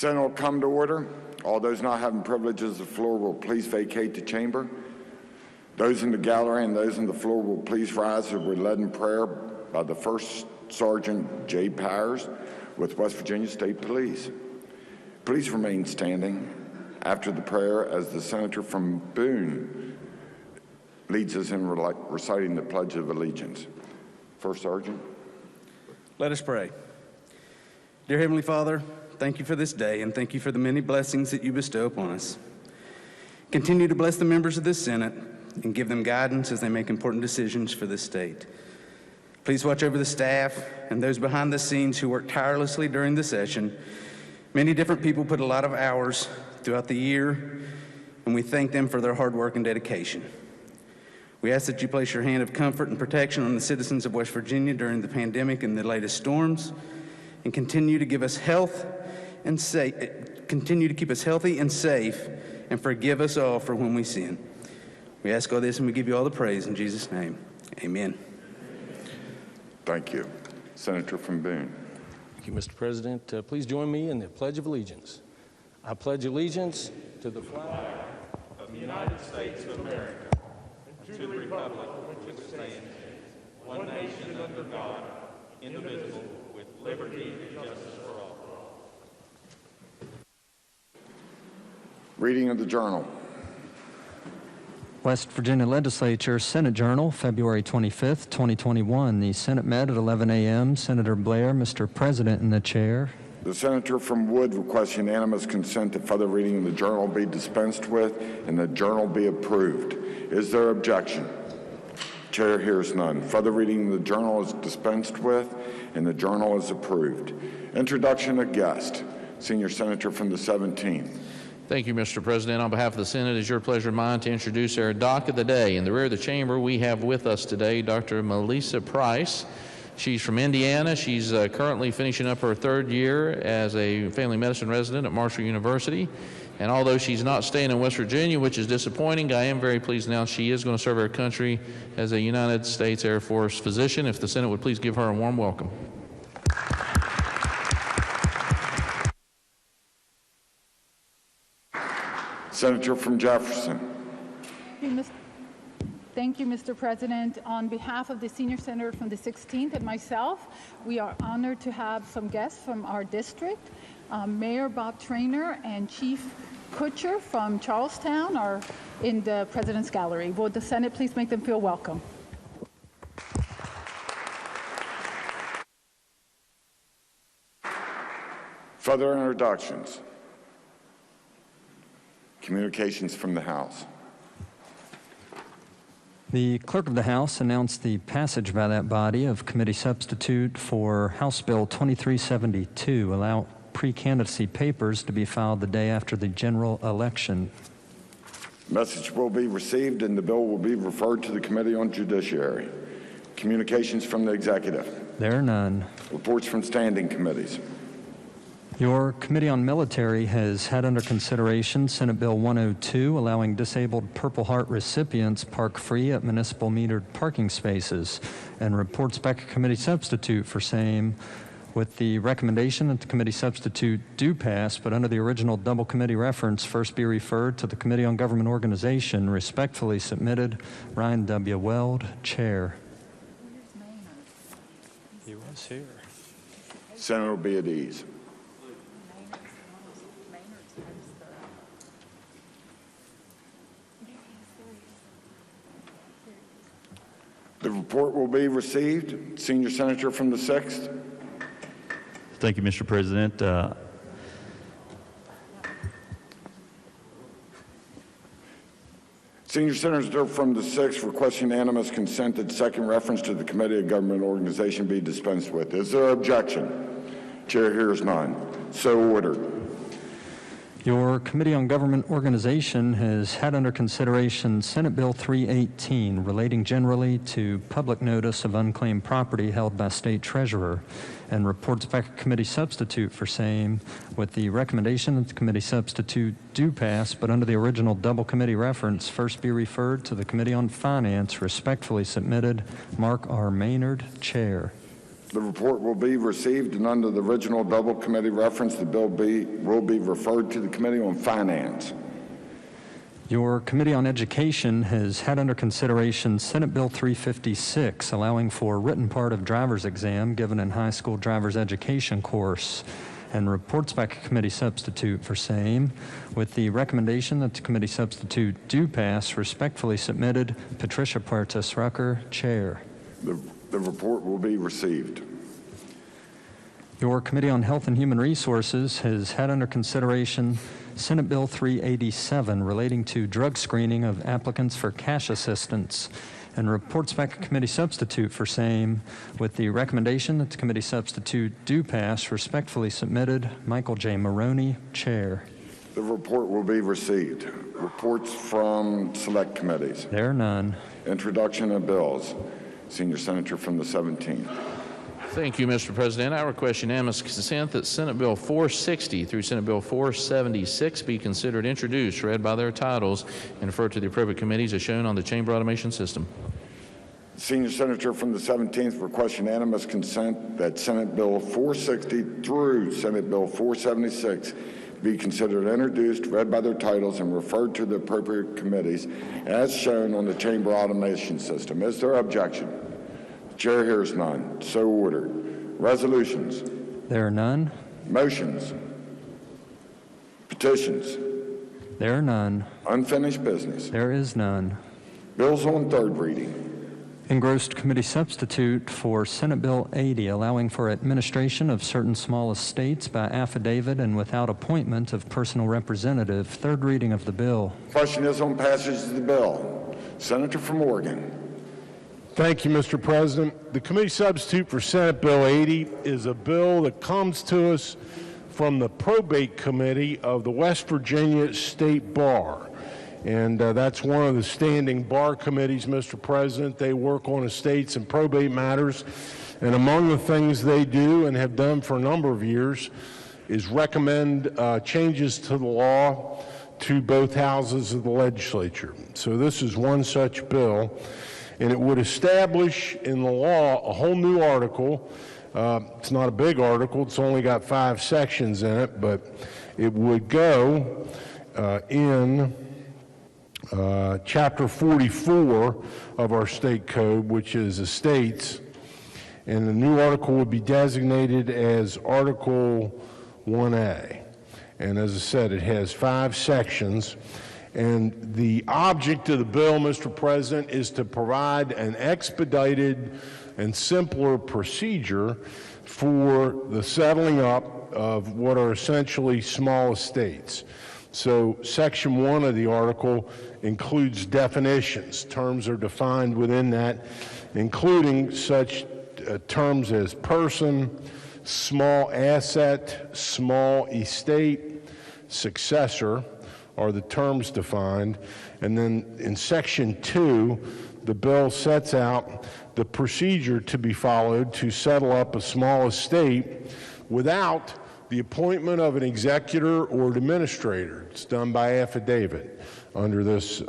Senate will come to order. All those not having privileges of the floor will please vacate the chamber. Those in the gallery and those on the floor will please rise as we're led in prayer by the First Sergeant J. Powers with West Virginia State Police. Please remain standing after the prayer as the Senator from Boone leads us in reciting the Pledge of Allegiance. First Sergeant. Let us pray. Dear Heavenly Father, thank you for this day and thank you for the many blessings that you bestow upon us. Continue to bless the members of this Senate and give them guidance as they make important decisions for this state. Please watch over the staff and those behind the scenes who work tirelessly during the session. Many different people put a lot of hours throughout the year, and we thank them for their hard work and dedication. We ask that you place your hand of comfort and protection on the citizens of West Virginia during the pandemic and the latest storms, and continue to give us health and continue to keep us healthy and safe, and forgive us all for when we sin. We ask all this and we give you all the praise in Jesus' name. Amen. Thank you. Senator from Boone. Thank you, Mr. President. Please join me in the Pledge of Allegiance. I pledge allegiance to the flag of the United States of America and to the republic which stands, one nation under God, indivisible, with liberty and justice for all. Reading of the Journal. West Virginia Legislature Senate Journal, February 25th, 2021. The Senate met at 11 a.m. Senator Blair, Mr. President, in the chair. The Senator from Wood requests unanimous consent that further reading of the Journal be dispensed with and the Journal be approved. Is there objection? Chair hears none. Further reading of the Journal is dispensed with and the Journal is approved. Introduction of guest. Senior Senator from the 17th. Thank you, Mr. President. On behalf of the Senate, it's your pleasure of mine to introduce our doc of the day. In the rear of the chamber, we have with us today Dr. Melissa Price. She's from Indiana. She's currently finishing up her third year as a family medicine resident at Marshall University. And although she's not staying in West Virginia, which is disappointing, I am very pleased now she is going to serve our country as a United States Air Force physician. If the Senate would please give her a warm welcome. Senator from Jefferson. Thank you, Mr. President. On behalf of the Senior Senator from the 16th and myself, we are honored to have some guests from our district. Mayor Bob Traynor and Chief Kutcher from Charlestown are in the President's Gallery. Would the Senate please make them feel welcome? Further introductions. Communications from the House. The Clerk of the House announced the passage by that body of committee substitute for House Bill 2372, allow pre-candidacy papers to be filed the day after the general election. Message will be received and the bill will be referred to the Committee on Judiciary. Communications from the Executive. There are none. Reports from standing committees. Your Committee on Military has had under consideration Senate Bill 102, allowing disabled Purple Heart recipients park free at municipal metered parking spaces, and reports back a committee substitute for same, with the recommendation that the committee substitute do pass, but under the original double committee reference, first be referred to the Committee on Government Organization. Respectfully submitted, Ryan W. Weld, Chair. He was here. Senate will be at ease. The report will be received. Senior Senator from the 6th. Thank you, Mr. President. Senior Senator from the 6th requests unanimous consent that second reference to the Committee of Government Organization be dispensed with. Is there objection? Chair hears none. So ordered. Your Committee on Government Organization has had under consideration Senate Bill 318, relating generally to public notice of unclaimed property held by State Treasurer, and reports back a committee substitute for same, with the recommendation that the committee substitute do pass, but under the original double committee reference, first be referred to the Committee on Finance. Respectfully submitted, Mark R. Maynard, Chair. The report will be received, and under the original double committee reference, the bill will be referred to the Committee on Finance. Your Committee on Education has had under consideration Senate Bill 356, allowing for written part of driver's exam given in high school driver's education course, and reports back a committee substitute for same, with the recommendation that the committee substitute do pass. Respectfully submitted, Patricia Puertas Rucker, Chair. The report will be received. Your Committee on Health and Human Resources has had under consideration Senate Bill 387 relating to drug screening of applicants for cash assistance, and reports back a committee substitute for same, with the recommendation that the committee substitute do pass. Respectfully submitted, Michael J. Maroney, Chair. The report will be received. Reports from select committees. There are none. Introduction of bills. Senior Senator from the 17th. Thank you, Mr. President. I request unanimous consent that Senate Bill 460 through Senate Bill 476 be considered introduced, read by their titles, and referred to the appropriate committees as shown on the chamber automation system. Senior Senator from the 17th requests unanimous consent that Senate Bill 460 through Senate Bill 476 be considered introduced, read by their titles, and referred to the appropriate committees as shown on the chamber automation system. Is there objection? The chair hears none. So ordered. Resolutions. There are none. Motions. Petitions. There are none. Unfinished business. There is none. Bills on third reading. Engrossed committee substitute for Senate Bill 80, allowing for administration of certain small estates by affidavit and without appointment of personal representative. Third reading of the bill. Question is on passage of the bill. Senator from Oregon. Thank you, Mr. President. The committee substitute for Senate Bill 80 is a bill that comes to us from the probate committee of the West Virginia State Bar. And that's one of the standing bar committees, Mr. President. They work on estates and probate matters. And among the things they do and have done for a number of years is recommend changes to the law to both houses of the legislature. So this is one such bill. And it would establish in the law a whole new article. It's not a big article. It's only got 5 sections in it. But it would go in Chapter 44 of our state code, which is estates, and the new article would be designated as Article 1A. And as I said, it has 5 sections, and the object of the bill, Mr. President, is to provide an expedited and simpler procedure for the settling up of what are essentially small estates. So Section 1 of the article includes definitions. Terms are defined within that, including such terms as person, small asset, small estate, successor are the terms defined. And then in Section 2, the bill sets out the procedure to be followed to settle up a small estate without the appointment of an executor or an administrator. It's done by affidavit under this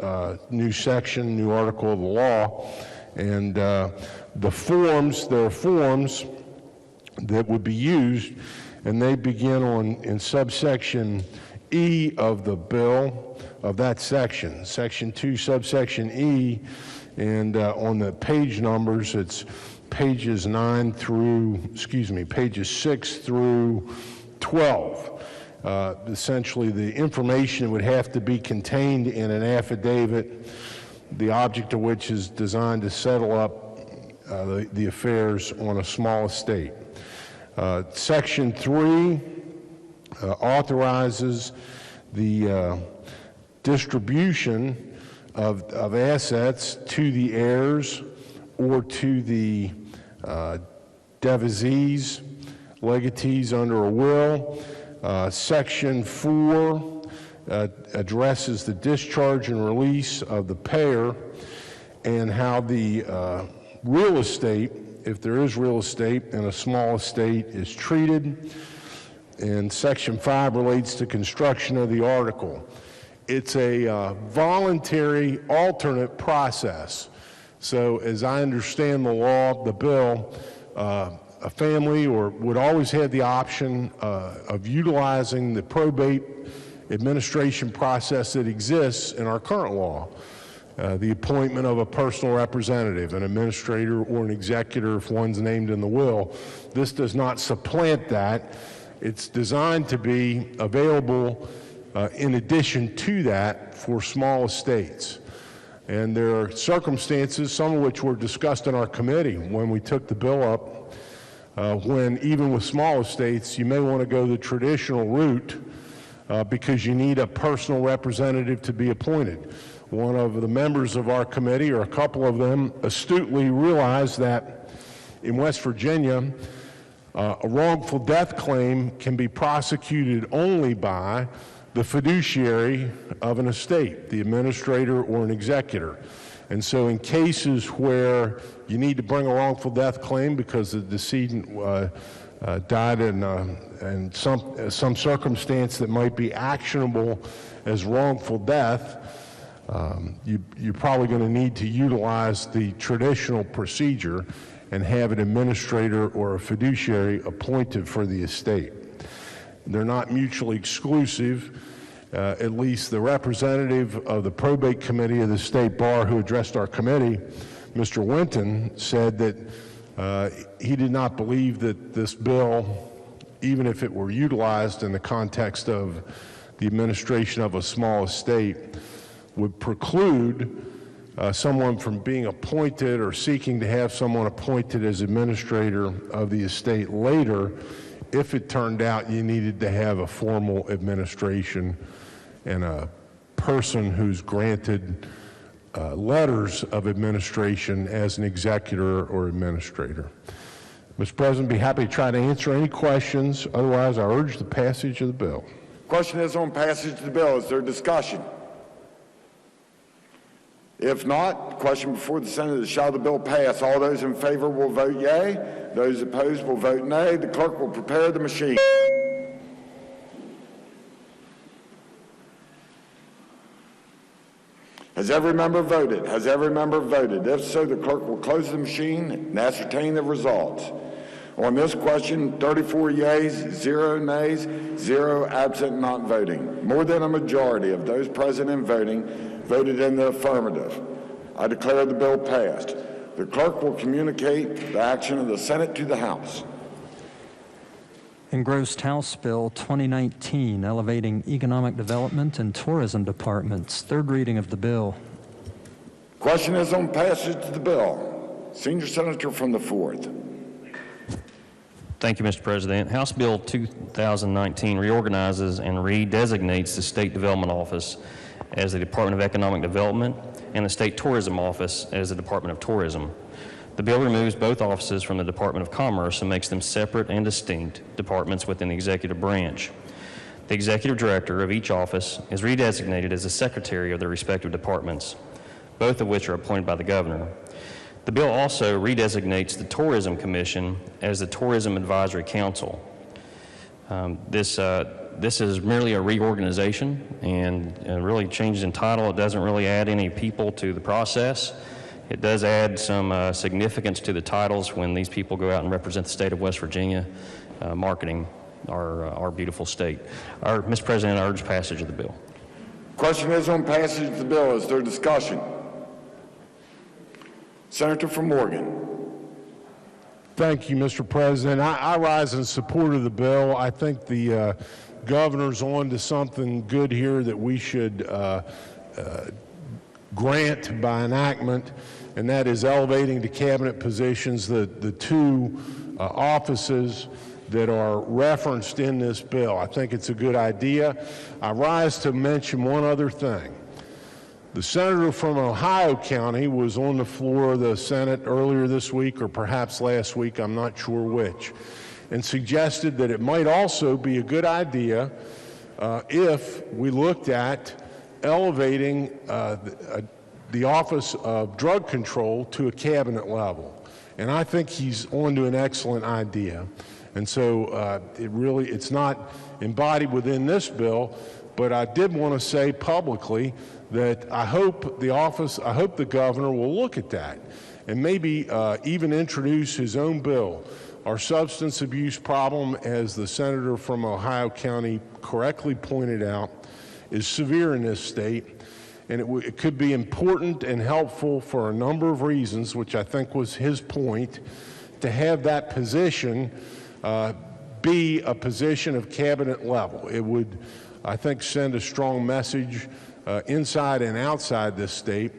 new section, new article of the law. And the forms, there are forms that would be used, and they begin in subsection E of the bill of that section, Section 2, subsection E, and on the page numbers, it's pages 6 through 12. Essentially, the information would have to be contained in an affidavit, the object of which is designed to settle up the affairs on a small estate. Section 3 authorizes the distribution of assets to the heirs or to the devisees, legatees under a will. Section 4 addresses the discharge and release of the payer and how the real estate, if there is real estate in a small estate, is treated. And Section 5 relates to construction of the article. It's a voluntary alternate process. So as I understand the law, the bill, a family or would always have the option of utilizing the probate administration process that exists in our current law. The appointment of a personal representative, an administrator, or an executor if one's named in the will. This does not supplant that. It's designed to be available in addition to that for small estates. And there are circumstances, some of which were discussed in our committee when we took the bill up, when even with small estates, you may want to go the traditional route because you need a personal representative to be appointed. One of the members of our committee, or a couple of them, astutely realized that in West Virginia, a wrongful death claim can be prosecuted only by the fiduciary of an estate, the administrator or an executor. And so in cases where you need to bring a wrongful death claim because the decedent died in some circumstance that might be actionable as wrongful death, you're probably going to need to utilize the traditional procedure and have an administrator or a fiduciary appointed for the estate. They're not mutually exclusive. At least the representative of the probate committee of the state bar who addressed our committee, Mr. Winton, said that he did not believe that this bill, even if it were utilized in the context of the administration of a small estate, would preclude someone from being appointed or seeking to have someone appointed as administrator of the estate later if it turned out you needed to have a formal administration and a person who's granted letters of administration as an executor or administrator. Mr. President, be happy to try to answer any questions. Otherwise, I urge the passage of the bill. Question is on passage of the bill. Is there discussion? If not, the question before the Senate is, shall the bill pass? All those in favor will vote yea. Those opposed will vote nay. The clerk will prepare the machine. Has every member voted? Has every member voted? If so, the clerk will close the machine and ascertain the results. On this question, 34 yeas, 0 nays, 0 absent not voting. More than a majority of those present and voting voted in the affirmative. I declare the bill passed. The clerk will communicate the action of the Senate to the House. Engrossed House Bill 2019, Elevating Economic Development and Tourism Departments. Third reading of the bill. Question is on passage of the bill. Senior Senator from the 4th. Thank you, Mr. President. House Bill 2019 reorganizes and redesignates the State Development Office as the Department of Economic Development and the State Tourism Office as the Department of Tourism. The bill removes both offices from the Department of Commerce and makes them separate and distinct departments within the executive branch. The executive director of each office is redesignated as the secretary of their respective departments, both of which are appointed by the governor. The bill also redesignates the Tourism Commission as the Tourism Advisory Council. This is merely a reorganization and really changes in title. It doesn't really add any people to the process. It does add some significance to the titles when these people go out and represent the state of West Virginia, marketing our beautiful state. Mr. President, I urge passage of the bill. Question is on passage of the bill. Is there discussion? Senator from Morgan. Thank you, Mr. President. I rise in support of the bill. I think the governor's on to something good here that we should grant by enactment, and that is elevating to cabinet positions the two offices that are referenced in this bill. I think it's a good idea. I rise to mention one other thing. The senator from Ohio County was on the floor of the Senate earlier this week, or perhaps last week, I'm not sure which, and suggested that it might also be a good idea if we looked at elevating the Office of Drug Control to a cabinet level. And I think he's on to an excellent idea. And so it's not embodied within this bill, but I did want to say publicly that I hope the governor will look at that and maybe even introduce his own bill Our substance abuse problem, as the senator from Ohio County correctly pointed out, is severe in this state, and it could be important and helpful for a number of reasons, which I think was his point, to have that position be a position of cabinet level. It would, I think, send a strong message inside and outside this state.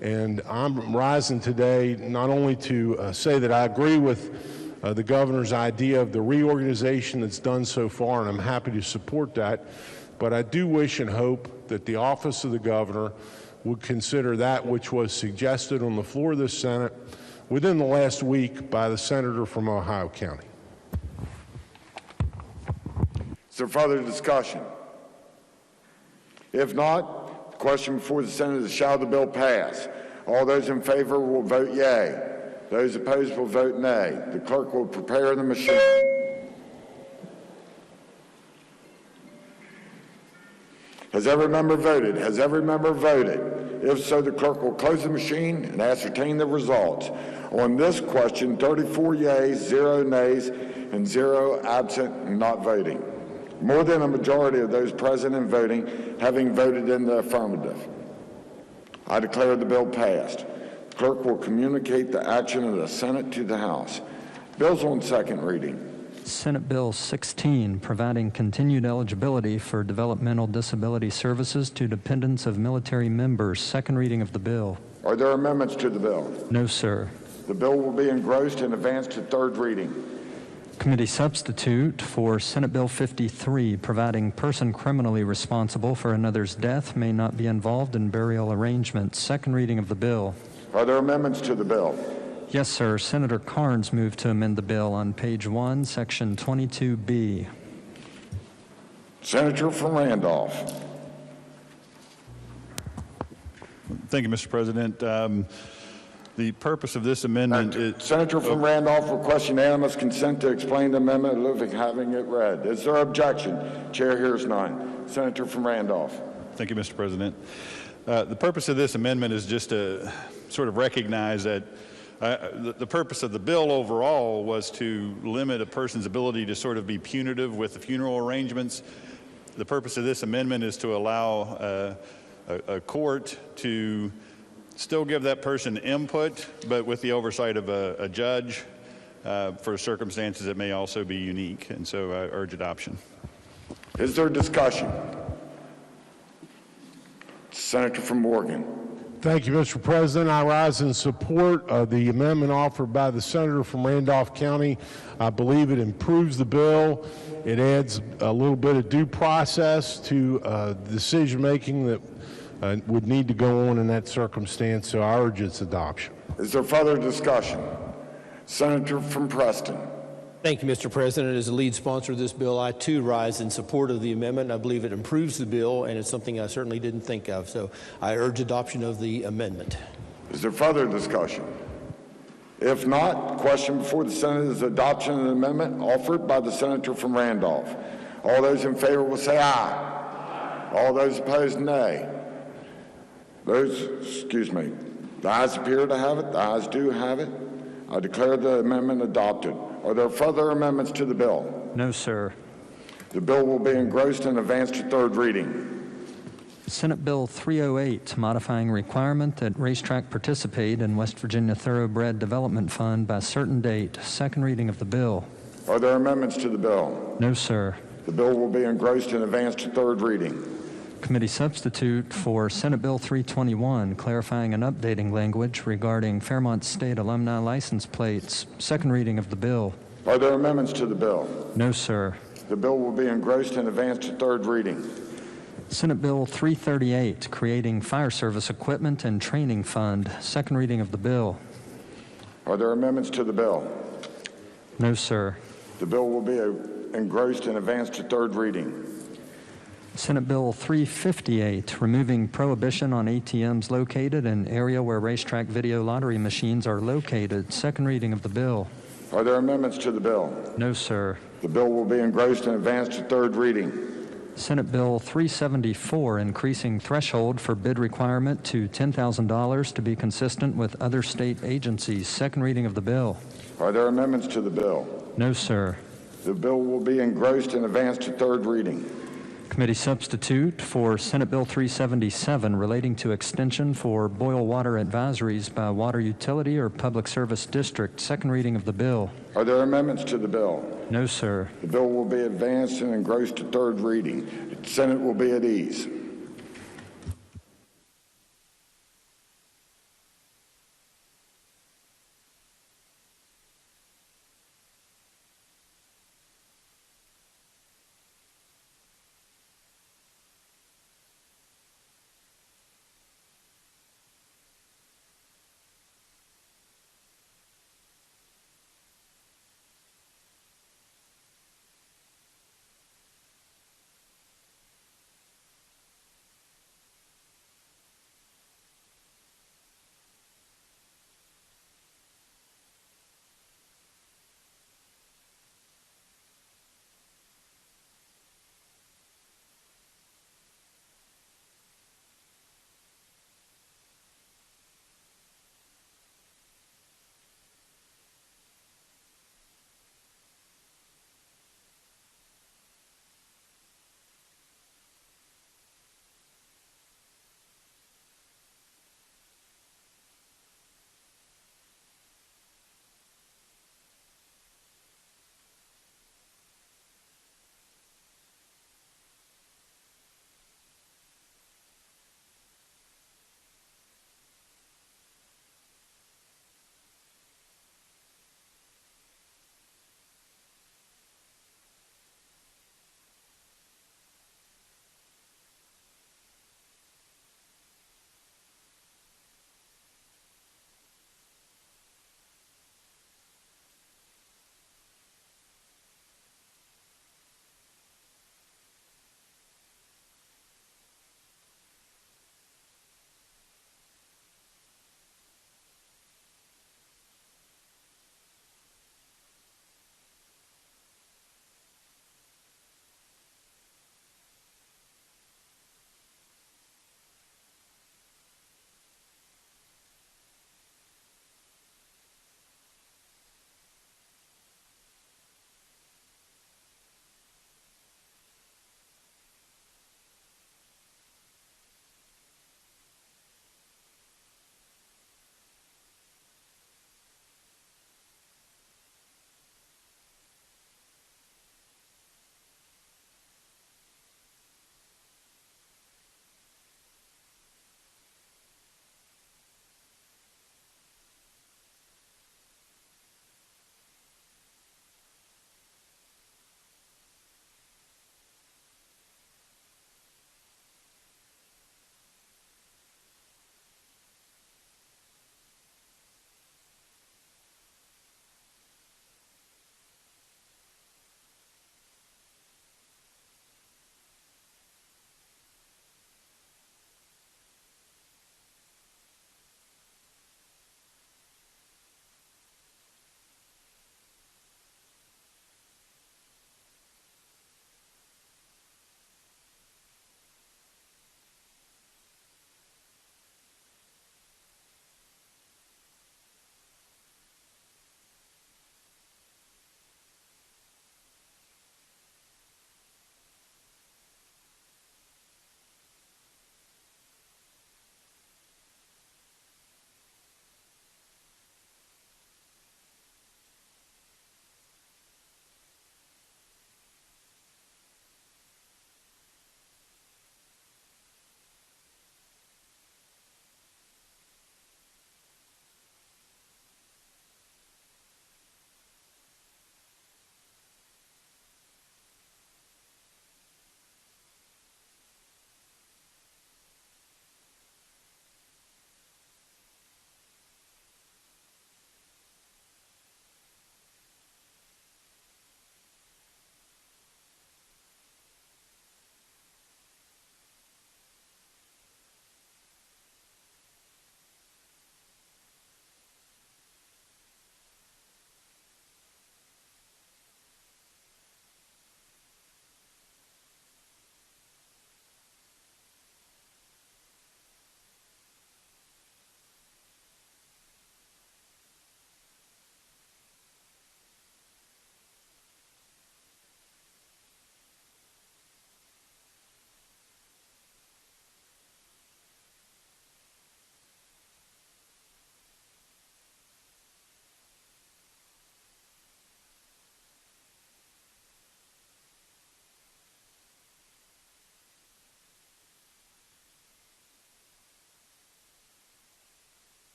And I'm rising today not only to say that I agree with the governor's idea of the reorganization that's done so far, and I'm happy to support that, but I do wish and hope that the office of the governor would consider that which was suggested on the floor of the Senate within the last week by the senator from Ohio County. Is there further discussion? If not, the question before the Senate is, shall the bill pass? All those in favor will vote yea. Those opposed will vote nay. The clerk will prepare the machine. Has every member voted? Has every member voted? If so, the clerk will close the machine and ascertain the results. On this question, 34 yeas, 0 nays, and 0 absent and not voting. More than a majority of those present and voting having voted in the affirmative. I declare the bill passed. The clerk will communicate the action of the Senate to the House. Bills on second reading. Senate Bill 16, providing continued eligibility for developmental disability services to dependents of military members. Second reading of the bill. Are there amendments to the bill? No, sir. The bill will be engrossed and advanced to third reading. Committee substitute for Senate Bill 53, providing person criminally responsible for another's death may not be involved in burial arrangements. Second reading of the bill. Are there amendments to the bill? Yes, sir. Senator Carnes moved to amend the bill on page 1, section 22B. Senator from Randolph. Thank you, Mr. President. The purpose of this amendment is... Senator from Randolph requests unanimous consent to explain the amendment, having it read. Is there objection? Chair hears none. Senator from Randolph. Thank you, Mr. President. The purpose of this amendment is just to sort of recognize that the purpose of the bill overall was to limit a person's ability to sort of be punitive with the funeral arrangements. The purpose of this amendment is to allow a court to still give that person input, but with the oversight of a judge for circumstances that may also be unique. And so I urge adoption. Is there discussion? Senator from Morgan. Thank you, Mr. President. I rise in support of the amendment offered by the senator from Randolph County. I believe it improves the bill. It adds a little bit of due process to decision-making that would need to go on in that circumstance, so I urge its adoption. Is there further discussion? Senator from Preston. Thank you, Mr. President. As the lead sponsor of this bill, I too rise in support of the amendment. I believe it improves the bill, and it's something I certainly didn't think of, so I urge adoption of the amendment. Is there further discussion? If not, the question before the Senate is adoption of the amendment offered by the senator from Randolph. All those in favor will say aye. All those opposed, nay. The ayes appear to have it. The ayes do have it. I declare the amendment adopted. Are there further amendments to the bill? No, sir. The bill will be engrossed and advanced to third reading. Senate Bill 308, modifying requirement that racetrack participate in West Virginia Thoroughbred Development Fund by certain date. Second reading of the bill. Are there amendments to the bill? No, sir. The bill will be engrossed and advanced to third reading. Committee substitute for Senate Bill 321, clarifying and updating language regarding Fairmont State alumni license plates. Second reading of the bill. Are there amendments to the bill? No, sir. The bill will be engrossed and advanced to third reading. Senate Bill 338, creating fire service equipment and training fund. Second reading of the bill. Are there amendments to the bill? No, sir. The bill will be engrossed and advanced to third reading. Senate Bill 358, removing prohibition on ATMs located in area where racetrack video lottery machines are located. Second reading of the bill. Are there amendments to the bill? No, sir. The bill will be engrossed and advanced to third reading. Senate Bill 374, increasing threshold for bid requirement to $10,000 to be consistent with other state agencies. Second reading of the bill. Are there amendments to the bill? No, sir. The bill will be engrossed and advanced to third reading. Committee substitute for Senate Bill 377 relating to extension for boil water advisories by water utility or public service district. Second reading of the bill. Are there amendments to the bill? No, sir. The bill will be advanced and engrossed to third reading. The Senate will be at ease.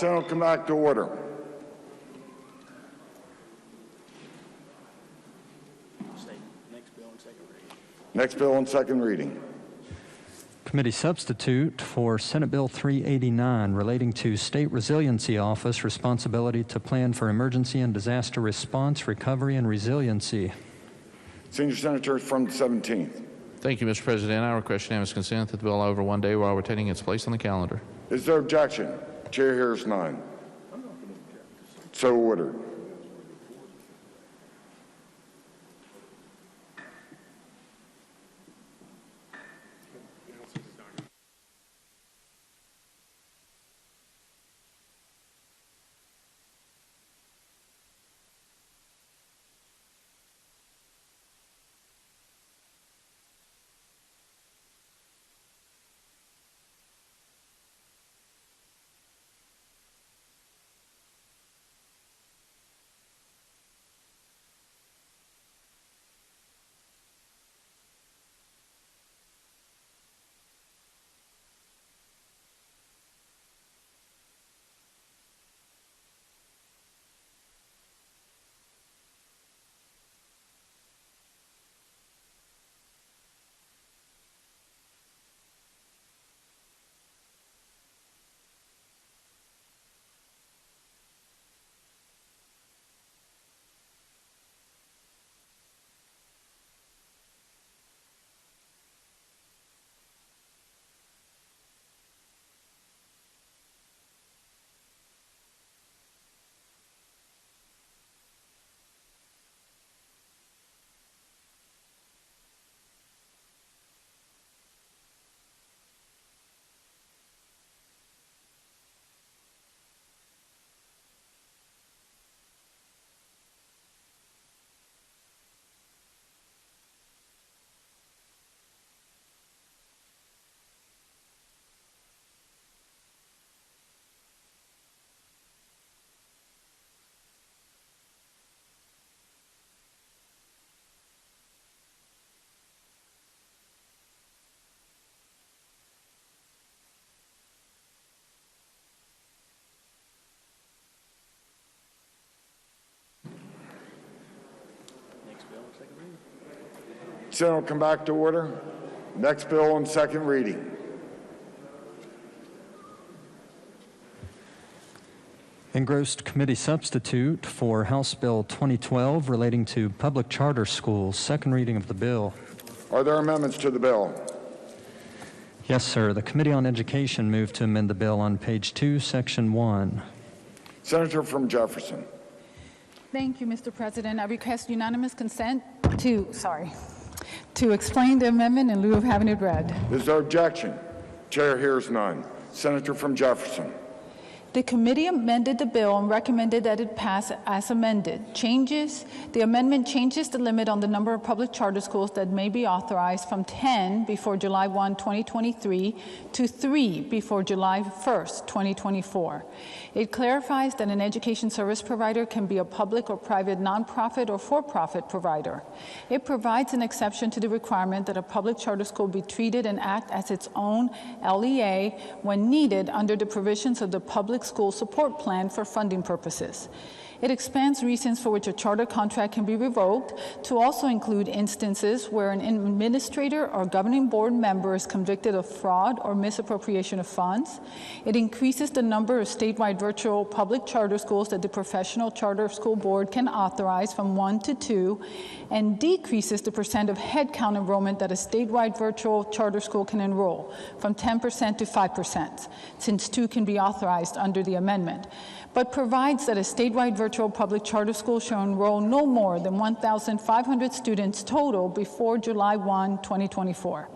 Senate will come back to order. Next bill on second reading. Committee substitute for Senate Bill 389 relating to State Resiliency Office responsibility to plan for emergency and disaster response, recovery, and resiliency. Senior Senator from the 17th. Thank you, Mr. President. I request unanimous consent that the bill lie over one day while retaining its place on the calendar. Is there objection? Chair hears none. So ordered. Senate will come back to order. Next bill on second reading. Engrossed committee substitute for House Bill 2012 relating to public charter schools. Second reading of the bill. Are there amendments to the bill? Yes, sir. The Committee on Education moved to amend the bill on page 2, section 1. Senator from Jefferson. Thank you, Mr. President. I request unanimous consent to explain the amendment in lieu of having it read. Is there objection? Chair hears none. Senator from Jefferson. The committee amended the bill and recommended that it pass as amended. The amendment changes the limit on the number of public charter schools that may be authorized from 10 before July 1, 2023 to 3 before July 1st, 2024. It clarifies that an education service provider can be a public or private nonprofit or for-profit provider. It provides an exception to the requirement that a public charter school be treated and act as its own LEA when needed under the provisions of the Public School Support Plan for funding purposes. It expands reasons for which a charter contract can be revoked to also include instances where an administrator or governing board member is convicted of fraud or misappropriation of funds. It increases the number of statewide virtual public charter schools that the Professional Charter School Board can authorize from 1 to 2, and decreases the percent of headcount enrollment that a statewide virtual charter school can enroll from 10% to 5%, since 2 can be authorized under the amendment, but provides that a statewide virtual public charter school shall enroll no more than 1,500 students total before July 1, 2024.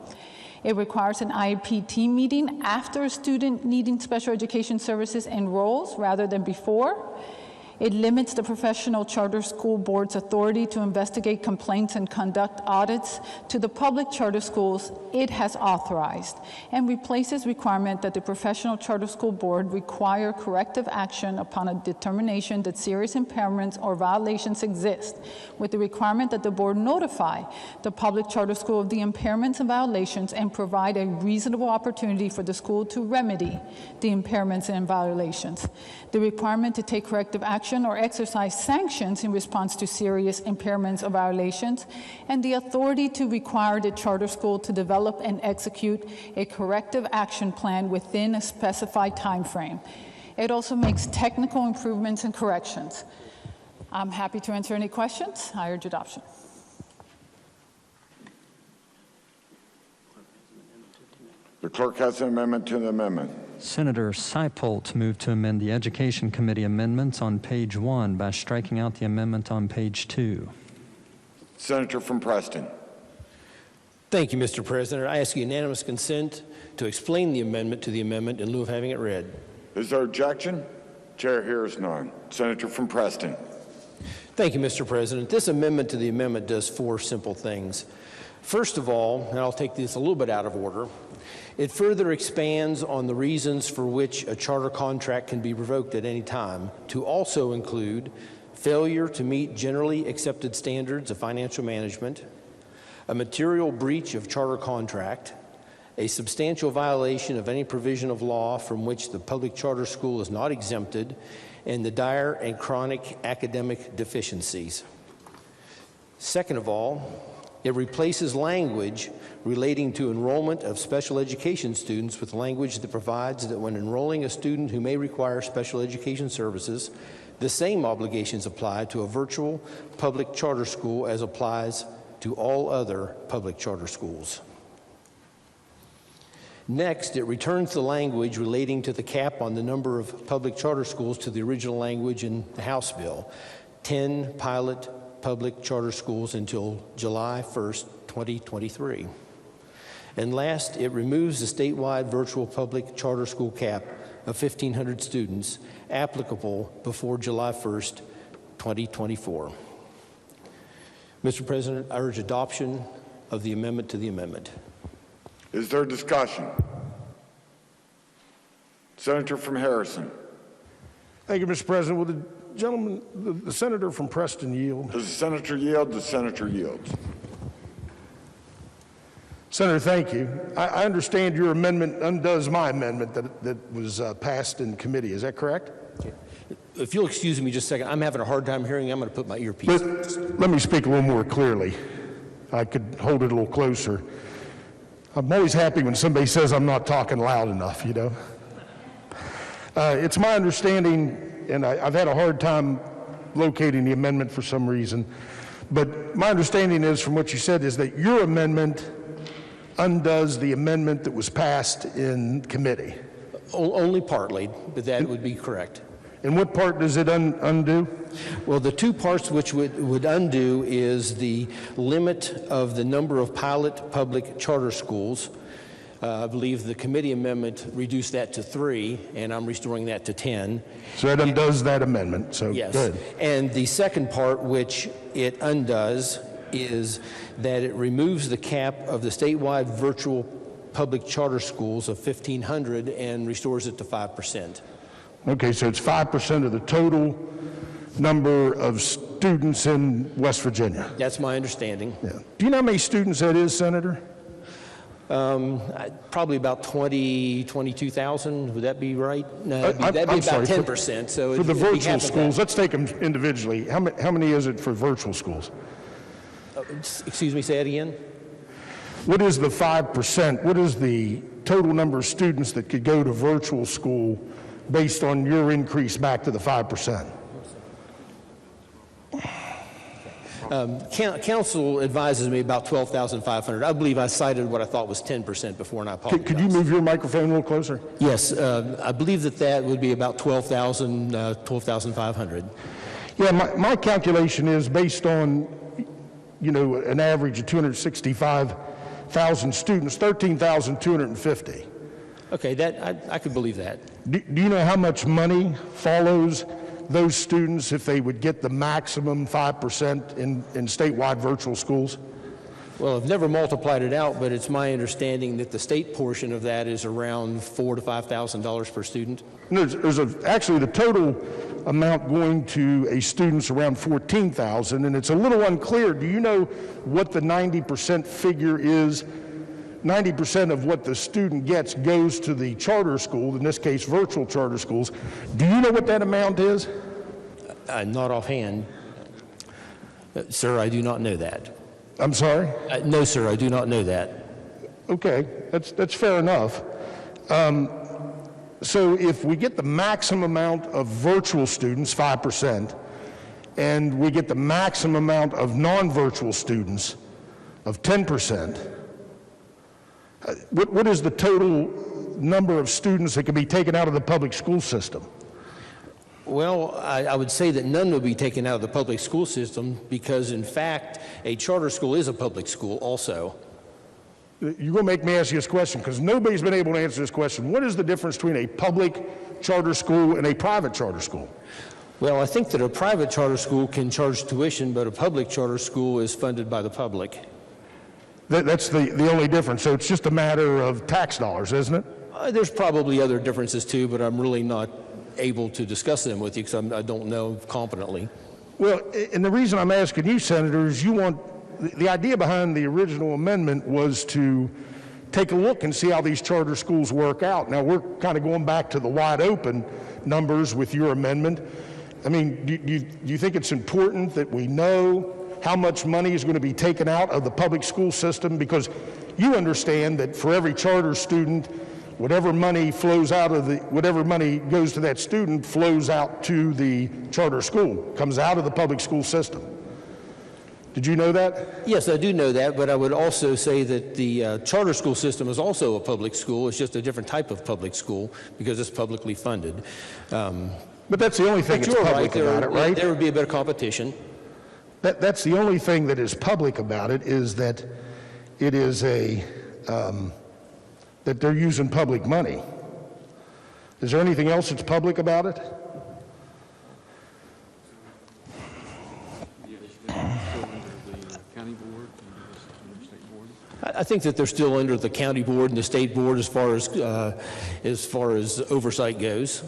It requires an IEP team meeting after a student needing special education services enrolls rather than before. It limits the professional charter school board's authority to investigate complaints and conduct audits to the public charter schools it has authorized, and replaces requirement that the professional charter school board require corrective action upon a determination that serious impairments or violations exist, with the requirement that the board notify the public charter school of the impairments and violations and provide a reasonable opportunity for the school to remedy the impairments and violations. The requirement to take corrective action or exercise sanctions in response to serious impairments or violations, and the authority to require the charter school to develop and execute a corrective action plan within a specified time frame. It also makes technical improvements and corrections. I'm happy to answer any questions. I urge adoption. The clerk has an amendment to the amendment. Senator Seipolt moved to amend the Education Committee amendments on page 1 by striking out the amendment on page 2. Senator from Preston. Thank you, Mr. President. I ask unanimous consent to explain the amendment to the amendment in lieu of having it read. Is there objection? Chair hears none. Senator from Preston. Thank you, Mr. President. This amendment to the amendment does 4 simple things. First of all, and I'll take this a little bit out of order, it further expands on the reasons for which a charter contract can be revoked at any time to also include failure to meet generally accepted standards of financial management, a material breach of charter contract, a substantial violation of any provision of law from which the public charter school is not exempted, and the dire and chronic academic deficiencies. Second of all, it replaces language relating to enrollment of special education students with language that provides that when enrolling a student who may require special education services, the same obligations apply to a virtual public charter school as applies to all other public charter schools. Next, it returns the language relating to the cap on the number of public charter schools to the original language in the House bill, 10 pilot public charter schools until July 1st, 2023. And last, it removes the statewide virtual public charter school cap of 1,500 students applicable before July 1st, 2024. Mr. President, I urge adoption of the amendment to the amendment. Is there discussion? Senator from Harrison. Thank you, Mr. President. Will the gentleman, the senator from Preston yield? Does the senator yield? The senator yields. Senator, thank you. I understand your amendment undoes my amendment that was passed in committee. Is that correct? If you'll excuse me just a second, I'm having a hard time hearing. I'm going to put my earpiece. Let me speak a little more clearly. I could hold it a little closer. I'm always happy when somebody says I'm not talking loud enough, you know. It's my understanding, and I've had a hard time locating the amendment for some reason, but my understanding is from what you said is that your amendment undoes the amendment that was passed in committee. Only partly, but that would be correct. And what part does it undo? Well, the 2 parts which would undo is the limit of the number of pilot public charter schools. I believe the committee amendment reduced that to 3, and I'm restoring that to 10. So it undoes that amendment, so yes. Good. And the second part which it undoes is that it removes the cap of the statewide virtual public charter schools of 1,500 and restores it to 5%. Okay, so it's 5% of the total number of students in West Virginia. That's my understanding. Yeah. Do you know how many students that is, Senator? Probably about 22,000. Would that be right? No, that'd be about 10%. So for the virtual schools, let's take them individually. How many is it for virtual schools? Excuse me, say it again? What is the 5%? What is the total number of students that could go to virtual school based on your increase back to the 5%? Council advises me about 12,500. I believe I cited what I thought was 10% before, and I apologize. Could you move your microphone a little closer? Yes, I believe that would be about 12,500. Yeah, my calculation is based on, you know, an average of 265,000 students, 13,250. Okay, that I could believe that. Do you know how much money follows those students if they would get the maximum 5% in statewide virtual schools? Well, I've never multiplied it out, but it's my understanding that the state portion of that is around $4,000 to $5,000 per student. No, actually, the total amount going to a student's around $14,000, and it's a little unclear. Do you know what the 90% figure is? 90% of what the student gets goes to the charter school, in this case, virtual charter schools. Do you know what that amount is? Not offhand. Sir, I do not know that. I'm sorry? No, sir, I do not know that. Okay, that's fair enough. So if we get the maximum amount of virtual students, 5%, and we get the maximum amount of non-virtual students of 10%, what is the total number of students that can be taken out of the public school system? Well, I would say that none will be taken out of the public school system because, in fact, a charter school is a public school also. You're going to make me ask you this question because nobody's been able to answer this question. What is the difference between a public charter school and a private charter school? Well, I think that a private charter school can charge tuition, but a public charter school is funded by the public. That's the only difference. So it's just a matter of tax dollars, isn't it? There's probably other differences too, but I'm really not able to discuss them with you because I don't know competently. Well, and the reason I'm asking you, Senator, is the idea behind the original amendment was to take a look and see how these charter schools work out. Now, we're kind of going back to the wide open numbers with your amendment. I mean, do you think it's important that we know how much money is going to be taken out of the public school system? Because you understand that for every charter student, whatever money goes to that student flows out to the charter school, comes out of the public school system. Did you know that? Yes, I do know that, but I would also say that the charter school system is also a public school. It's just a different type of public school because it's publicly funded. But that's the only thing that's public about it, right? There would be a bit of competition. That's the only thing that is public about it, is that it is that they're using public money. Is there anything else that's public about it? I think that they're still under the county board and the state board as far as oversight goes.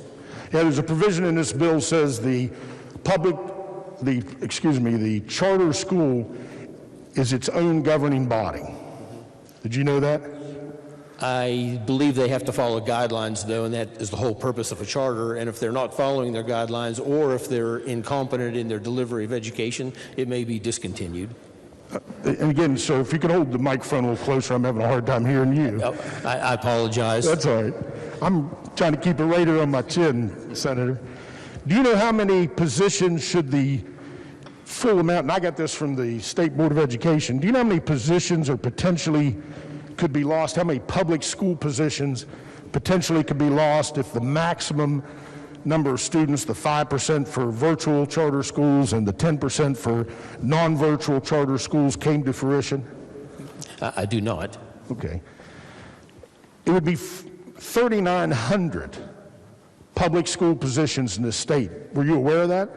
Yeah, there's a provision in this bill says the charter school is its own governing body. Did you know that? I believe they have to follow guidelines, though, and that is the whole purpose of a charter. And if they're not following their guidelines, or if they're incompetent in their delivery of education, it may be discontinued. And again, sir, if you could hold the microphone a little closer, I'm having a hard time hearing you. I apologize. That's all right. I'm trying to keep it right on my chin, Senator. Do you know how many positions should the full amount, and I got this from the State Board of Education, do you know how many positions are potentially could be lost, how many public school positions potentially could be lost if the maximum number of students, the 5% for virtual charter schools and the 10% for non-virtual charter schools came to fruition? I do not. Okay. It would be 3,900 public school positions in the state. Were you aware of that?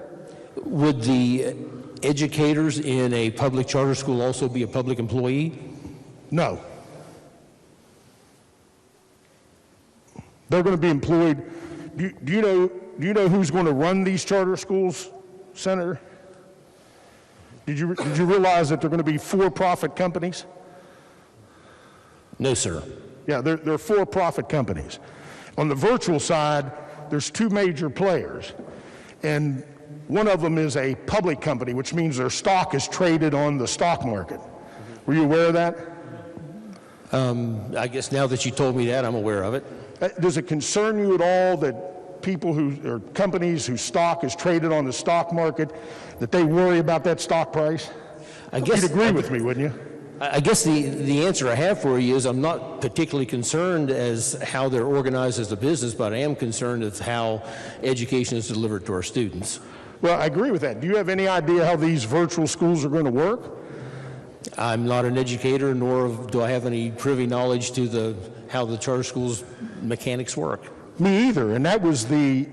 Would the educators in a public charter school also be a public employee? No. They're going to be employed. Do you know who's going to run these charter schools, Senator? Did you realize that they're going to be for-profit companies? No, sir. Yeah, they're for-profit companies. On the virtual side, there's two major players, and one of them is a public company, which means their stock is traded on the stock market. Were you aware of that? I guess now that you told me that, I'm aware of it. Does it concern you at all that companies whose stock is traded on the stock market, that they worry about that stock price? You'd agree with me, wouldn't you? I guess the answer I have for you is I'm not particularly concerned as how they're organized as a business, but I am concerned as how education is delivered to our students. Well, I agree with that. Do you have any idea how these virtual schools are going to work? I'm not an educator, nor do I have any privy knowledge to how the charter schools mechanics work. Me either, and that was the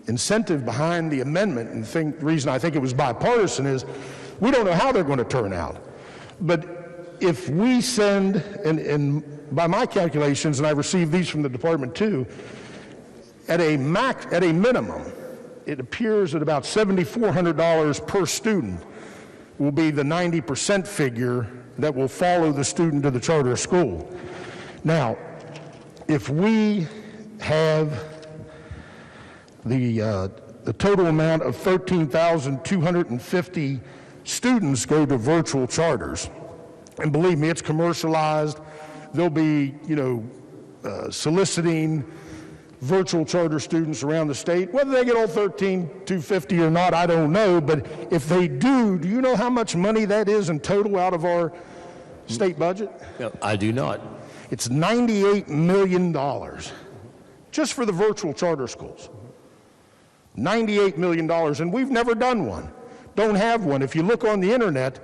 incentive behind the amendment, and the reason I think it was bipartisan, is we don't know how they're going to turn out. But if we send, and by my calculations, and I've received these from the department too, at a minimum, it appears that about $7,400 per student will be the 90% figure that will follow the student to the charter school. Now, if we have the total amount of 13,250 students go to virtual charters, and believe me, it's commercialized. They'll be, soliciting virtual charter students around the state. Whether they get all 13,250 or not, I don't know, but if they do you know how much money that is in total out of our state budget? No, I do not. It's $98 million just for the virtual charter schools. $98 million, and we've never done one. Don't have one. If you look on the internet,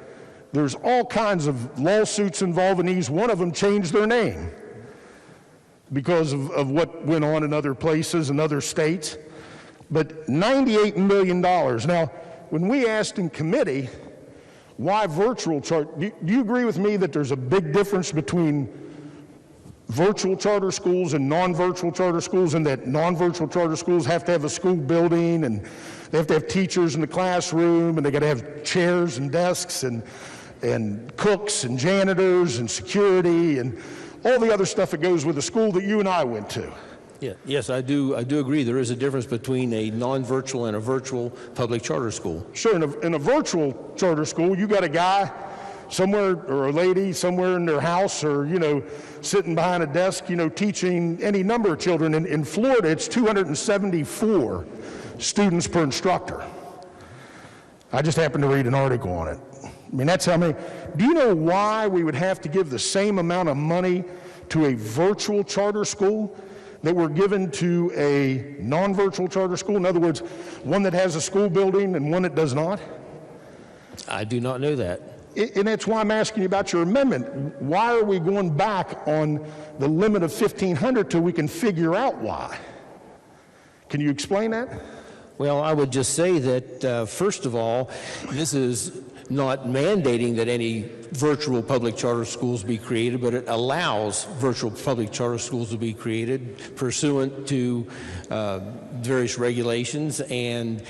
there's all kinds of lawsuits involving these. One of them changed their name because of what went on in other places and other states. But $98 million. Now, when we asked in committee why virtual charter, do you agree with me that there's a big difference between virtual charter schools and non-virtual charter schools, and that non-virtual charter schools have to have a school building, and they have to have teachers in the classroom, and they got to have chairs and desks and cooks and janitors and security and all the other stuff that goes with the school that you and I went to? Yeah, yes, I do agree. There is a difference between a non-virtual and a virtual public charter school. Sure, in a virtual charter school, you got a guy somewhere or a lady somewhere in their house, or sitting behind a desk, teaching any number of children. In Florida, it's 274 students per instructor. I just happened to read an article on it. I mean, that's how many. Do you know why we would have to give the same amount of money to a virtual charter school that we're given to a non-virtual charter school? In other words, one that has a school building and one that does not? I do not know that. And that's why I'm asking you about your amendment. Why are we going back on the limit of 1,500 till we can figure out why? Can you explain that? Well, I would just say that, first of all, this is not mandating that any virtual public charter schools be created, but it allows virtual public charter schools to be created pursuant to various regulations and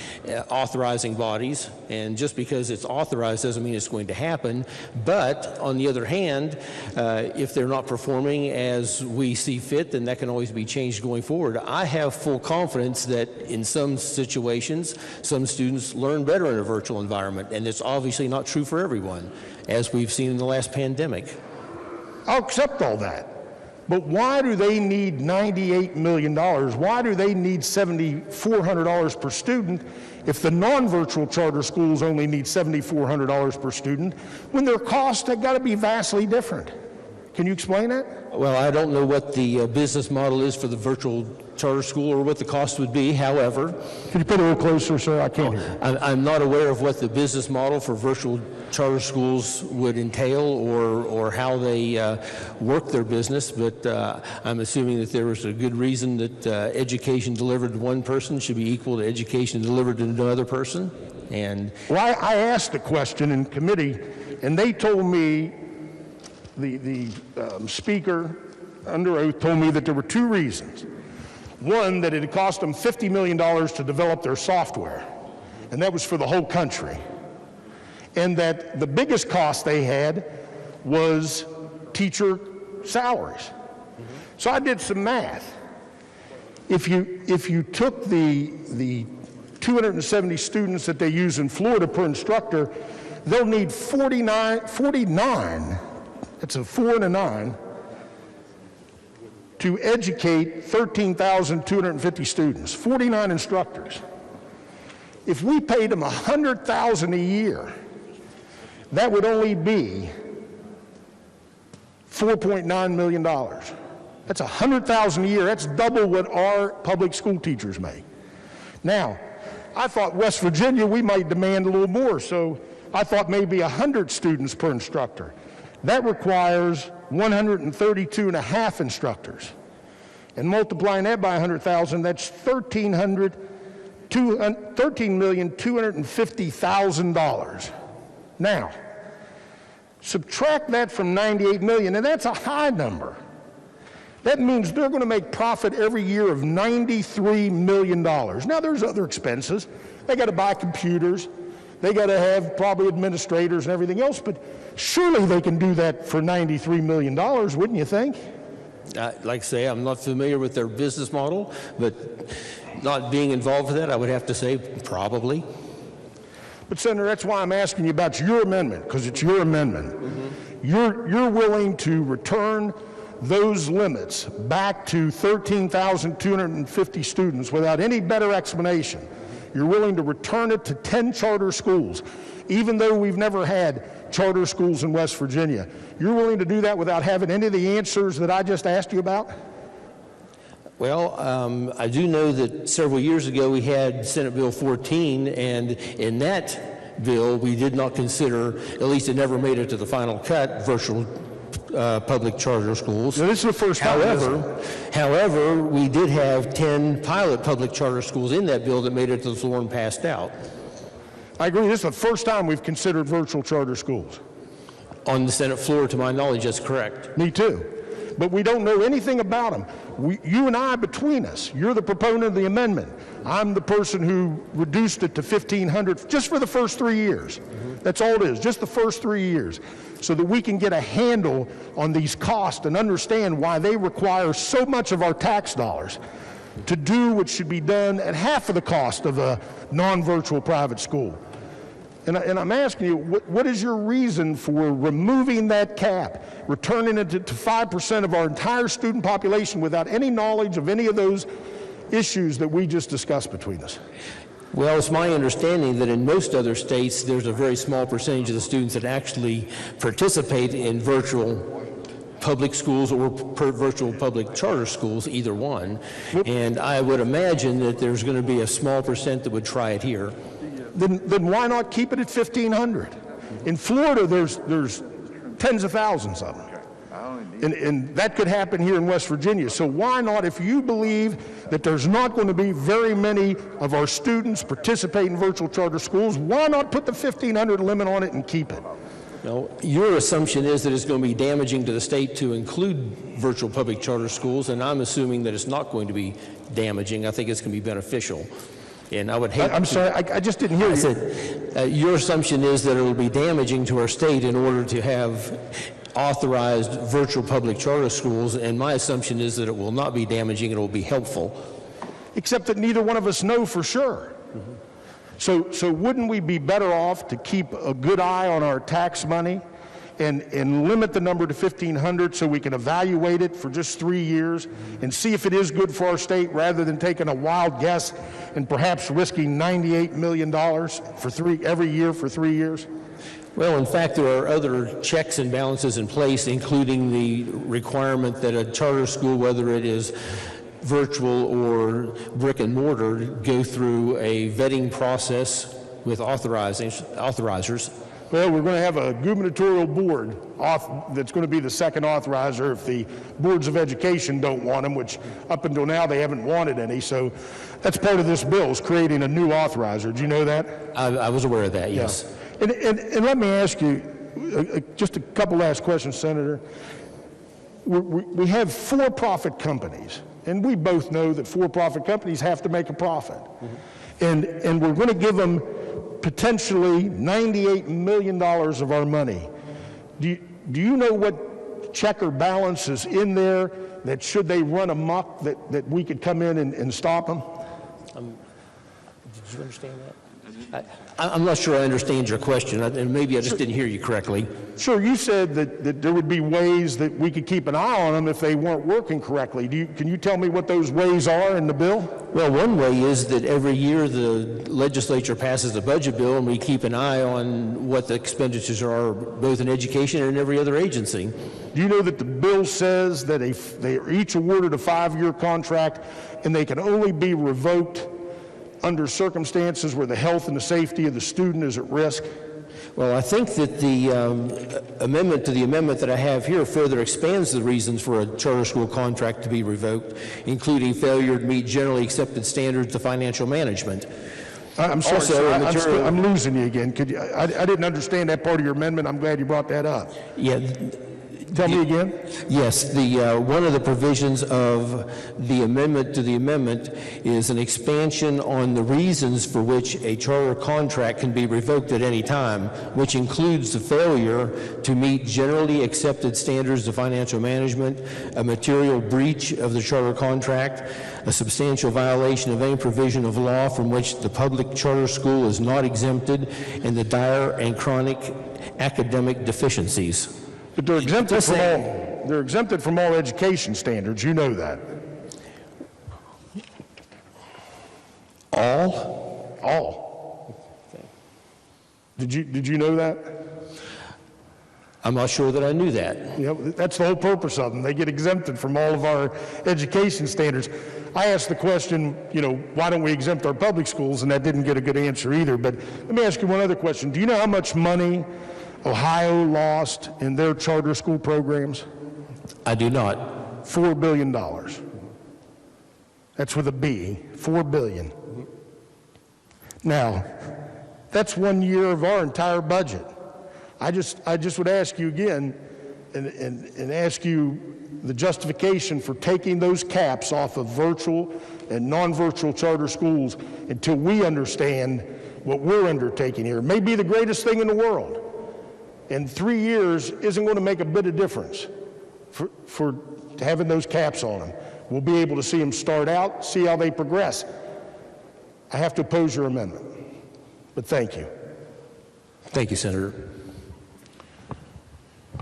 authorizing bodies. And just because it's authorized doesn't mean it's going to happen. But on the other hand, if they're not performing as we see fit, then that can always be changed going forward. I have full confidence that in some situations, some students learn better in a virtual environment, and it's obviously not true for everyone, as we've seen in the last pandemic. I'll accept all that. But why do they need $98 million? Why do they need $7,400 per student if the non-virtual charter schools only need $7,400 per student, when their costs have got to be vastly different? Can you explain that? Well, I don't know what the business model is for the virtual charter school or what the cost would be. However, can you put it a little closer, sir? I can't hear. I'm not aware of what the business model for virtual charter schools would entail, or how they work their business, but I'm assuming that there is a good reason that education delivered to one person should be equal to education delivered to another person. And well, I asked the question in committee, and they told me, the speaker under oath told me that there were two reasons. One, that it had cost them $50 million to develop their software, and that was for the whole country. And that the biggest cost they had was teacher salaries. So I did some math. If you took the 270 students that they use in Florida per instructor, they'll need 49, that's a 4 and a 9, to educate 13,250 students, 49 instructors. If we paid them $100,000 a year, that would only be $4.9 million. That's $100,000 a year. That's double what our public school teachers make. Now, I thought West Virginia, we might demand a little more, so I thought maybe 100 students per instructor. That requires 132 and a half instructors. And multiplying that by 100,000, that's 1,300 $13,250,000. Now, subtract that from 98 million, and that's a high number. That means they're going to make profit every year of $93 million. Now, there's other expenses. They got to buy computers. They got to have probably administrators and everything else, but surely they can do that for $93 million, wouldn't you think? Like I say, I'm not familiar with their business model, but not being involved with that, I would have to say probably. But Senator, that's why I'm asking you about your amendment, because it's your amendment. You're willing to return those limits back to 13,250 students without any better explanation. You're willing to return it to 10 charter schools, even though we've never had charter schools in West Virginia. You're willing to do that without having any of the answers that I just asked you about? Well, I do know that several years ago we had Senate Bill 14, and in that bill we did not consider, at least it never made it to the final cut, virtual public charter schools. Now, this is the first time. However, we did have 10 pilot public charter schools in that bill that made it to the floor and passed out. I agree. This is the first time we've considered virtual charter schools. On the Senate floor, to my knowledge, that's correct. Me too. But we don't know anything about them. You and I, between us, you're the proponent of the amendment. I'm the person who reduced it to $1,500 just for the first 3 years. That's all it is, just the first 3 years, so that we can get a handle on these costs and understand why they require so much of our tax dollars to do what should be done at half of the cost of a non-virtual private school. And I'm asking you, what is your reason for removing that cap, returning it to 5% of our entire student population without any knowledge of any of those issues that we just discussed between us? Well, it's my understanding that in most other states, there's a very small percentage of the students that actually participate in virtual public schools or virtual public charter schools, either one. And I would imagine that there's going to be a small percent that would try it here. Then why not keep it at 1,500? In Florida, there's tens of thousands of them. And that could happen here in West Virginia. So why not, if you believe that there's not going to be very many of our students participate in virtual charter schools, why not put the 1,500 limit on it and keep it? No, your assumption is that it's going to be damaging to the state to include virtual public charter schools, and I'm assuming that it's not going to be damaging. I think it's going to be beneficial. And I would hate I'm sorry, I just didn't hear you. I said, your assumption is that it will be damaging to our state in order to have authorized virtual public charter schools, and my assumption is that it will not be damaging, it will be helpful. Except that neither one of us know for sure. So wouldn't we be better off to keep a good eye on our tax money and limit the number to 1,500 so we can evaluate it for just 3 years and see if it is good for our state, rather than taking a wild guess and perhaps risking $98 million every year for 3 years? Well, in fact, there are other checks and balances in place, including the requirement that a charter school, whether it is virtual or brick and mortar, go through a vetting process with authorizers. Well, we're going to have a gubernatorial board that's going to be the second authorizer if the boards of education don't want them, which up until now they haven't wanted any. So that's part of this bill, is creating a new authorizer. Do you know that? I was aware of that, yes. Yeah. And let me ask you just a couple last questions, Senator. We have for-profit companies, and we both know that for-profit companies have to make a profit. And we're going to give them potentially $98 million of our money. Do you know what check or balance is in there that, should they run amok, that we could come in and stop them? Did you understand that? I'm not sure I understand your question, and maybe I just didn't hear you correctly. Sure, you said that there would be ways that we could keep an eye on them if they weren't working correctly. Can you tell me what those ways are in the bill? Well, one way is that every year the legislature passes a budget bill, and we keep an eye on what the expenditures are, both in education and in every other agency. Do you know that the bill says that they are each awarded a 5-year contract, and they can only be revoked under circumstances where the health and the safety of the student is at risk? Well, I think that the amendment to the amendment that I have here further expands the reasons for a charter school contract to be revoked, including failure to meet generally accepted standards of financial management. I'm sorry, Also, sir, I'm losing you again. Could you, I didn't understand that part of your amendment. I'm glad you brought that up. Yeah. Tell me again. Yes, the one of the provisions of the amendment to the amendment is an expansion on the reasons for which a charter contract can be revoked at any time, which includes the failure to meet generally accepted standards of financial management, a material breach of the charter contract, a substantial violation of any provision of law from which the public charter school is not exempted, and the dire and chronic academic deficiencies. But they're exempted from all education standards. You know that. All? All. Did you know that? I'm not sure that I knew that. Yeah, that's the whole purpose of them. They get exempted from all of our education standards. I asked the question, why don't we exempt our public schools? And that didn't get a good answer either. But let me ask you one other question. Do you know how much money Ohio lost in their charter school programs? I do not. $4 billion. That's with a B, $4 billion. Now, that's 1 year of our entire budget. I just would ask you again and ask you the justification for taking those caps off of virtual and non-virtual charter schools until we understand what we're undertaking here. It may be the greatest thing in the world. And 3 years isn't going to make a bit of difference for having those caps on them. We'll be able to see them start out, see how they progress. I have to oppose your amendment, but thank you. Thank you, Senator.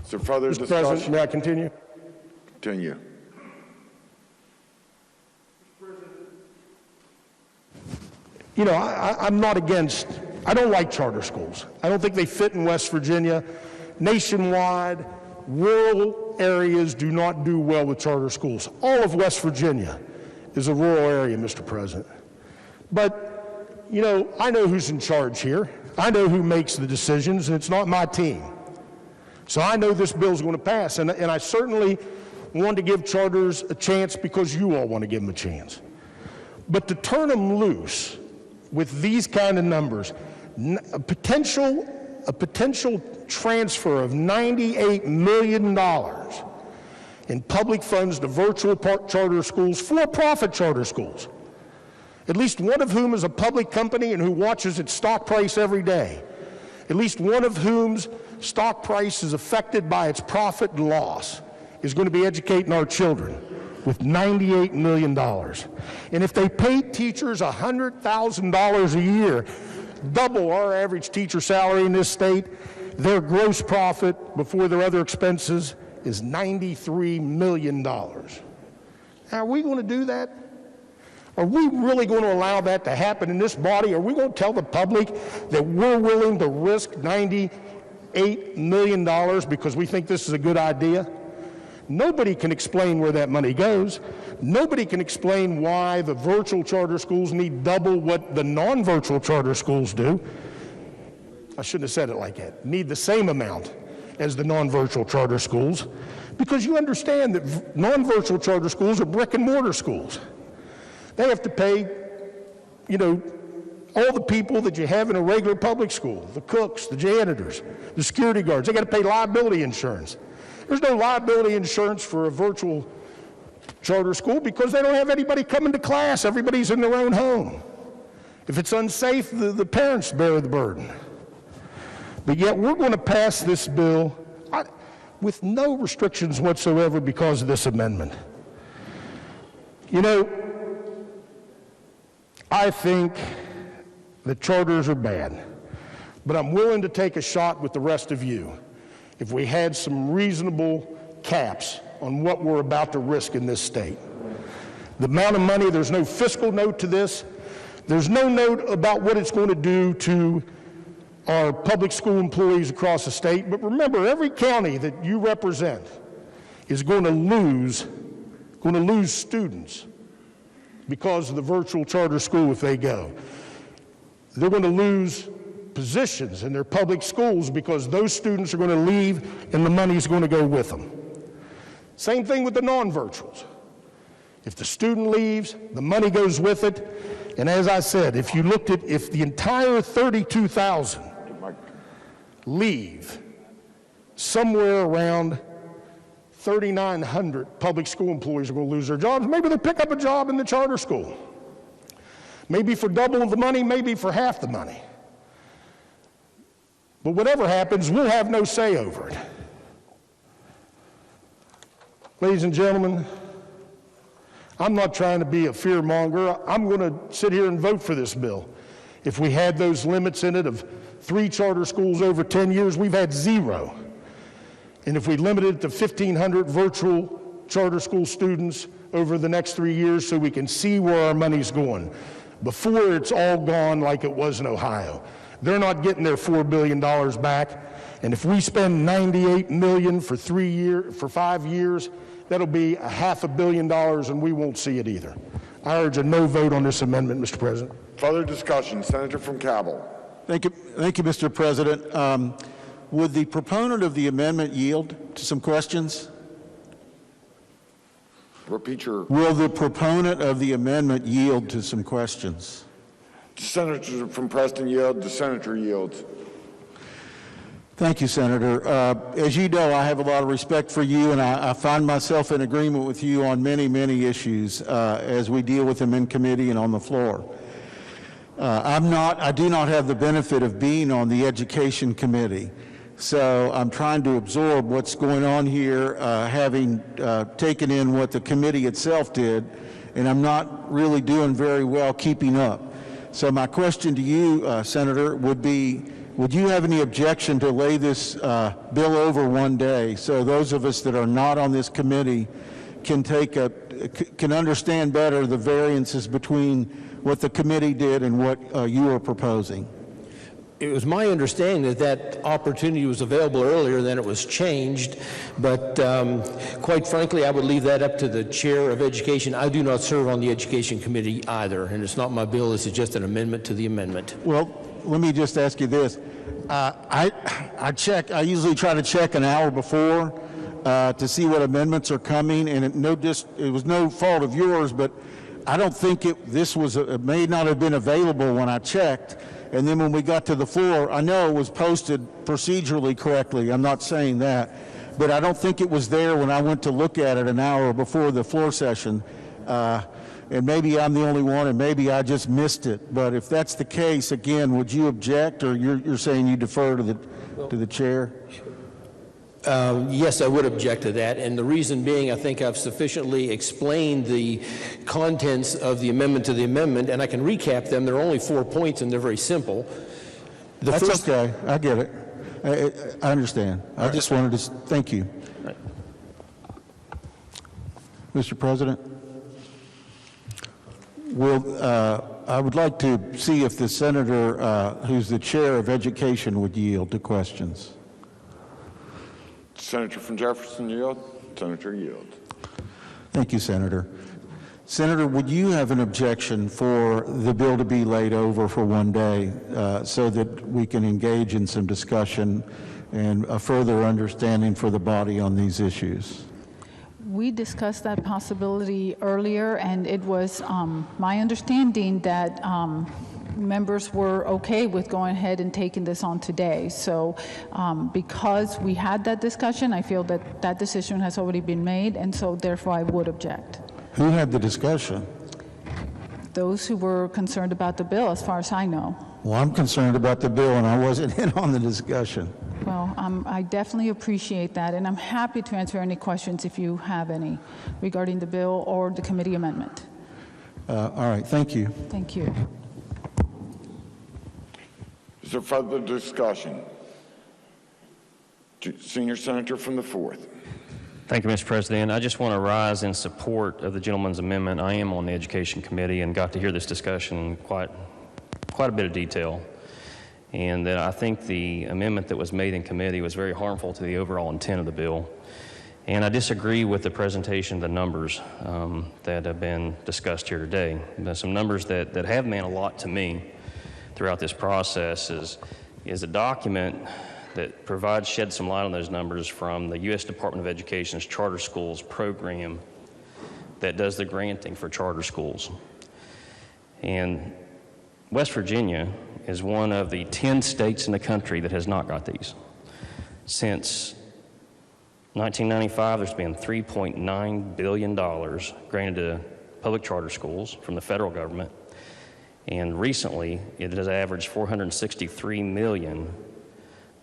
So further Mr. discussion? President, may I continue? Continue. I'm not against, I don't like charter schools. I don't think they fit in West Virginia. Nationwide, rural areas do not do well with charter schools. All of West Virginia is a rural area, Mr. President. But, I know who's in charge here. I know who makes the decisions, and it's not my team. So I know this bill's going to pass, and I certainly want to give charters a chance because you all want to give them a chance. But to turn them loose with these kind of numbers, a potential transfer of $98 million in public funds to virtual charter schools, for-profit charter schools, at least one of whom is a public company and who watches its stock price every day, at least one of whom's stock price is affected by its profit and loss, is going to be educating our children with $98 million. And if they paid teachers $100,000 a year, double our average teacher salary in this state, their gross profit before their other expenses is $93 million. Now, are we going to do that? Are we really going to allow that to happen in this body? Are we going to tell the public that we're willing to risk $98 million because we think this is a good idea? Nobody can explain where that money goes. Nobody can explain why the virtual charter schools need double what the non-virtual charter schools do. I shouldn't have said it like that. Need the same amount as the non-virtual charter schools, because you understand that non-virtual charter schools are brick and mortar schools. They have to pay, all the people that you have in a regular public school, the cooks, the janitors, the security guards. They got to pay liability insurance. There's no liability insurance for a virtual charter school because they don't have anybody coming to class. Everybody's in their own home. If it's unsafe, the parents bear the burden. But yet we're going to pass this bill with no restrictions whatsoever because of this amendment. I think the charters are bad, but I'm willing to take a shot with the rest of you if we had some reasonable caps on what we're about to risk in this state. The amount of money, there's no fiscal note to this. There's no note about what it's going to do to our public school employees across the state. But remember, every county that you represent is going to lose students because of the virtual charter school if they go. They're going to lose positions in their public schools because those students are going to leave and the money's going to go with them. Same thing with the non-virtuals. If the student leaves, the money goes with it. And as I said, if you looked at, if the entire 32,000 leave, somewhere around 3,900 public school employees are going to lose their jobs. Maybe they'll pick up a job in the charter school. Maybe for double the money, maybe for half the money. But whatever happens, we'll have no say over it. Ladies and gentlemen, I'm not trying to be a fear monger. I'm going to sit here and vote for this bill. If we had those limits in it of 3 charter schools over 10 years, we've had 0. And if we limited it to 1,500 virtual charter school students over the next 3 years so we can see where our money's going, before it's all gone like it was in Ohio. They're not getting their $4 billion back. And if we spend $98 million for 5 years, that'll be $500 million, and we won't see it either. I urge a no vote on this amendment, Mr. President. Further discussion, Senator from Cabell. Thank you, Mr. President. Would the proponent of the amendment yield to some questions? Repeat your... Will the proponent of the amendment yield to some questions? The senator from Preston yield. The senator yields. Thank you, Senator. As you know, I have a lot of respect for you, and I find myself in agreement with you on many, many issues as we deal with them in committee and on the floor. I do not have the benefit of being on the Education Committee, so I'm trying to absorb what's going on here, having taken in what the committee itself did, and I'm not really doing very well keeping up. So my question to you, Senator, would be, would you have any objection to lay this bill over one day so those of us that are not on this committee can understand better the variances between what the committee did and what you are proposing? It was my understanding that that opportunity was available earlier, then it was changed, but quite frankly, I would leave that up to the chair of education. I do not serve on the Education Committee either, and it's not my bill, this is just an amendment to the amendment. Well, let me just ask you this. I usually try to check an hour before to see what amendments are coming, and it was no fault of yours, but I don't think it may not have been available when I checked. And then when we got to the floor, I know it was posted procedurally correctly. I'm not saying that. But I don't think it was there when I went to look at it an hour before the floor session. And maybe I'm the only one, and maybe I just missed it. But if that's the case, again, would you object, or you're saying you defer to the chair? Yes, I would object to that, and the reason being, I think I've sufficiently explained the contents of the amendment to the amendment, and I can recap them. There are only 4 points, and they're very simple. That's okay. I get it. I understand. I just wanted to thank you. Right. Mr. President, I would like to see if the senator who's the chair of education would yield to questions. Senator from Jefferson yield. Senator yields. Thank you, Senator. Senator, would you have an objection for the bill to be laid over for one day so that we can engage in some discussion and a further understanding for the body on these issues? We discussed that possibility earlier, and it was my understanding that members were okay with going ahead and taking this on today. So because we had that discussion, I feel that that decision has already been made, and so therefore I would object. Who had the discussion? Those who were concerned about the bill, as far as I know. Well, I'm concerned about the bill, and I wasn't in on the discussion. Well, I definitely appreciate that, and I'm happy to answer any questions if you have any regarding the bill or the committee amendment. All right, thank you. Thank you. Is there further discussion? Senior Senator from the 4th. Thank you, Mr. President. I just want to rise in support of the gentleman's amendment. I am on the Education Committee and got to hear this discussion in quite a bit of detail. And that I think the amendment that was made in committee was very harmful to the overall intent of the bill. And I disagree with the presentation of the numbers that have been discussed here today. There's some numbers that have meant a lot to me throughout this process is is a document that sheds some light on those numbers from the U.S. Department of Education's Charter Schools program that does the granting for charter schools. And West Virginia is one of the 10 states in the country that has not got these. Since 1995, there's been $3.9 billion granted to public charter schools from the federal government. And recently, it has averaged $463 million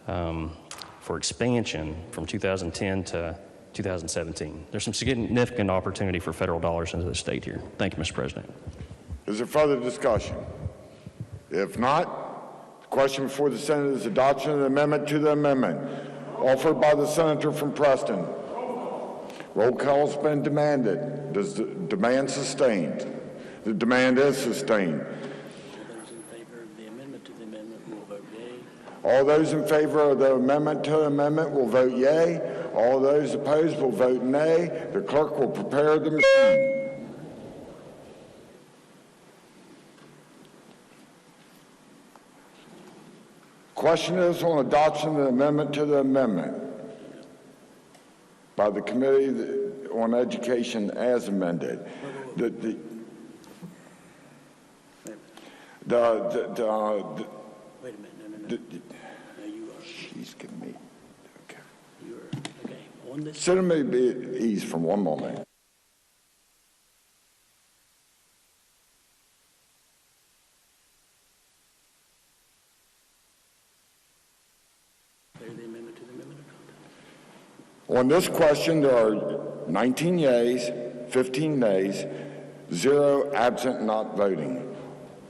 for expansion from 2010 to 2017. There's some significant opportunity for federal dollars into the state here. Thank you, Mr. President. Is there further discussion? If not, the question before the Senate is adoption of the amendment to the amendment offered by the senator from Preston. Roll call's been demanded. Does the demand sustained? The demand is sustained. All those in favor of the amendment to the amendment will vote yea. All those opposed will vote nay. The clerk will prepare the machine. Question is on adoption of the amendment to the amendment by the Committee on Education as amended. Wait a minute. She's giving me. Okay. Okay. On this. Sit him at ease for one moment. On this question, there are 19 yeas, 15 nays, 0 absent not voting.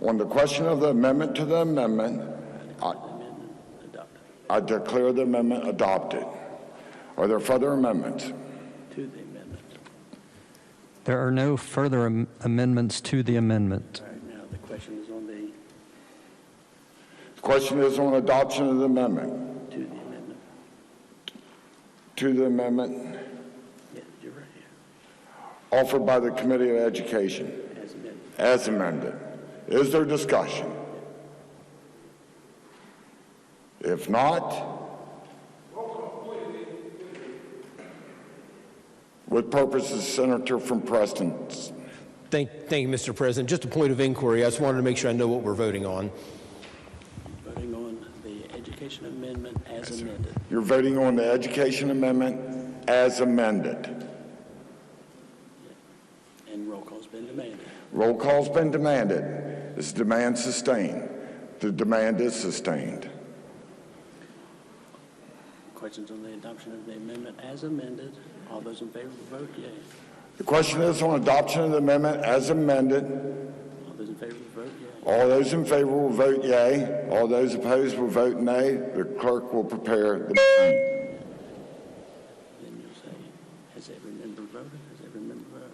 On the question of the amendment to the amendment, I declare the amendment adopted. Are there further amendments? To the amendment. There are no further amendments to the amendment. All right, now the question is on the. The question is on adoption of the amendment. To the amendment. To the amendment. Yeah, you're right here. Offered by the Committee on Education. As amended. As amended. Is there discussion? If not, with purposes, Senator from Preston. Thank you, Mr. President. Just a point of inquiry. I just wanted to make sure I know what we're voting on. Voting on the education amendment as amended. You're voting on the education amendment as amended. And roll call's been demanded. Roll call's been demanded. Is demand sustained? The demand is sustained. Questions on the adoption of the amendment as amended. All those in favor will vote yea. The question is on adoption of the amendment as amended. All those in favor will vote yea. All those in favor will vote yea. All those opposed will vote nay. The clerk will prepare the machine. Then you'll say, has every member voted? Has every member voted?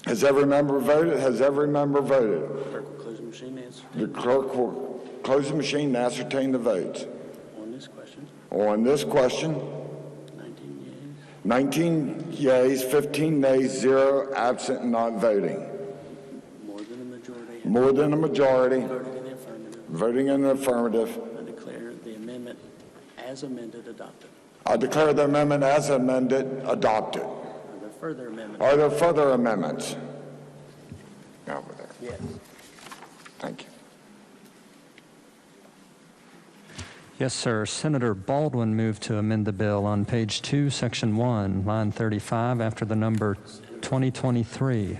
Has every member voted? Has every member voted? The clerk will close the machine and answer. The clerk will close the machine and ascertain the votes. On this question. On this question, 19 yeas, 15 nays, 0 absent and not voting. More than a majority. More than a majority. Voting in the affirmative. Voting in the affirmative. I declare the amendment as amended adopted. I declare the amendment as amended adopted. Are there further amendments? Are there further amendments? Over there. Yes. Thank you. Yes, sir. Senator Baldwin moved to amend the bill on page 2, section 1, line 35, after the number 2023.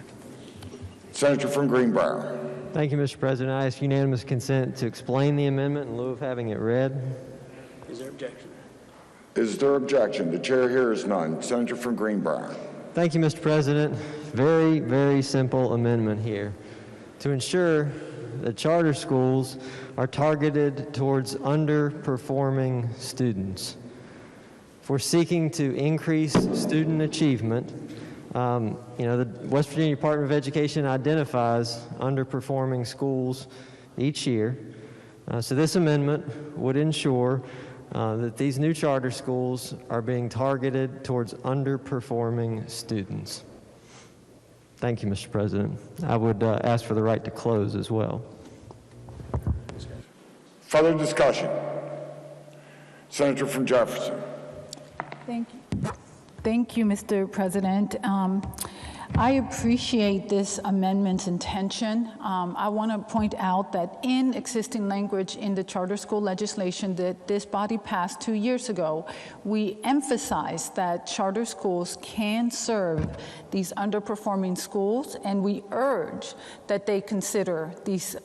Senator from Greenbrier. Thank you, Mr. President. I ask unanimous consent to explain the amendment in lieu of having it read. Is there objection? Is there objection? The chair hears none. Senator from Greenbrier. Thank you, Mr. President. Very, very simple amendment here. To ensure that charter schools are targeted towards underperforming students. If we're seeking to increase student achievement, the West Virginia Department of Education identifies underperforming schools each year. So this amendment would ensure that these new charter schools are being targeted towards underperforming students. Thank you, Mr. President. I would ask for the right to close as well. Further discussion? Senator from Jefferson. Thank you. Thank you, Mr. President. I appreciate this amendment's intention. I want to point out that in existing language in the charter school legislation that this body passed 2 years ago, we emphasized that charter schools can serve these underperforming schools, and we urge that they consider these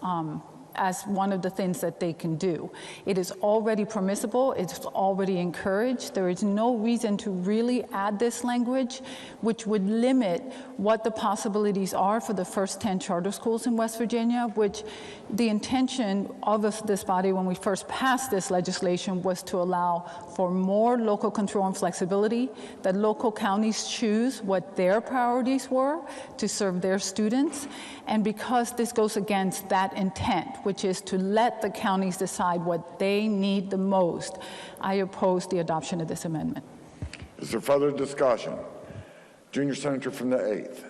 as one of the things that they can do. It is already permissible, it's already encouraged. There is no reason to really add this language, which would limit what the possibilities are for the first 10 charter schools in West Virginia, which the intention of this body when we first passed this legislation was to allow for more local control and flexibility, that local counties choose what their priorities were to serve their students. And because this goes against that intent, which is to let the counties decide what they need the most, I oppose the adoption of this amendment. Is there further discussion? Junior Senator from the 8th.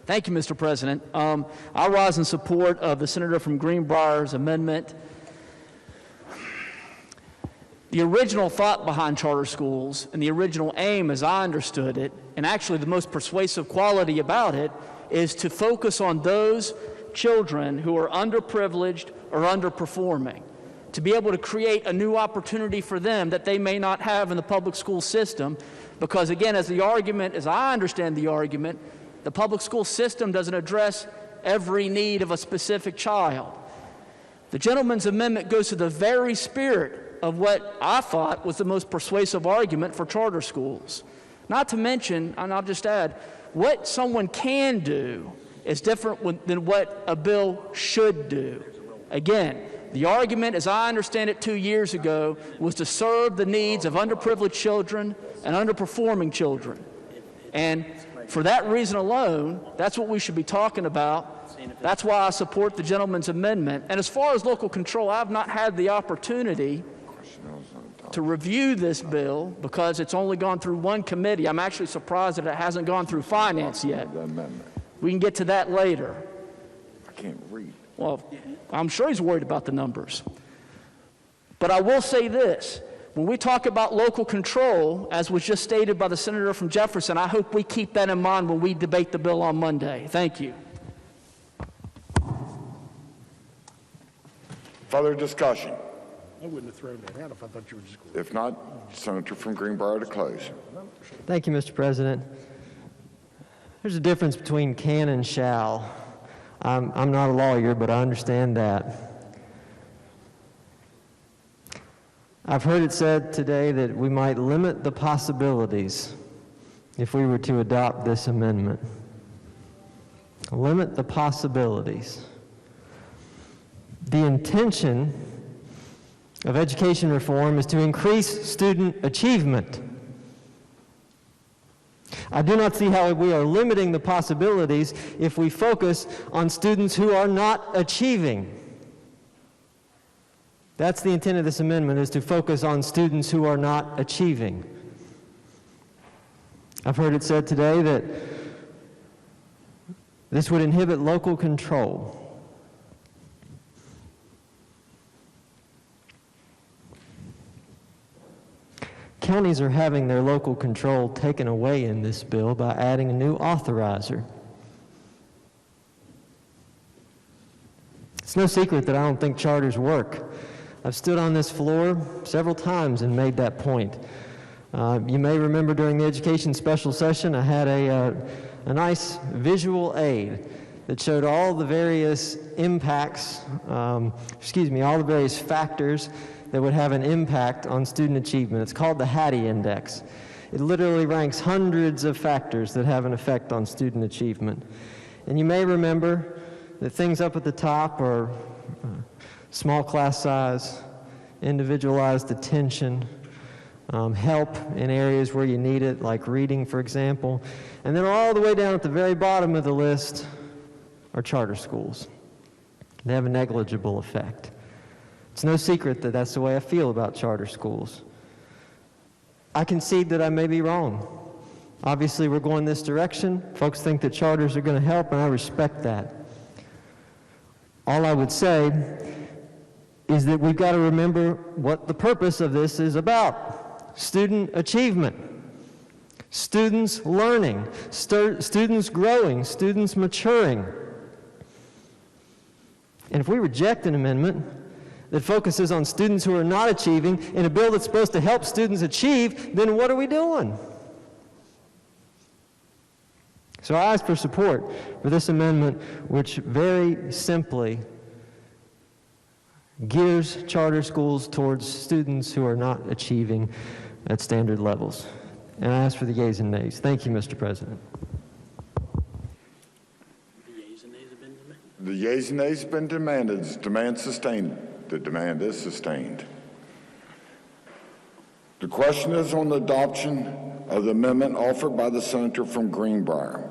Thank you, Mr. President. I rise in support of the Senator from Greenbrier's amendment. The original thought behind charter schools and the original aim, as I understood it, and actually the most persuasive quality about it, is to focus on those children who are underprivileged or underperforming, to be able to create a new opportunity for them that they may not have in the public school system, because again, as I understand the argument, the public school system doesn't address every need of a specific child. The gentleman's amendment goes to the very spirit of what I thought was the most persuasive argument for charter schools. Not to mention, and I'll just add, what someone can do is different than what a bill should do. Again, the argument, as I understand it 2 years ago, was to serve the needs of underprivileged children and underperforming children. And for that reason alone, that's what we should be talking about. That's why I support the gentleman's amendment. And as far as local control, I've not had the opportunity to review this bill because it's only gone through one committee. I'm actually surprised that it hasn't gone through finance yet. We can get to that later. I can't read. Well, I'm sure he's worried about the numbers. But I will say this. When we talk about local control, as was just stated by the Senator from Jefferson, I hope we keep that in mind when we debate the bill on Monday. Thank you. Further discussion? I wouldn't have thrown that out if I thought you were just going. If not, Senator from Greenbrier to close. Thank you, Mr. President. There's a difference between can and shall. I'm not a lawyer, but I understand that. I've heard it said today that we might limit the possibilities if we were to adopt this amendment. Limit the possibilities. The intention of education reform is to increase student achievement. I do not see how we are limiting the possibilities if we focus on students who are not achieving. That's the intent of this amendment, is to focus on students who are not achieving. I've heard it said today that this would inhibit local control. Counties are having their local control taken away in this bill by adding a new authorizer. It's no secret that I don't think charters work. I've stood on this floor several times and made that point. You may remember during the education special session, I had a nice visual aid that showed all the various impacts, all the various factors that would have an impact on student achievement. It's called the Hattie Index. It literally ranks hundreds of factors that have an effect on student achievement. And you may remember that things up at the top are small class size, individualized attention, help in areas where you need it, like reading, for example. And then all the way down at the very bottom of the list are charter schools. They have a negligible effect. It's no secret that that's the way I feel about charter schools. I concede that I may be wrong. Obviously, we're going this direction. Folks think that charters are going to help, and I respect that. All I would say is that we've got to remember what the purpose of this is about. Student achievement, students learning, students growing, students maturing. And if we reject an amendment that focuses on students who are not achieving in a bill that's supposed to help students achieve, then what are we doing? So I ask for support for this amendment, which very simply gears charter schools towards students who are not achieving at standard levels. And I ask for the yeas and nays. Thank you, Mr. President. The yeas and nays have been demanded. Demand sustained. The demand is sustained. The question is on the adoption of the amendment offered by the senator from Greenbrier.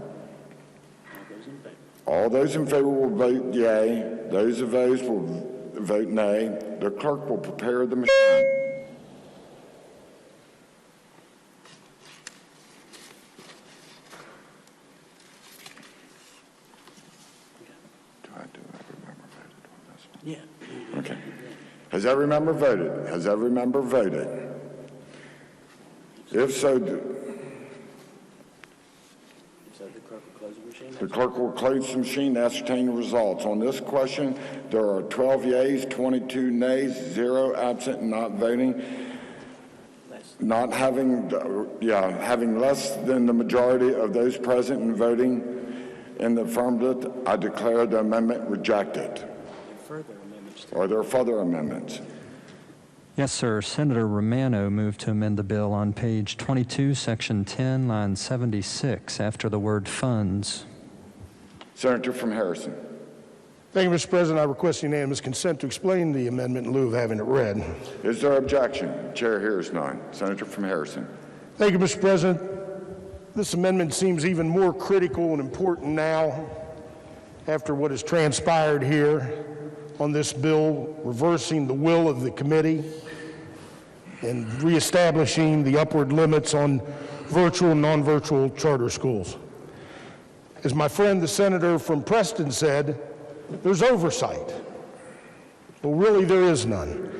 All those in favor will vote yea. Those opposed will vote nay. The clerk will prepare the machine. Yeah. Okay. Has every member voted? Has every member voted? If so, the clerk will close the machine to ascertain the results. On this question, there are 12 yeas, 22 nays, 0 absent and not voting. Not having, having less than the majority of those present and voting in the affirmative, I declare the amendment rejected. Are there further amendments? Yes, sir. Senator Romano moved to amend the bill on page 22, section 10, line 76, after the word funds. Senator from Harrison. Thank you, Mr. President. I request unanimous consent to explain the amendment in lieu of having it read. Is there objection? The chair hears none. Senator from Harrison. Thank you, Mr. President. This amendment seems even more critical and important now after what has transpired here on this bill, reversing the will of the committee and reestablishing the upward limits on virtual and non-virtual charter schools. As my friend, the senator from Preston said, there's oversight. Well, really, there is none.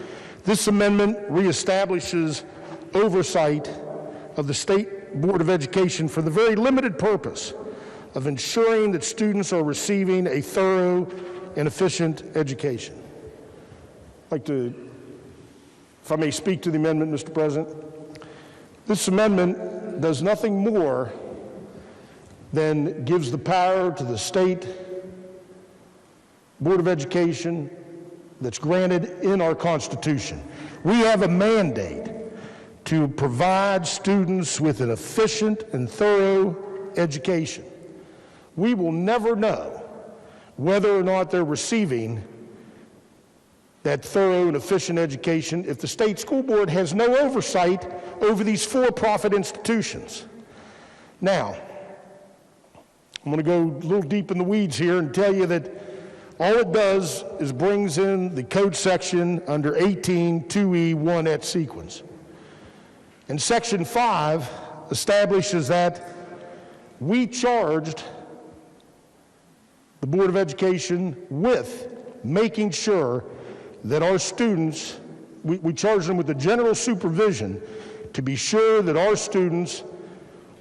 This amendment reestablishes oversight of the State Board of Education for the very limited purpose of ensuring that students are receiving a thorough and efficient education. I'd like to, if I may speak to the amendment, Mr. President. This amendment does nothing more than gives the power to the State Board of Education that's granted in our Constitution. We have a mandate to provide students with an efficient and thorough education. We will never know whether or not they're receiving that thorough and efficient education if the state school board has no oversight over these for-profit institutions. Now, I'm going to go a little deep in the weeds here and tell you that all it does is brings in the code section under 18(2)(e)(1) et sequence. And Section 5 establishes that we charged the Board of Education with making sure that our students, we charge them with the general supervision to be sure that our students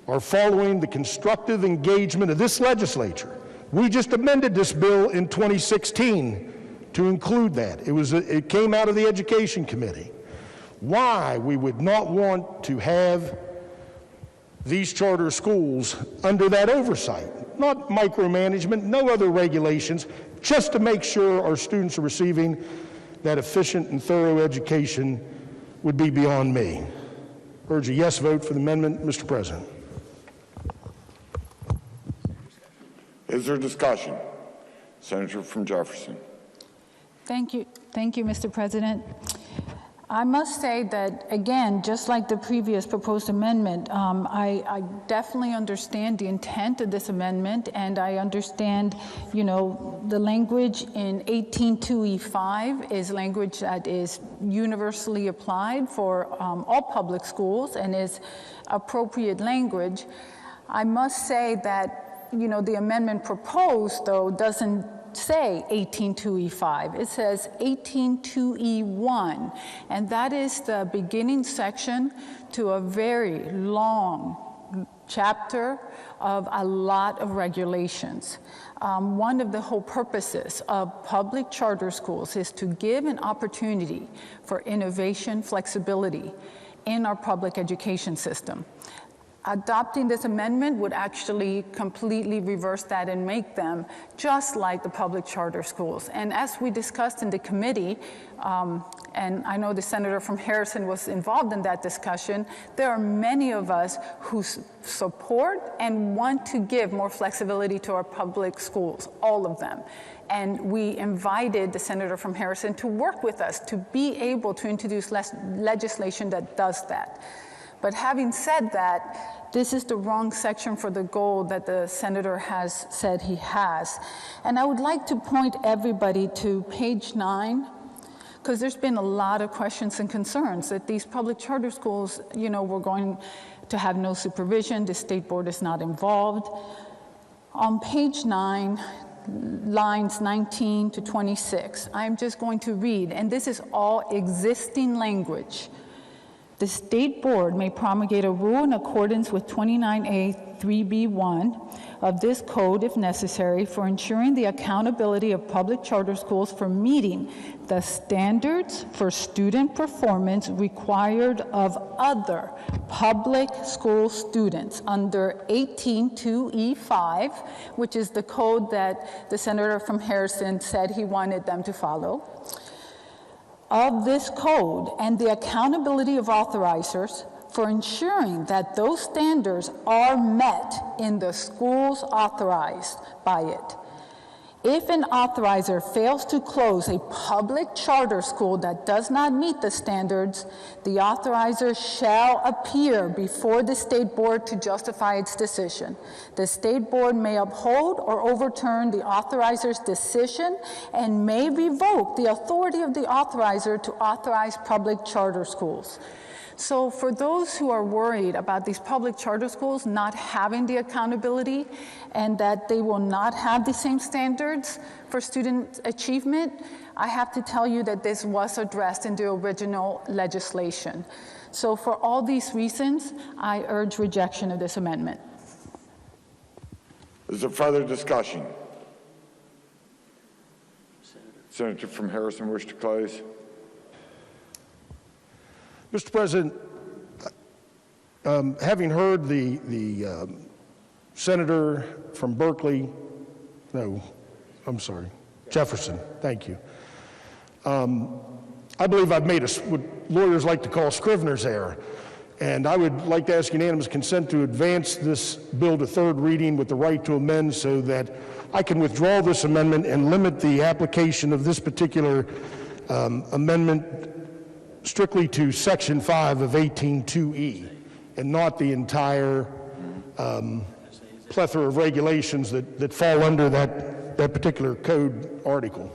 are following the constructive engagement of this legislature. We just amended this bill in 2016 to include that. It came out of the Education Committee. Why we would not want to have these charter schools under that oversight. Not micromanagement, no other regulations, just to make sure our students are receiving that efficient and thorough education would be beyond me. Urge a yes vote for the amendment, Mr. President. Is there discussion? Senator from Jefferson. Thank you, Mr. President. I must say that, again, just like the previous proposed amendment, I definitely understand the intent of this amendment, and I understand, the language in 18(2)(e)(5) is language that is universally applied for all public schools and is appropriate language. I must say that, the amendment proposed, though, doesn't say 182E5. It says 182E1, and that is the beginning section to a very long chapter of a lot of regulations. One of the whole purposes of public charter schools is to give an opportunity for innovation, flexibility in our public education system. Adopting this amendment would actually completely reverse that and make them just like the public charter schools. And as we discussed in the committee, and I know the senator from Harrison was involved in that discussion, there are many of us who support and want to give more flexibility to our public schools, all of them. And we invited the senator from Harrison to work with us to be able to introduce legislation that does that. But having said that, this is the wrong section for the goal that the senator has said he has. And I would like to point everybody to page 9, because there's been a lot of questions and concerns that these public charter schools, you know, we're going to have no supervision, the state board is not involved. On page 9, lines 19 to 26, I'm just going to read, and this is all existing language. The state board may promulgate a rule in accordance with 29A 3B1 of this code if necessary for ensuring the accountability of public charter schools for meeting the standards for student performance required of other public school students under 182E5, which is the code that the senator from Harrison said he wanted them to follow, of this code and the accountability of authorizers for ensuring that those standards are met in the schools authorized by it. If an authorizer fails to close a public charter school that does not meet the standards, the authorizer shall appear before the state board to justify its decision. The state board may uphold or overturn the authorizer's decision and may revoke the authority of the authorizer to authorize public charter schools. So for those who are worried about these public charter schools not having the accountability and that they will not have the same standards for student achievement, I have to tell you that this was addressed in the original legislation. So for all these reasons, I urge rejection of this amendment. Is there further discussion? Senator from Harrison wish to close. Mr. President, having heard the senator from Berkeley, Jefferson, thank you. I believe I've made what lawyers like to call Scrivener's error. And I would like to ask unanimous consent to advance this bill to third reading with the right to amend so that I can withdraw this amendment and limit the application of this particular amendment strictly to Section 5 of 182E and not the entire plethora of regulations that fall under that particular code article.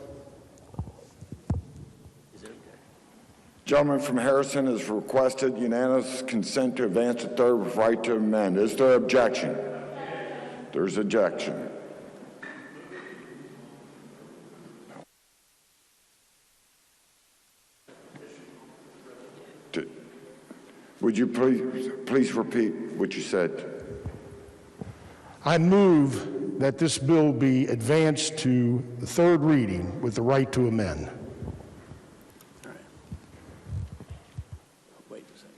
Gentleman from Harrison has requested unanimous consent to advance to third with right to amend. Is there objection? There's objection. Would you please repeat what you said? I move that this bill be advanced to the third reading with the right to amend. All right. Wait a second.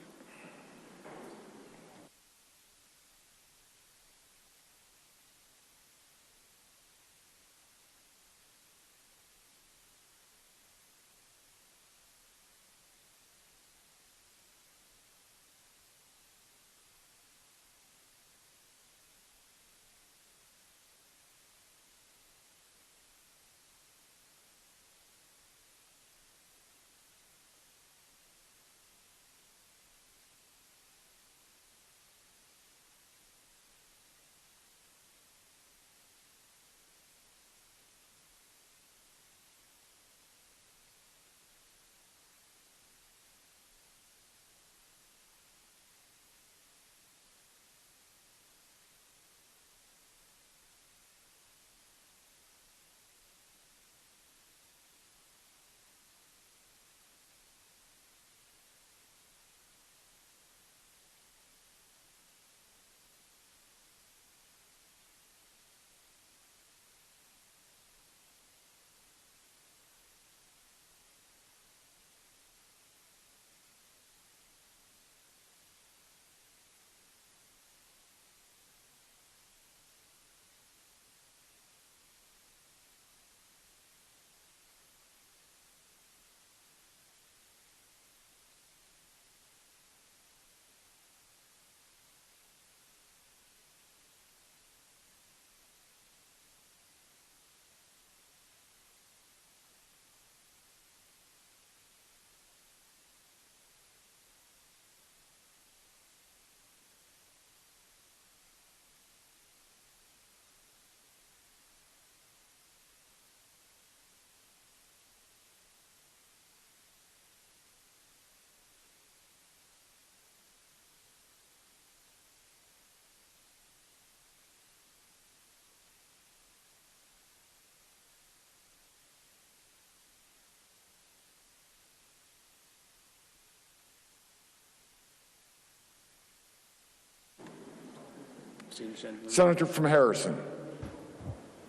Senior Senator. Senator from Harrison.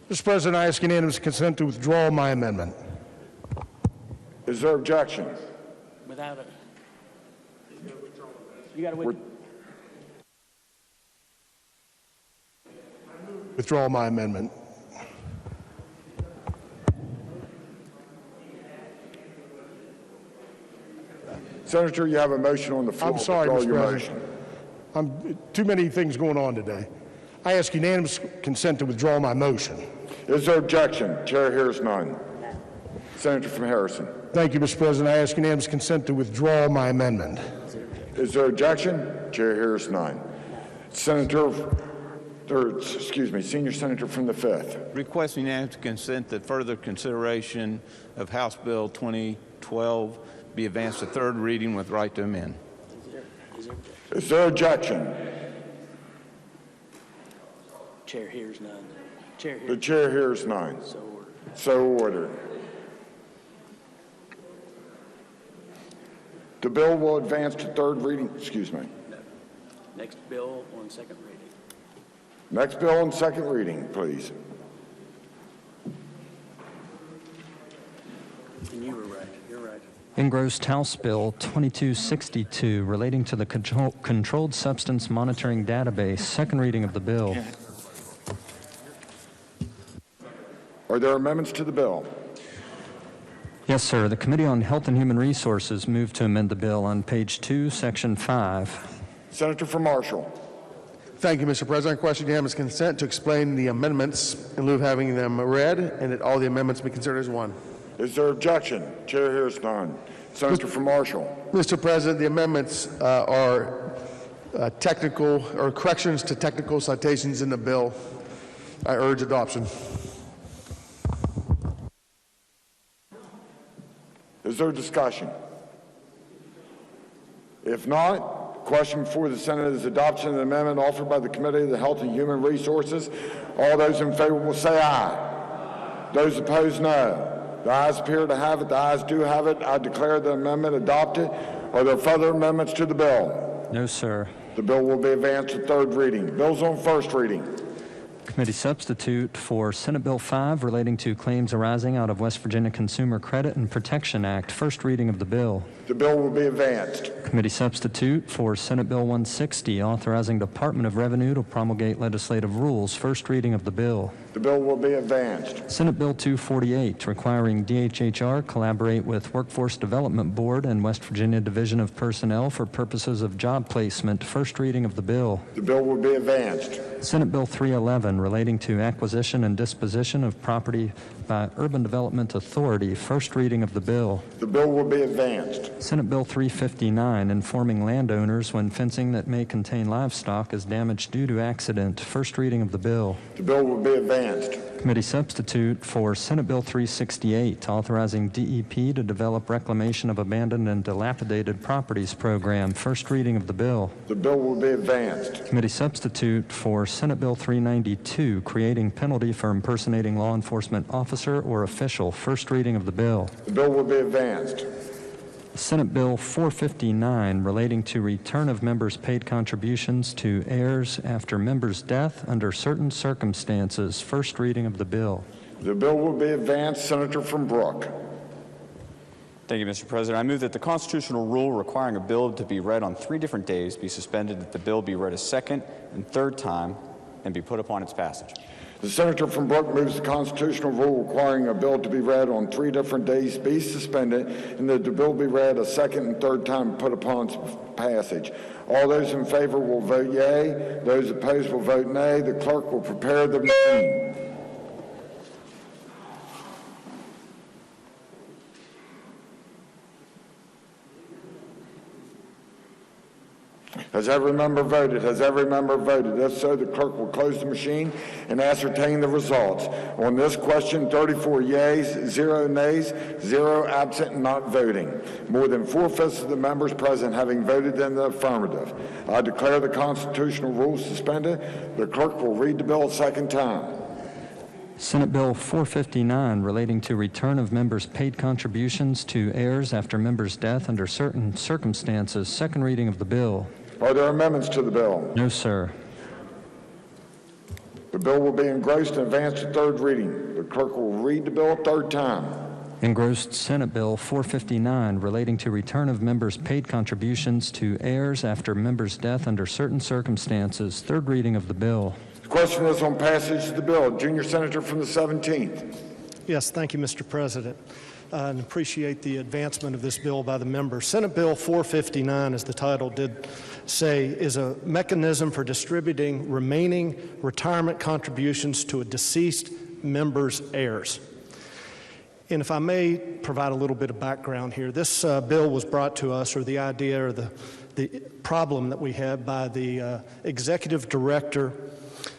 Mr. President, I ask unanimous consent to withdraw my amendment. Is there objection? Without it. You got to wait. Withdraw my amendment. Senator, you have a motion on the floor. I'm sorry, Withdraw Mr. your President. motion. Too many things going on today. I ask unanimous consent to withdraw my motion. Is there objection? Chair hears none. Senator from Harrison. Thank you, Mr. President. I ask unanimous consent to withdraw my amendment. Is there objection? Chair hears none. Senior Senator from the 5th. Request unanimous consent that further consideration of House Bill 2012 be advanced to third reading with right to amend. Is there objection? Chair hears none. Chair hears. The chair hears none. So ordered. So ordered. The bill will advance to third reading. Excuse me. No. Next bill on second reading. Next bill on second reading, please. And you were right. You're right. Engrossed House Bill 2262 relating to the Controlled Substance Monitoring Database. Second reading of the bill. Are there amendments to the bill? Yes, sir. The Committee on Health and Human Resources moved to amend the bill on page 2, section 5. Senator from Marshall. Thank you, Mr. President. I question unanimous consent to explain the amendments in lieu of having them read, and that all the amendments be considered as one. Is there objection? Chair hears none. Senator from Marshall. Mr. President, the amendments are technical or corrections to technical citations in the bill. I urge adoption. Is there discussion? If not, question before the Senate is adoption of the amendment offered by the Committee of the Health and Human Resources. All those in favor will say aye. Those opposed, no. The ayes appear to have it. The ayes do have it. I declare the amendment adopted. Are there further amendments to the bill? No, sir. The bill will be advanced to third reading. Bills on first reading. Committee substitute for Senate Bill 5 relating to claims arising out of West Virginia Consumer Credit and Protection Act. First reading of the bill. The bill will be advanced. Committee substitute for Senate Bill 160 authorizing Department of Revenue to promulgate legislative rules. First reading of the bill. The bill will be advanced. Senate Bill 248 requiring DHHR collaborate with Workforce Development Board and West Virginia Division of Personnel for purposes of job placement. First reading of the bill. The bill will be advanced. Senate Bill 311 relating to acquisition and disposition of property by Urban Development Authority. First reading of the bill. The bill will be advanced. Senate Bill 359 informing landowners when fencing that may contain livestock is damaged due to accident. First reading of the bill. The bill will be advanced. Committee substitute for Senate Bill 368 authorizing DEP to develop reclamation of abandoned and dilapidated properties program. First reading of the bill. The bill will be advanced. Committee substitute for Senate Bill 392 creating penalty for impersonating law enforcement officer or official. First reading of the bill. The bill will be advanced. Senate Bill 459 relating to return of members' paid contributions to heirs after members' death under certain circumstances. First reading of the bill. The bill will be advanced. Senator from Brook. Thank you, Mr. President. I move that the constitutional rule requiring a bill to be read on 3 different days be suspended, that the bill be read a second and third time, and be put upon its passage. The senator from Brook moves the constitutional rule requiring a bill to be read on 3 different days be suspended, and that the bill be read a second and third time and put upon its passage. All those in favor will vote yea. Those opposed will vote nay. The clerk will prepare the machine. Has every member voted? Has every member voted? If so, the clerk will close the machine and ascertain the results. On this question, 34 yeas, 0 nays, 0 absent and not voting. More than 4/5 of the members present having voted in the affirmative. I declare the constitutional rules suspended. The clerk will read the bill a second time. Senate Bill 459 relating to return of members' paid contributions to heirs after members' death under certain circumstances. Second reading of the bill. Are there amendments to the bill? No, sir. The bill will be engrossed and advanced to third reading. The clerk will read the bill a third time. Engrossed Senate Bill 459 relating to return of members' paid contributions to heirs after members' death under certain circumstances. Third reading of the bill. The question is on passage of the bill. Junior Senator from the 17th. Yes, thank you, Mr. President, and appreciate the advancement of this bill by the members. Senate Bill 459, as the title did say, is a mechanism for distributing remaining retirement contributions to a deceased member's heirs. And if I may provide a little bit of background here, this bill was brought to us, or the idea or the problem that we have, by the executive director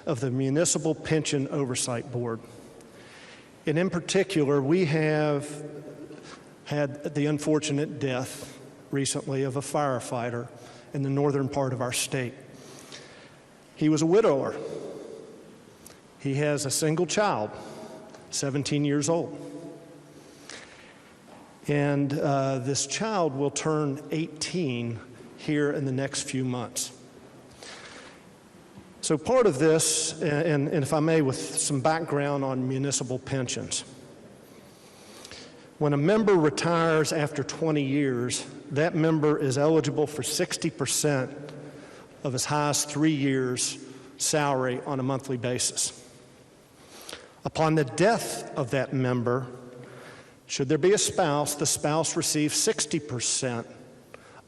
of the Municipal Pension Oversight Board. And in particular, we have had the unfortunate death recently of a firefighter in the northern part of our state. He was a widower. He has a single child, 17 years old. And this child will turn 18 here in the next few months. So part of this, and if I may, with some background on municipal pensions. When a member retires after 20 years, that member is eligible for 60% of his highest 3 years' salary on a monthly basis. Upon the death of that member, should there be a spouse, the spouse receives 60%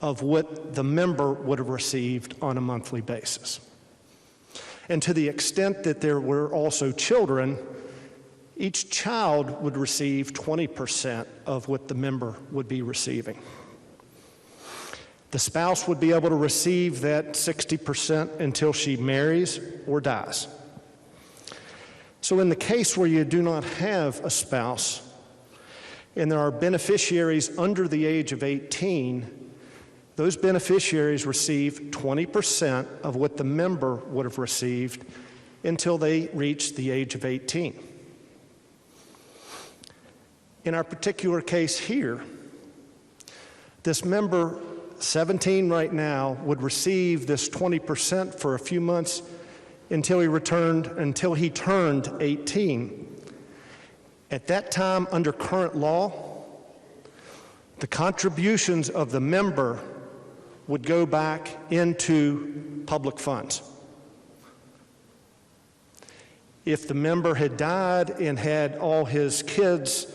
of what the member would have received on a monthly basis. And to the extent that there were also children, each child would receive 20% of what the member would be receiving. The spouse would be able to receive that 60% until she marries or dies. So in the case where you do not have a spouse, and there are beneficiaries under the age of 18, those beneficiaries receive 20% of what the member would have received until they reach the age of 18. In our particular case here, this member, 17 right now, would receive this 20% for a few months until he turned 18. At that time, under current law, the contributions of the member would go back into public funds. If the member had died and had all his kids,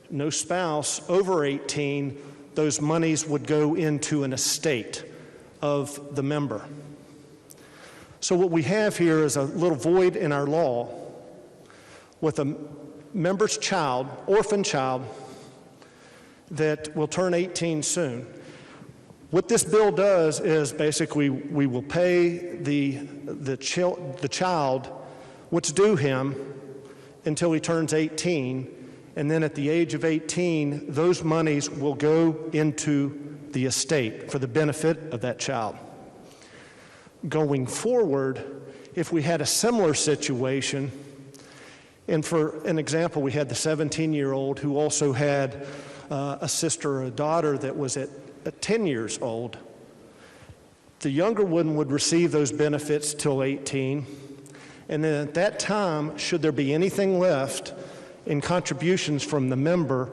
no spouse, over 18, those monies would go into an estate of the member. So what we have here is a little void in our law with a member's child, orphan child, that will turn 18 soon. What this bill does is basically we will pay the child what's due him until he turns 18, and then at the age of 18, those monies will go into the estate for the benefit of that child. Going forward, if we had a similar situation, and for an example, we had the 17-year-old who also had a sister or a daughter that was at 10 years old. The younger one would receive those benefits till 18, and then at that time, should there be anything left in contributions from the member,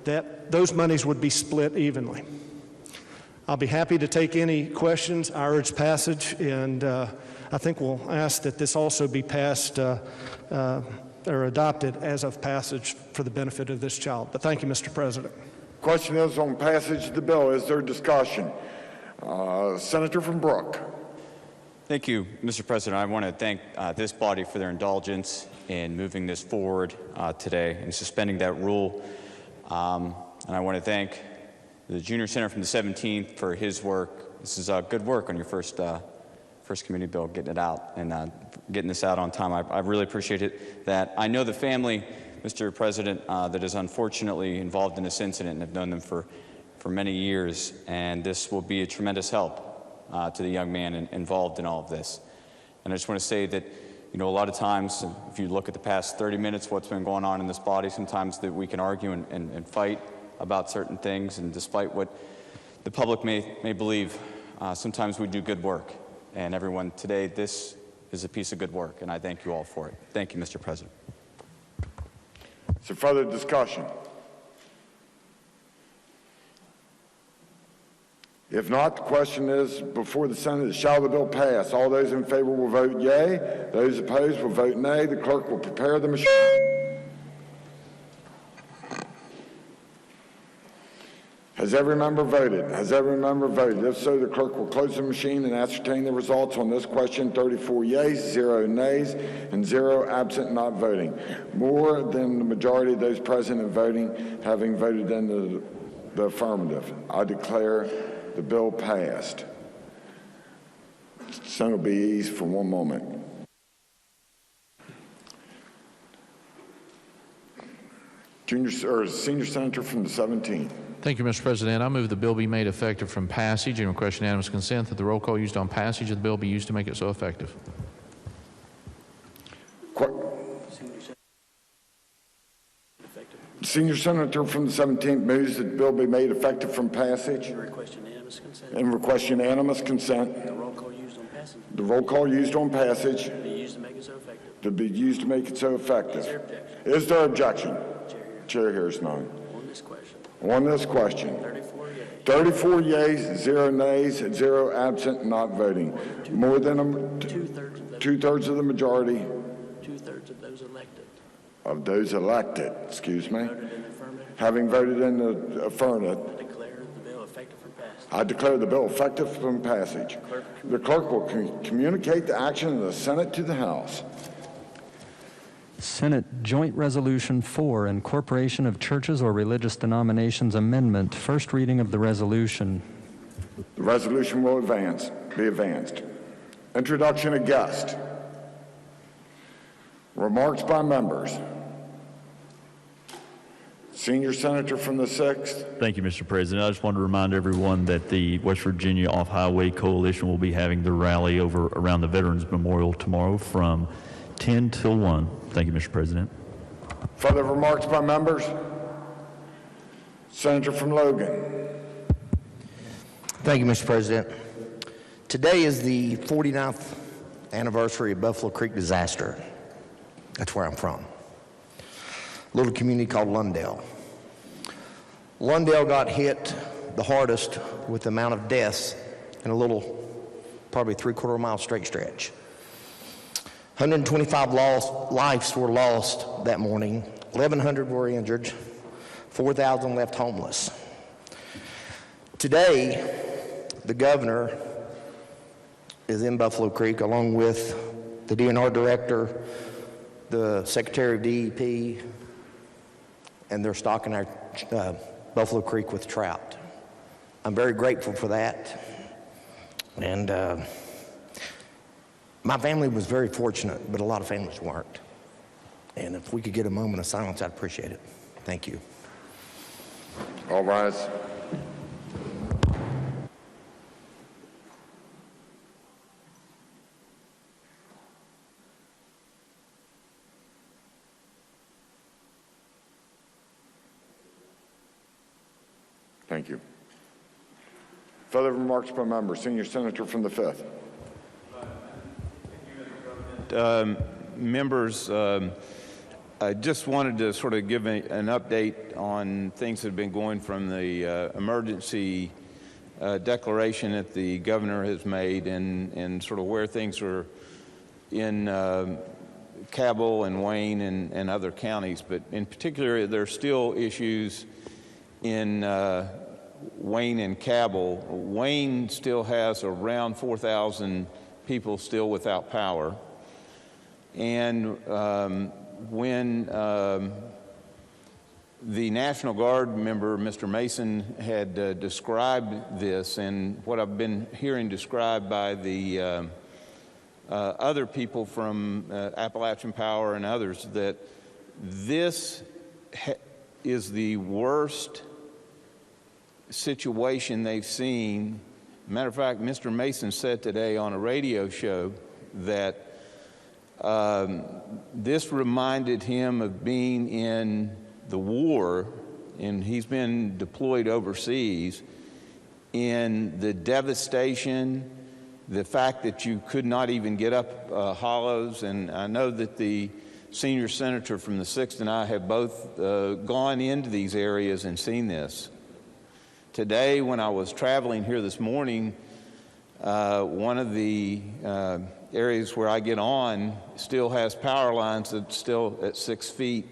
that those monies would be split evenly. I'll be happy to take any questions. I urge passage, and I think we'll ask that this also be passed or adopted as of passage for the benefit of this child. But thank you, Mr. President. Question is on passage of the bill. Is there discussion? Senator from Brooke. Thank you, Mr. President. I want to thank this body for their indulgence in moving this forward today and suspending that rule. And I want to thank the junior senator from the 17th for his work. This is good work on your first committee bill, getting it out and getting this out on time. I really appreciate that. I know the family, Mr. President, that is unfortunately involved in this incident, and have known them for many years, and this will be a tremendous help to the young man involved in all of this. And I just want to say that, you know, a lot of times, if you look at the past 30 minutes, what's been going on in this body, sometimes that we can argue and fight about certain things, and despite what the public may believe, sometimes we do good work. And everyone today, this is a piece of good work, and I thank you all for it. Thank you, Mr. President. Is there further discussion? If not, the question is before the Senate, shall the bill pass? All those in favor will vote yea. Those opposed will vote nay. The clerk will prepare the machine. Has every member voted? Has every member voted? If so, the clerk will close the machine and ascertain the results on this question. 34 yeas, 0 nays, and 0 absent not voting. More than the majority of those present and voting having voted in the affirmative. I declare the bill passed. Senator, be easy for one moment. Senior Senator from the 17th. Thank you, Mr. President. I move the bill be made effective from passage and request unanimous consent that the roll call used on passage of the bill be used to make it so effective. Senior Senator from the 17th moves that the bill be made effective from passage. Request unanimous consent. And request unanimous consent. The roll call used on passage. The roll call used on passage. Be used to make it so effective. To be used to make it so effective. Is there objection? Is there objection? Chair hears none. On this question. On this question. 34 yeas. 34 yeas, 0 nays, and 0 absent not voting. More than two-thirds of the majority. Two-thirds of those elected. Of those elected, excuse me. Voted in the affirmative. Having voted in the affirmative. I declare the bill effective from passage. I declare the bill effective from passage. The clerk will communicate the action of the Senate to the House. Senate Joint Resolution 4, Incorporation of Churches or Religious Denominations Amendment. First reading of the resolution. The resolution will be advanced. Introduction of guest. Remarks by members. Senior Senator from the 6th. Thank you, Mr. President. I just wanted to remind everyone that the West Virginia Off-Highway Coalition will be having their rally over around the Veterans Memorial tomorrow from 10 till 1. Thank you, Mr. President. Further remarks by members? Senator from Logan. Thank you, Mr. President. Today is the 49th anniversary of Buffalo Creek disaster. That's where I'm from. A little community called Lundale. Lundale got hit the hardest with the amount of deaths in a little, probably 3/4 mile straight stretch. 125 lives were lost that morning. 1,100 were injured. 4,000 left homeless. Today, the governor is in Buffalo Creek along with the DNR director, the Secretary of DEP, and they're stocking our Buffalo Creek with trout. I'm very grateful for that. And my family was very fortunate, but a lot of families weren't. And if we could get a moment of silence, I'd appreciate it. Thank you. All rise. Thank you. Further remarks by members. Senior Senator from the 5th. Members, I just wanted to sort of give an update on things that have been going from the emergency declaration that the governor has made and sort of where things are in Cabell and Wayne and other counties. But in particular, there are still issues in Wayne and Cabell. Wayne still has around 4,000 people still without power. And when the National Guard member, Mr. Mason, had described this, and what I've been hearing described by the other people from Appalachian Power and others, that this is the worst situation they've seen. Matter of fact, Mr. Mason said today on a radio show that this reminded him of being in the war, and he's been deployed overseas, in the devastation the fact that you could not even get up hollows, and I know that the senior senator from the 6th and I have both gone into these areas and seen this. Today, when I was traveling here this morning, one of the areas where I get on still has power lines that's still at 6 feet,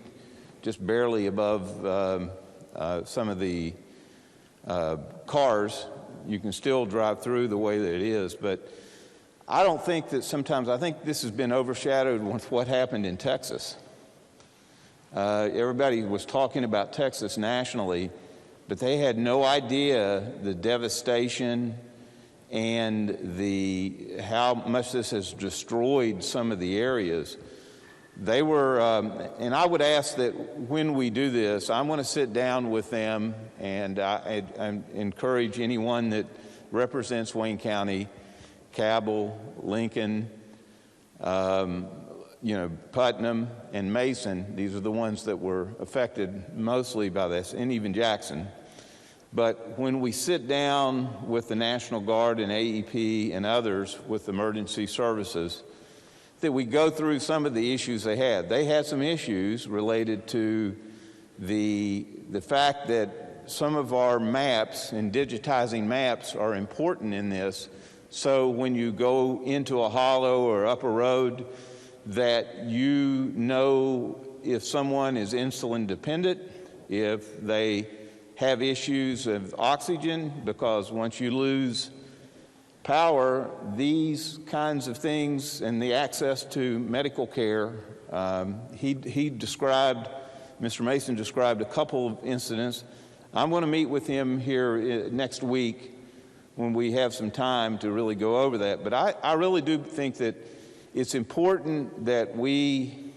just barely above some of the cars. You can still drive through the way that it is, but I don't think that sometimes, I think this has been overshadowed with what happened in Texas. Everybody was talking about Texas nationally, but they had no idea the devastation and how much this has destroyed some of the areas. They were, and I would ask that when we do this, I want to sit down with them, and I encourage anyone that represents Wayne County, Cabell, Lincoln, Putnam, and Mason. These are the ones that were affected mostly by this, and even Jackson. But when we sit down with the National Guard and AEP and others with emergency services, that we go through some of the issues they had. They had some issues related to the fact that some of our maps and digitizing maps are important in this. So when you go into a hollow or up a road, that you know if someone is insulin dependent, if they have issues of oxygen, because once you lose power, these kinds of things and the access to medical care, he described, Mr. Mason described a couple of incidents. I'm going to meet with him here next week when we have some time to really go over that. But I really do think that it's important that we,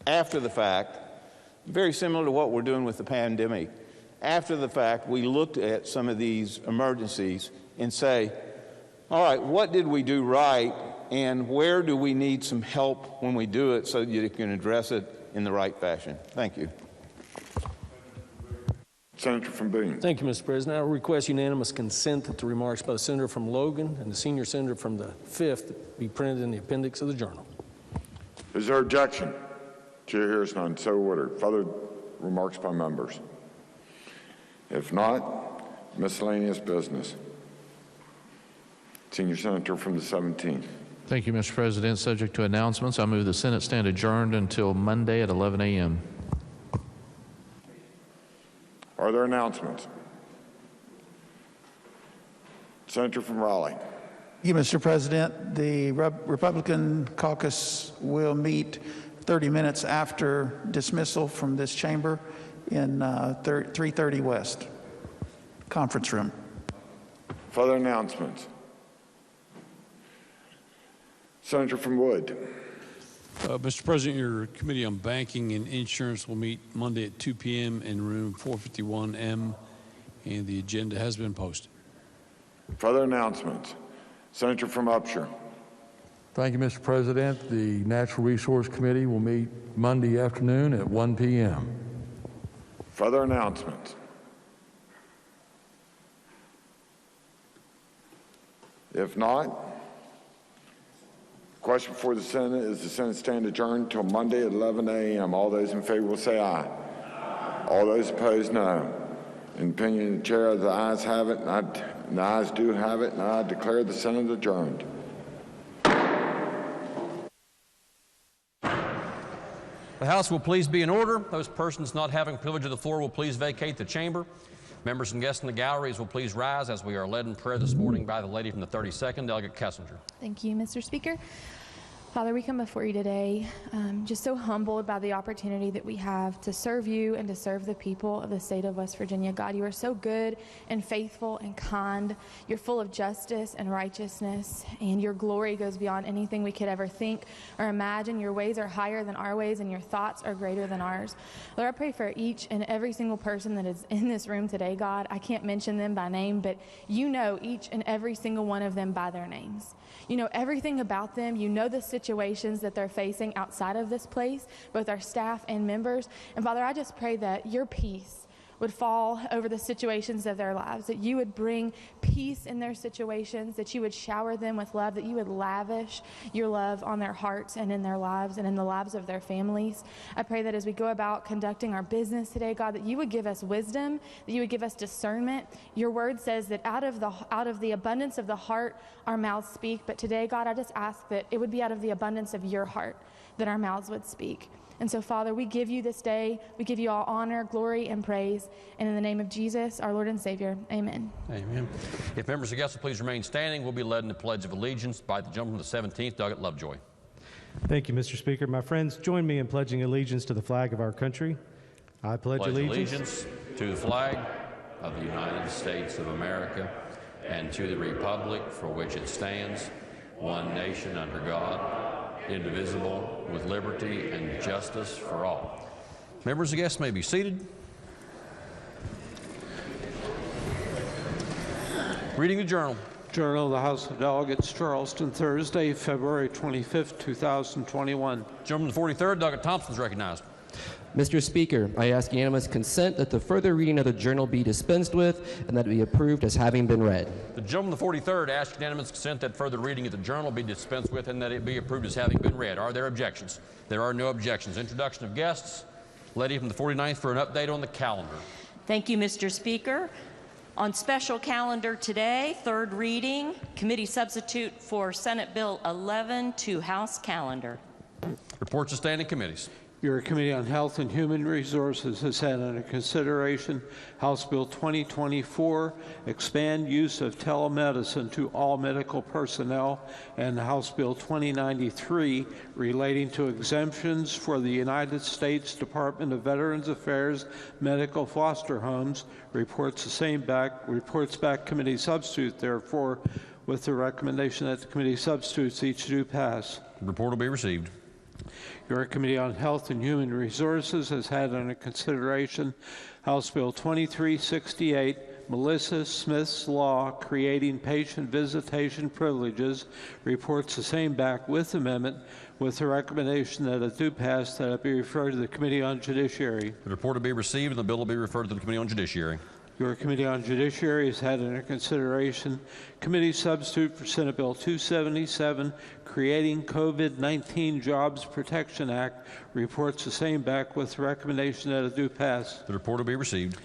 after the fact, very similar to what we're doing with the pandemic, after the fact, we looked at some of these emergencies and say, all right, what did we do right, and where do we need some help when we do it so that you can address it in the right fashion? Thank you. Senator from Boone. Thank you, Mr. President. I request unanimous consent that the remarks by the senator from Logan and the senior senator from the 5th be printed in the appendix of the journal. Is there objection? Chair hears none. So ordered. Further remarks by members? If not, miscellaneous business. Senior Senator from the 17th. Thank you, Mr. President. Subject to announcements, I move the Senate stand adjourned until Monday at 11 a.m. Are there announcements? Senator from Raleigh. Thank you, Mr. President. The Republican caucus will meet 30 minutes after dismissal from this chamber in 330 West conference room. Further announcements. Senator from Wood. Mr. President, your Committee on Banking and Insurance will meet Monday at 2 p.m. in room 451M, and the agenda has been posted. Further announcements. Senator from Upshur. Thank you, Mr. President. The Natural Resource Committee will meet Monday afternoon at 1 p.m. Further announcements. If not, question before the Senate is the Senate stand adjourned until Monday at 11 a.m. All those in favor will say aye. Aye. All those opposed, no. In opinion of the chair, the ayes have it, and the ayes do have it, and I declare the Senate adjourned. The House will please be in order. Those persons not having privilege of the floor will please vacate the chamber. Members and guests in the galleries will please rise as we are led in prayer this morning by the lady from the 32nd, Delegate Kessinger. Thank you, Mr. Speaker. Father, we come before you today just so humbled by the opportunity that we have to serve you and to serve the people of the state of West Virginia. God, you are so good and faithful and kind. You're full of justice and righteousness, and your glory goes beyond anything we could ever think or imagine. Your ways are higher than our ways, and your thoughts are greater than ours. Lord, I pray for each and every single person that is in this room today, God. I can't mention them by name, but you know each and every single one of them by their names. You know everything about them. You know the situations that they're facing outside of this place, both our staff and members. And Father, I just pray that your peace would fall over the situations of their lives, that you would bring peace in their situations, that you would shower them with love, that you would lavish your love on their hearts and in their lives and in the lives of their families. I pray that as we go about conducting our business today, God, that you would give us wisdom, that you would give us discernment. Your word says that out of the abundance of the heart, our mouths speak. But today, God, I just ask that it would be out of the abundance of your heart that our mouths would speak. And so, Father, we give you this day. We give you all honor, glory, and praise. And in the name of Jesus, our Lord and Savior, amen. Amen. If members of guests will please remain standing, we'll be led in the Pledge of Allegiance by the gentleman from the 17th, Doug Lovejoy. Thank you, Mr. Speaker. My friends, join me in pledging allegiance to the flag of our country. I pledge allegiance to the flag of the United States of America and to the republic for which it stands, one nation under God, indivisible, with liberty and justice for all. Members and guests may be seated. Reading the journal. Journal of the House of Delegates, Charleston, Thursday, February 25th, 2021. Gentleman from the 43rd, Doug Thompson, is recognized. Mr. Speaker, I ask unanimous consent that the further reading of the journal be dispensed with and that it be approved as having been read. The gentleman from the 43rd asks unanimous consent that further reading of the journal be dispensed with and that it be approved as having been read. Are there objections? There are no objections. Introduction of guests. Lady from the 49th for an update on the calendar. Thank you, Mr. Speaker. On special calendar today, third reading, committee substitute for Senate Bill 11 to House calendar. Reports of standing committees. Your Committee on Health and Human Resources has had under consideration House Bill 2024, expand use of telemedicine to all medical personnel, and House Bill 2093, relating to exemptions for the United States Department of Veterans Affairs medical foster homes. Reports back committee substitute, therefore, with the recommendation that the committee substitutes each do pass. The report will be received. Your Committee on Health and Human Resources has had under consideration House Bill 2368, Melissa Smith's Law, creating patient visitation privileges. Reports the same back with amendment, with the recommendation that it do pass, that it be referred to the Committee on Judiciary. The report will be received and the bill will be referred to the Committee on Judiciary. Your Committee on Judiciary has had under consideration committee substitute for Senate Bill 277, creating COVID-19 Jobs Protection Act. Reports the same back with the recommendation that it do pass. The report will be received.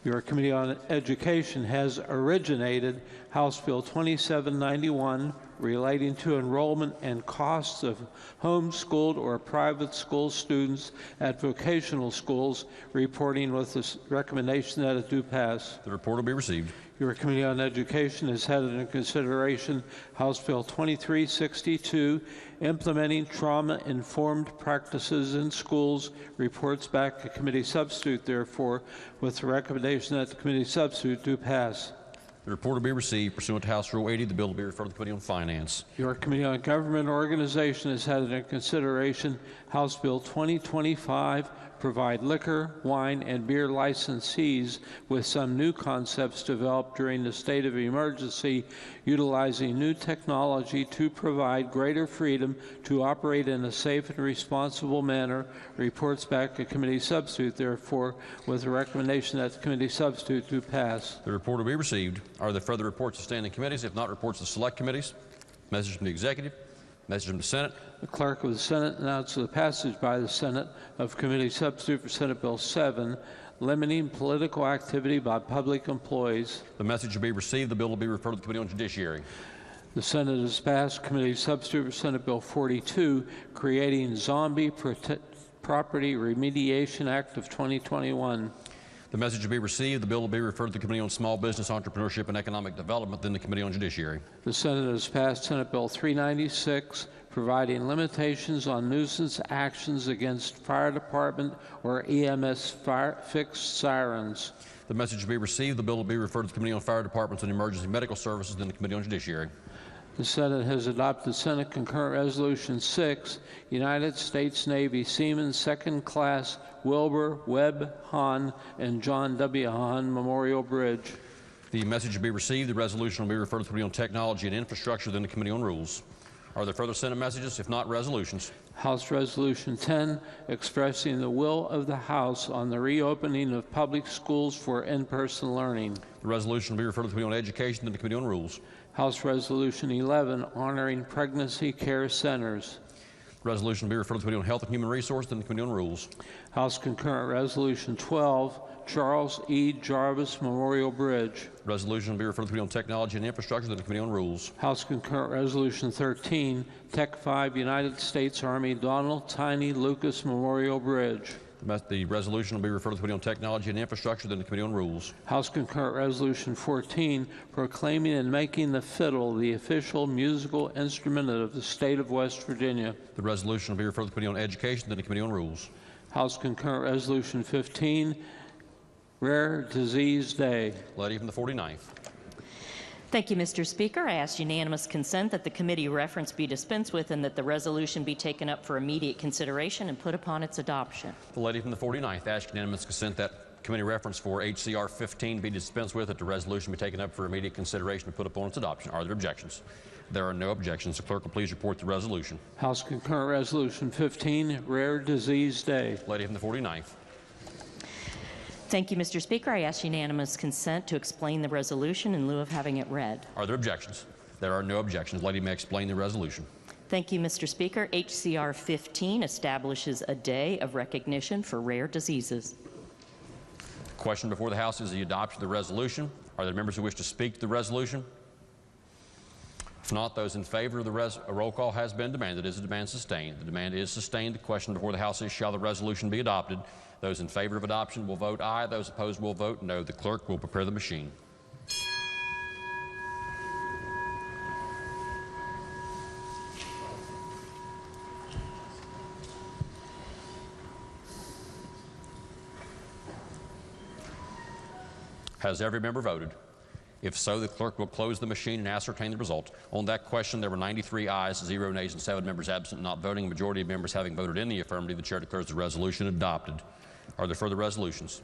Your Committee on Education has originated House Bill 2791, relating to enrollment and costs of homeschooled or private school students at vocational schools, reporting with the recommendation that it do pass. The report will be received. Your Committee on Education has had under consideration House Bill 2362, implementing trauma-informed practices in schools. Reports back to committee substitute, therefore, with the recommendation that the committee substitute do pass. The report will be received pursuant to House Rule 80. The bill will be referred to the Committee on Finance. Your Committee on Government Organization has had under consideration House Bill 2025, provide liquor, wine, and beer licensees with some new concepts developed during the state of emergency, utilizing new technology to provide greater freedom to operate in a safe and responsible manner. Reports back to committee substitute, therefore, with the recommendation that the committee substitute do pass. The report will be received. Are there further reports of standing committees? If not, reports of select committees. Message from the executive. Message from the Senate. The clerk of the Senate announces the passage by the Senate of committee substitute for Senate Bill 7, limiting political activity by public employees. The message will be received. The bill will be referred to the Committee on Judiciary. The Senate has passed committee substitute for Senate Bill 42, creating Zombie Property Remediation Act of 2021. The message will be received. The bill will be referred to the Committee on Small Business, Entrepreneurship, and Economic Development, then the Committee on Judiciary. The Senate has passed Senate Bill 396, providing limitations on nuisance actions against fire department or EMS fixed sirens. The message will be received. The bill will be referred to the Committee on Fire Departments and Emergency Medical Services, then the Committee on Judiciary. The Senate has adopted Senate Concurrent Resolution 6, United States Navy Seaman Second Class Wilbur Webb Hahn and John W. Hahn Memorial Bridge. The message will be received. The resolution will be referred to the Committee on Technology and Infrastructure, then the Committee on Rules. Are there further Senate messages? If not, resolutions. House Resolution 10, expressing the will of the House on the reopening of public schools for in-person learning. The resolution will be referred to the Committee on Education and the Committee on Rules. House Resolution 11, honoring pregnancy care centers. Resolution will be referred to the Committee on Health and Human Resources and the Committee on Rules. House Concurrent Resolution 12, Charles E. Jarvis Memorial Bridge. Resolution will be referred to the Committee on Technology and Infrastructure and the Committee on Rules. House Concurrent Resolution 13, Tech 5 United States Army Donald Tiny Lucas Memorial Bridge. The resolution will be referred to the Committee on Technology and Infrastructure, then the Committee on Rules. House Concurrent Resolution 14, proclaiming and making the fiddle the official musical instrument of the state of West Virginia. The resolution will be referred to the Committee on Education, then the Committee on Rules. House Concurrent Resolution 15, Rare Disease Day. Lady from the 49th. Thank you, Mr. Speaker. I ask unanimous consent that the committee reference be dispensed with and that the resolution be taken up for immediate consideration and put upon its adoption. The lady from the 49th asks unanimous consent that committee reference for HCR 15 be dispensed with, that the resolution be taken up for immediate consideration and put upon its adoption. Are there objections? There are no objections. The clerk will please report the resolution. House Concurrent Resolution 15, Rare Disease Day. Lady from the 49th. Thank you, Mr. Speaker. I ask unanimous consent to explain the resolution in lieu of having it read. Are there objections? There are no objections. Lady may explain the resolution. Thank you, Mr. Speaker. HCR 15 establishes a day of recognition for rare diseases. The question before the House is the adoption of the resolution. Are there members who wish to speak to the resolution? If not, those in favor of the a roll call has been demanded. Is the demand sustained? The demand is sustained. The question before the House is, shall the resolution be adopted? Those in favor of adoption will vote aye. Those opposed will vote no. The clerk will prepare the machine. Has every member voted? If so, the clerk will close the machine and ascertain the result. On that question, there were 93 ayes, 0 nays, and 7 members absent, not voting. A majority of members having voted in the affirmative, the chair declares the resolution adopted. Are there further resolutions?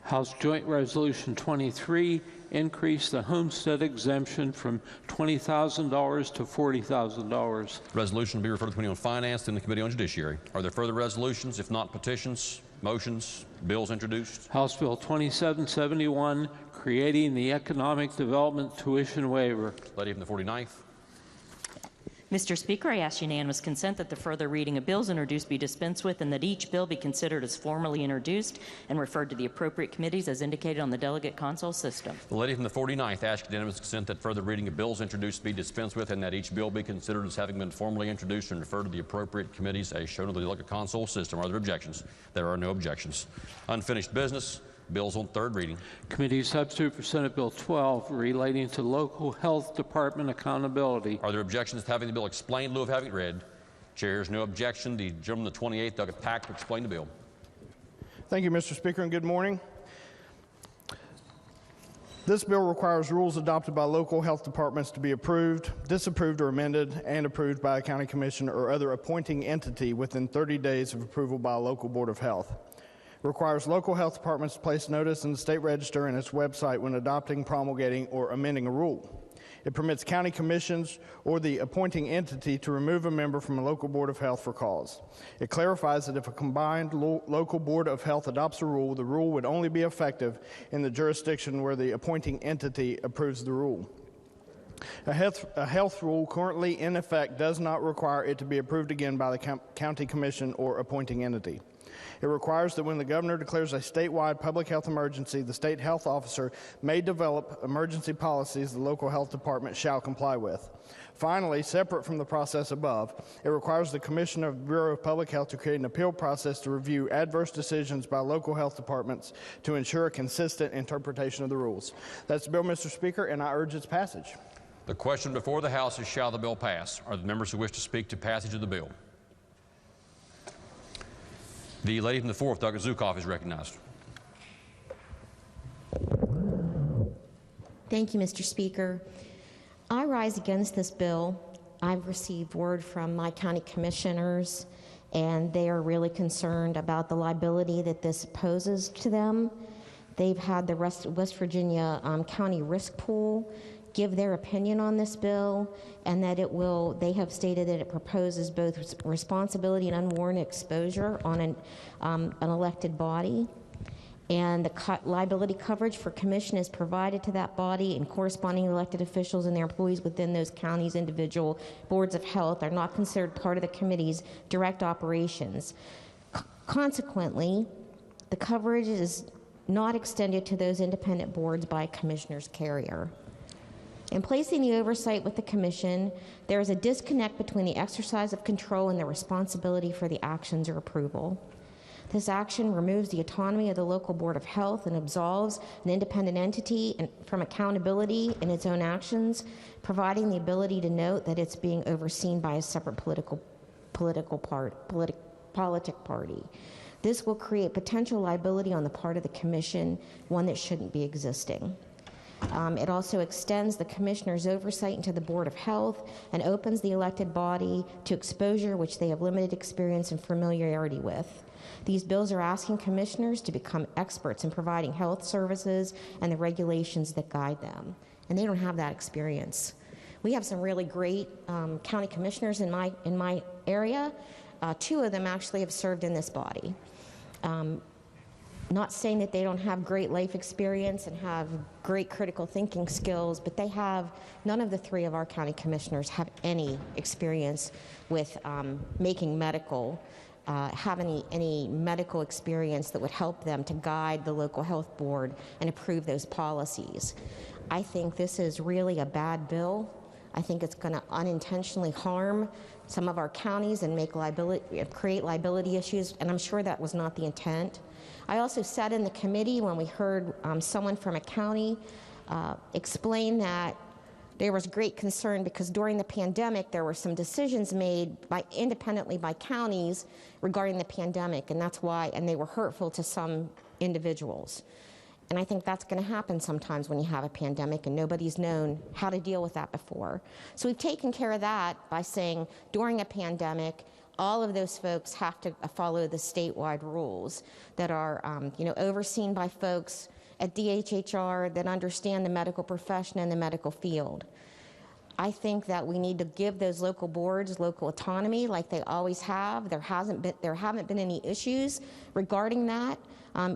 House Joint Resolution 23, increase the homestead exemption from $20,000 to $40,000. Resolution will be referred to the Committee on Finance and the Committee on Judiciary. Are there further resolutions? If not, petitions, motions, bills introduced? House Bill 2771, creating the Economic Development Tuition Waiver. Lady from the 49th. Mr. Speaker, I ask unanimous consent that the further reading of bills introduced be dispensed with and that each bill be considered as formally introduced and referred to the appropriate committees as indicated on the delegate console system. The lady from the 49th asks unanimous consent that further reading of bills introduced be dispensed with and that each bill be considered as having been formally introduced and referred to the appropriate committees as shown on the delegate console system. Are there objections? There are no objections. Unfinished business. Bills on third reading. Committee substitute for Senate Bill 12 relating to local health department accountability. Are there objections to having the bill explained in lieu of having it read? Chair hears no objection. The gentleman from the 28th, Doug Pack, to explain the bill. Thank you, Mr. Speaker, and good morning. This bill requires rules adopted by local health departments to be approved, disapproved, or amended, and approved by a county commission or other appointing entity within 30 days of approval by a local board of health. Requires local health departments to place notice in the state register and its website when adopting, promulgating, or amending a rule. It permits county commissions or the appointing entity to remove a member from a local board of health for cause. It clarifies that if a combined local board of health adopts a rule, the rule would only be effective in the jurisdiction where the appointing entity approves the rule. A health rule currently in effect does not require it to be approved again by the county commission or appointing entity. It requires that when the governor declares a statewide public health emergency, the state health officer may develop emergency policies the local health department shall comply with. Finally, separate from the process above, it requires the Commissioner of the Bureau of Public Health to create an appeal process to review adverse decisions by local health departments to ensure a consistent interpretation of the rules. That's the bill, Mr. Speaker, and I urge its passage. The question before the House is, shall the bill pass? Are the members who wish to speak to passage of the bill? The lady from the 4th, Dr. Zukoff, is recognized. Thank you, Mr. Speaker. I rise against this bill. I've received word from my county commissioners, and they are really concerned about the liability that this poses to them. They've had the West Virginia County Risk Pool give their opinion on this bill, and that they have stated that it proposes both responsibility and unwarranted exposure on an elected body. And the liability coverage for commission is provided to that body, and corresponding elected officials and their employees within those counties' individual boards of health are not considered part of the committee's direct operations. Consequently, the coverage is not extended to those independent boards by a commissioner's carrier. In placing the oversight with the commission, there is a disconnect between the exercise of control and the responsibility for the actions or approval. This action removes the autonomy of the local board of health and absolves an independent entity from accountability in its own actions, providing the ability to note that it's being overseen by a separate politic party. This will create potential liability on the part of the commission, one that shouldn't be existing. It also extends the commissioner's oversight into the Board of Health and opens the elected body to exposure which they have limited experience and familiarity with. These bills are asking commissioners to become experts in providing health services and the regulations that guide them, and they don't have that experience. We have some really great county commissioners in my area. 2 of them actually have served in this body. Not saying that they don't have great life experience and have great critical thinking skills, but none of the 3 of our county commissioners have any experience with making medical, have any medical experience that would help them to guide the local health board and approve those policies. I think this is really a bad bill. I think it's going to unintentionally harm some of our counties and create liability issues, and I'm sure that was not the intent. I also sat in the committee when we heard someone from a county explain that there was great concern because during the pandemic there were some decisions made independently by counties regarding the pandemic, and they were hurtful to some individuals. And I think that's going to happen sometimes when you have a pandemic and nobody's known how to deal with that before. So we've taken care of that by saying during a pandemic, all of those folks have to follow the statewide rules that are overseen by folks at DHHR that understand the medical profession and the medical field. I think that we need to give those local boards local autonomy like they always have. There haven't been any issues regarding that,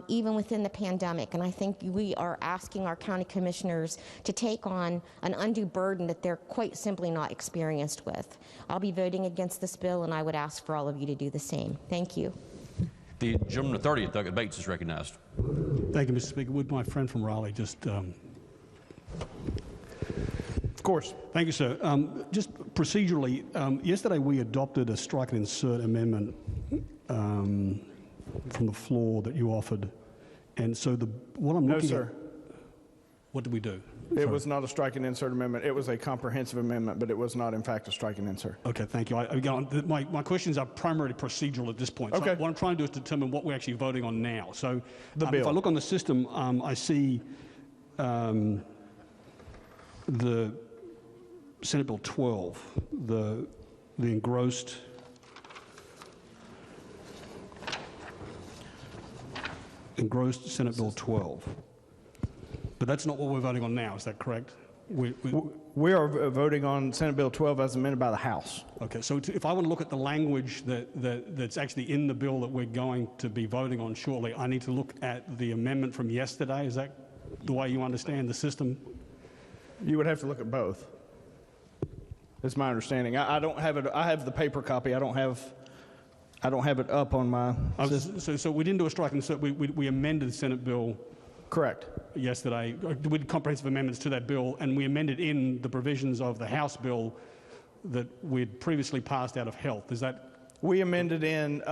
even within the pandemic. And I think we are asking our county commissioners to take on an undue burden that they're quite simply not experienced with. I'll be voting against this bill, and I would ask for all of you to do the same. Thank you. The gentleman of the 30th, Douglas Bates, is recognized. Thank you, Mr. Speaker. Would my friend from Raleigh just... Of course. Thank you, sir. Just procedurally, yesterday we adopted a strike and insert amendment from the floor that you offered. And so what I'm looking at... What did we do? It was not a strike and insert amendment. It was a comprehensive amendment, but it was not, in fact, a strike and insert. Okay, thank you. My questions are primarily procedural at this point. Okay. So what I'm trying to do is determine what we're actually voting on now. So the bill. If I look on the system, I see the Senate Bill 12, the engrossed Senate Bill 12. But that's not what we're voting on now, is that correct? We are voting on Senate Bill 12 as amended by the House. Okay, so if I want to look at the language that's actually in the bill that we're going to be voting on shortly, I need to look at the amendment from yesterday. Is that the way you understand the system? You would have to look at both. That's my understanding. I don't have it. I have the paper copy. I don't have it up on my system. So we didn't do a strike and insert. We amended the Senate bill. Correct. Yesterday, we did comprehensive amendments to that bill, and we amended in the provisions of the House bill that we'd previously passed out of health. Is that? We amended in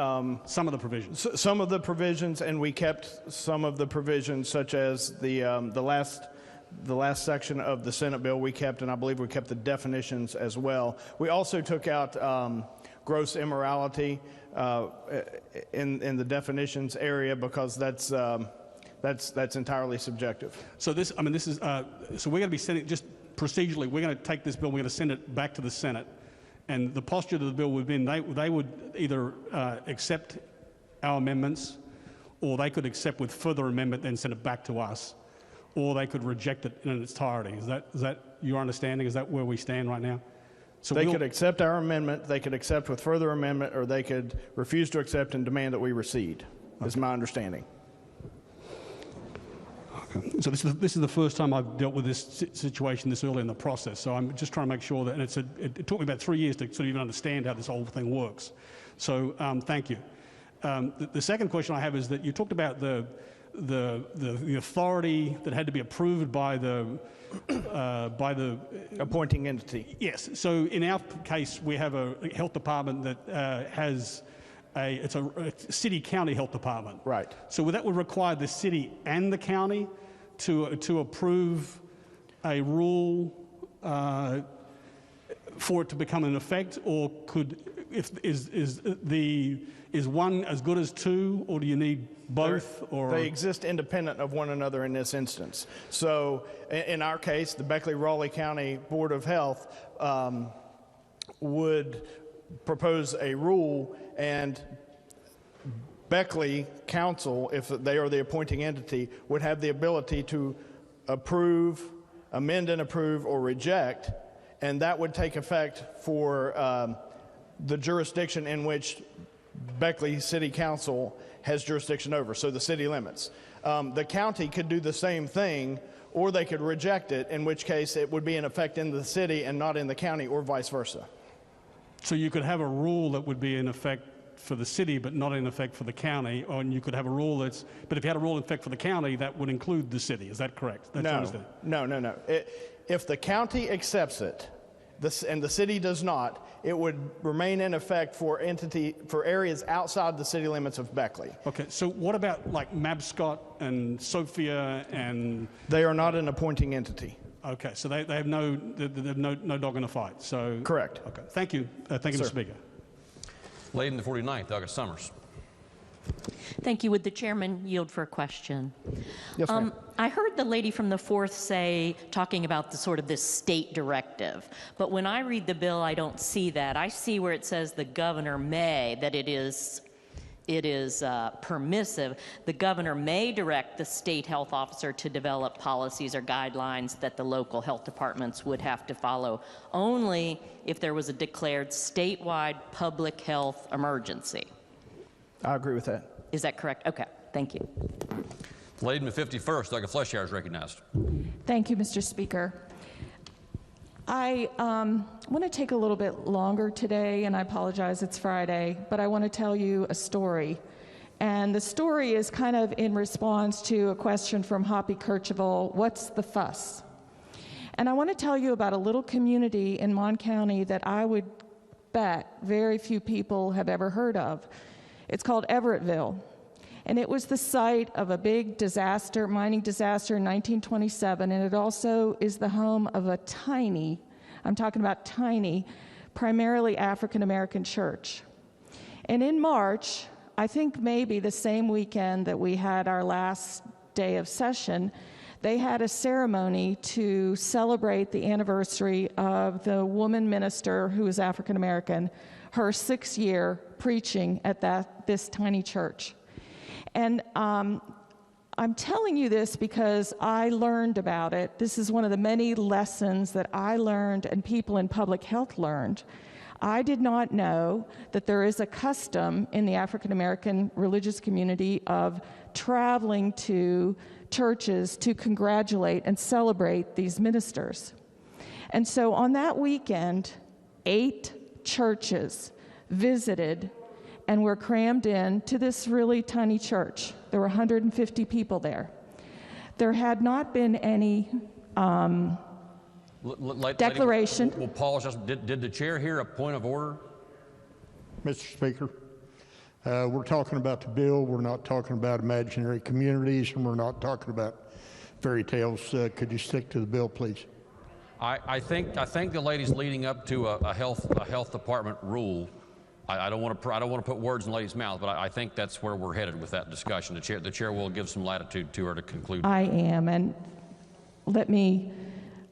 some of the provisions. Some of the provisions, and we kept some of the provisions, such as the last section of the Senate bill we kept, and I believe we kept the definitions as well. We also took out gross immorality in the definitions area because that's entirely subjective. So this is so we're going to be sending, just procedurally, we're going to take this bill, we're going to send it back to the Senate, and the posture of the bill would be they would either accept our amendments, or they could accept with further amendment, then send it back to us. or they could reject it in its entirety. Is that your understanding? Is that where we stand right now? So they could accept our amendment, they could accept with further amendment, or they could refuse to accept and demand that we recede, is my understanding. Okay. So this is the first time I've dealt with this situation this early in the process. So I'm just trying to make sure that, and it took me about 3 years to sort of even understand how this whole thing works. So thank you. The second question I have is that you talked about the authority that had to be approved by the appointing entity. Yes. So in our case, we have a health department that has it's a city-county health department. Right. So that would require the city and the county to approve a rule for it to become in effect, or is one as good as two, or do you need both? Or they exist independent of one another in this instance. So in our case, the Beckley-Raleigh County Board of Health would propose a rule, and Beckley Council, if they are the appointing entity, would have the ability to approve, amend and approve, or reject, and that would take effect for the jurisdiction in which Beckley City Council has jurisdiction over, so the city limits. The county could do the same thing, or they could reject it, in which case it would be in effect in the city and not in the county, or vice versa. So you could have a rule that would be in effect for the city but not in effect for the county, or you could have a rule but if you had a rule in effect for the county, that would include the city. Is that correct? No. If the county accepts it, and the city does not, it would remain in effect for areas outside the city limits of Beckley. Okay, so what about like Mabscott and Sophia and... They are not an appointing entity. Okay, so they have no dog in the fight. So correct. Okay, thank you. Thank you, Mr. Speaker. Lady in the 49th, August Summers. Thank you. Would the chairman yield for a question? Yes, ma'am. I heard the lady from the 4th talking about this state directive. But when I read the bill, I don't see that. I see where it says the governor may, that it is permissive. The governor may direct the state health officer to develop policies or guidelines that the local health departments would have to follow, only if there was a declared statewide public health emergency. I agree with that. Is that correct? Okay, thank you. Lady in the 51st, Doug Fleshauer is recognized. Thank you, Mr. Speaker. I want to take a little bit longer today, and I apologize, it's Friday, but I want to tell you a story. And the story is kind of in response to a question from Hoppy Kercheval, what's the fuss? And I want to tell you about a little community in Mon County that I would bet very few people have ever heard of. It's called Everettville, and it was the site of a big disaster, mining disaster in 1927, and it also is the home of a tiny, I'm talking about tiny, primarily African-American church. And in March, I think maybe the same weekend that we had our last day of session, they had a ceremony to celebrate the anniversary of the woman minister who is African-American, her 6th year preaching at this tiny church. And I'm telling you this because I learned about it. This is one of the many lessons that I learned and people in public health learned. I did not know that there is a custom in the African American religious community of traveling to churches to congratulate and celebrate these ministers. And so on that weekend, 8 churches visited and were crammed in to this really tiny church. There were 150 people there. There had not been any declaration. We'll pause. Did the chair hear a point of order? Mr. Speaker, we're talking about the bill. We're not talking about imaginary communities, and we're not talking about fairy tales. Could you stick to the bill, please? I think the lady's leading up to a health department rule. I don't want to put words in the lady's mouth, but I think that's where we're headed with that discussion. The chair will give some latitude to her to conclude. I am, and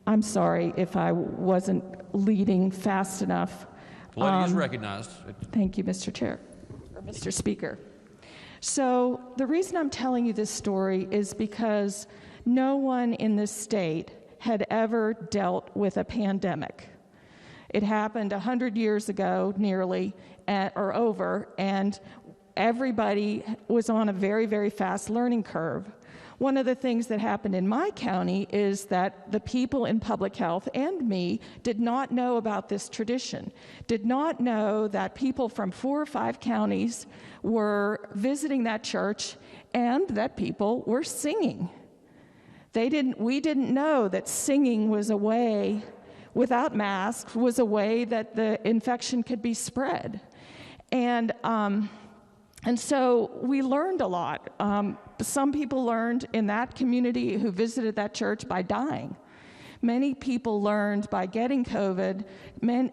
I'm sorry if I wasn't leading fast enough. The lady is recognized. Thank you, Mr. Chair, or Mr. Speaker. So the reason I'm telling you this story is because no one in this state had ever dealt with a pandemic. It happened 100 years ago, nearly, or over, and everybody was on a very, very fast learning curve. One of the things that happened in my county is that the people in public health and me did not know about this tradition, did not know that people from 4 or 5 counties were visiting that church and that people were singing. We didn't know that singing was a way, without masks, was a way that the infection could be spread. And so we learned a lot. Some people learned in that community who visited that church by dying. Many people learned by getting COVID,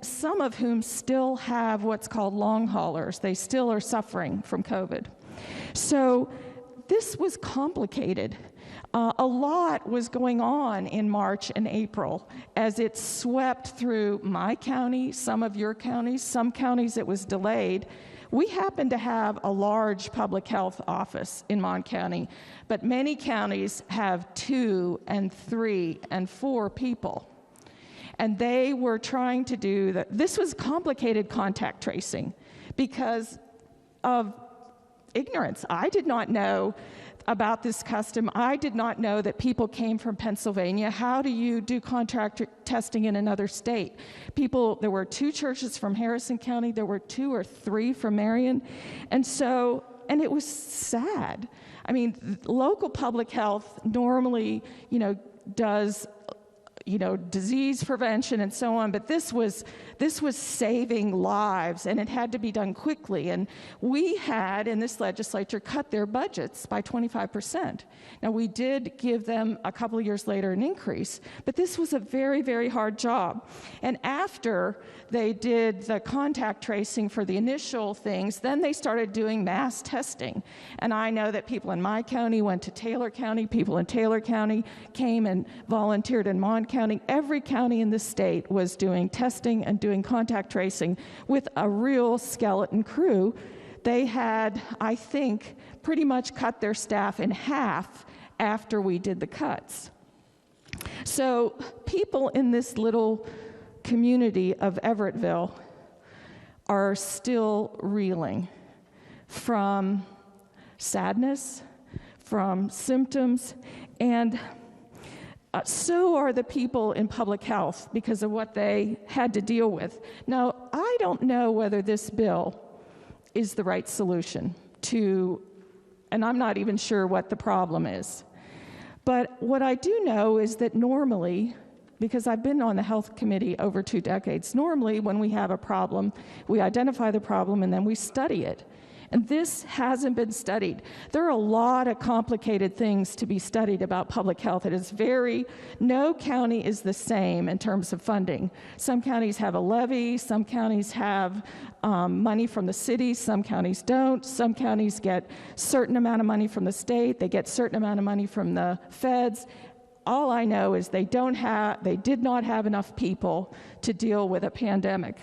some of whom still have what's called long haulers. They still are suffering from COVID. So this was complicated. A lot was going on in March and April as it swept through my county, some of your counties, some counties it was delayed. We happen to have a large public health office in Mon County, but many counties have 2 and 3 and 4 people. And they were trying to do that. This was complicated contact tracing because of ignorance. I did not know about this custom. I did not know that people came from Pennsylvania. How do you do contact testing in another state? There were 2 churches from Harrison County, there were 2 or 3 from Marion, and it was sad. I mean, local public health normally, does, disease prevention and so on, but this was saving lives, and it had to be done quickly. And we had, in this legislature, cut their budgets by 25%. Now, we did give them a couple of years later an increase, but this was a very, very hard job. And after they did the contact tracing for the initial things, then they started doing mass testing. And I know that people in my county went to Taylor County, people in Taylor County came and volunteered in Mon County. Every county in the state was doing testing and doing contact tracing with a real skeleton crew. They had, I think, pretty much cut their staff in half after we did the cuts. So people in this little community of Everettville are still reeling from sadness, from symptoms, and so are the people in public health because of what they had to deal with. Now, I don't know whether this bill is the right solution and I'm not even sure what the problem is. But what I do know is that normally, because I've been on the health committee over 2 decades, normally when we have a problem, we identify the problem and then we study it. And this hasn't been studied. There are a lot of complicated things to be studied about public health. No county is the same in terms of funding. Some counties have a levy, some counties have money from the city, some counties don't. Some counties get certain amount of money from the state, they get certain amount of money from the feds. All I know is they did not have enough people to deal with a pandemic.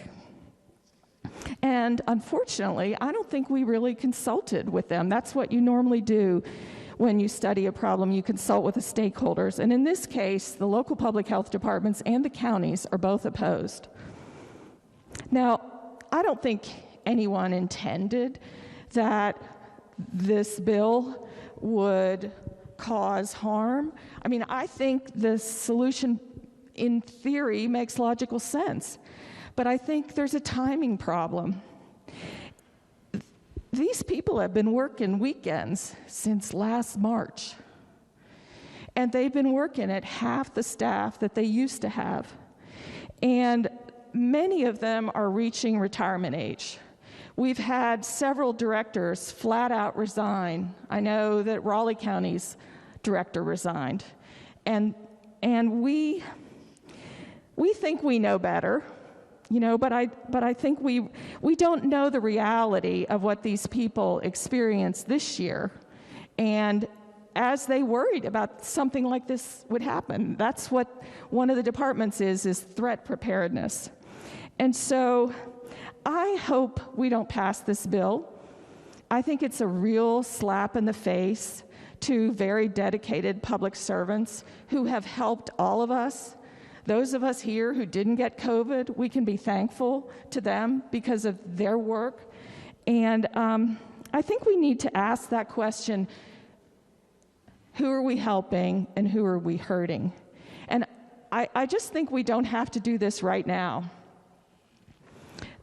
And unfortunately, I don't think we really consulted with them. That's what you normally do when you study a problem. You consult with the stakeholders. And in this case, the local public health departments and the counties are both opposed. Now, I don't think anyone intended that this bill would cause harm. I mean, I think the solution, in theory, makes logical sense. But I think there's a timing problem. These people have been working weekends since last March. And they've been working at half the staff that they used to have. And many of them are reaching retirement age. We've had several directors flat out resign. I know that Raleigh County's director resigned. And we think we know better. But I think we don't know the reality of what these people experienced this year. And as they worried about something like this would happen, that's what one of the departments is threat preparedness. And so I hope we don't pass this bill. I think it's a real slap in the face two very dedicated public servants who have helped all of us. Those of us here who didn't get COVID, we can be thankful to them because of their work. And I think we need to ask that question, who are we helping and who are we hurting? And I just think we don't have to do this right now.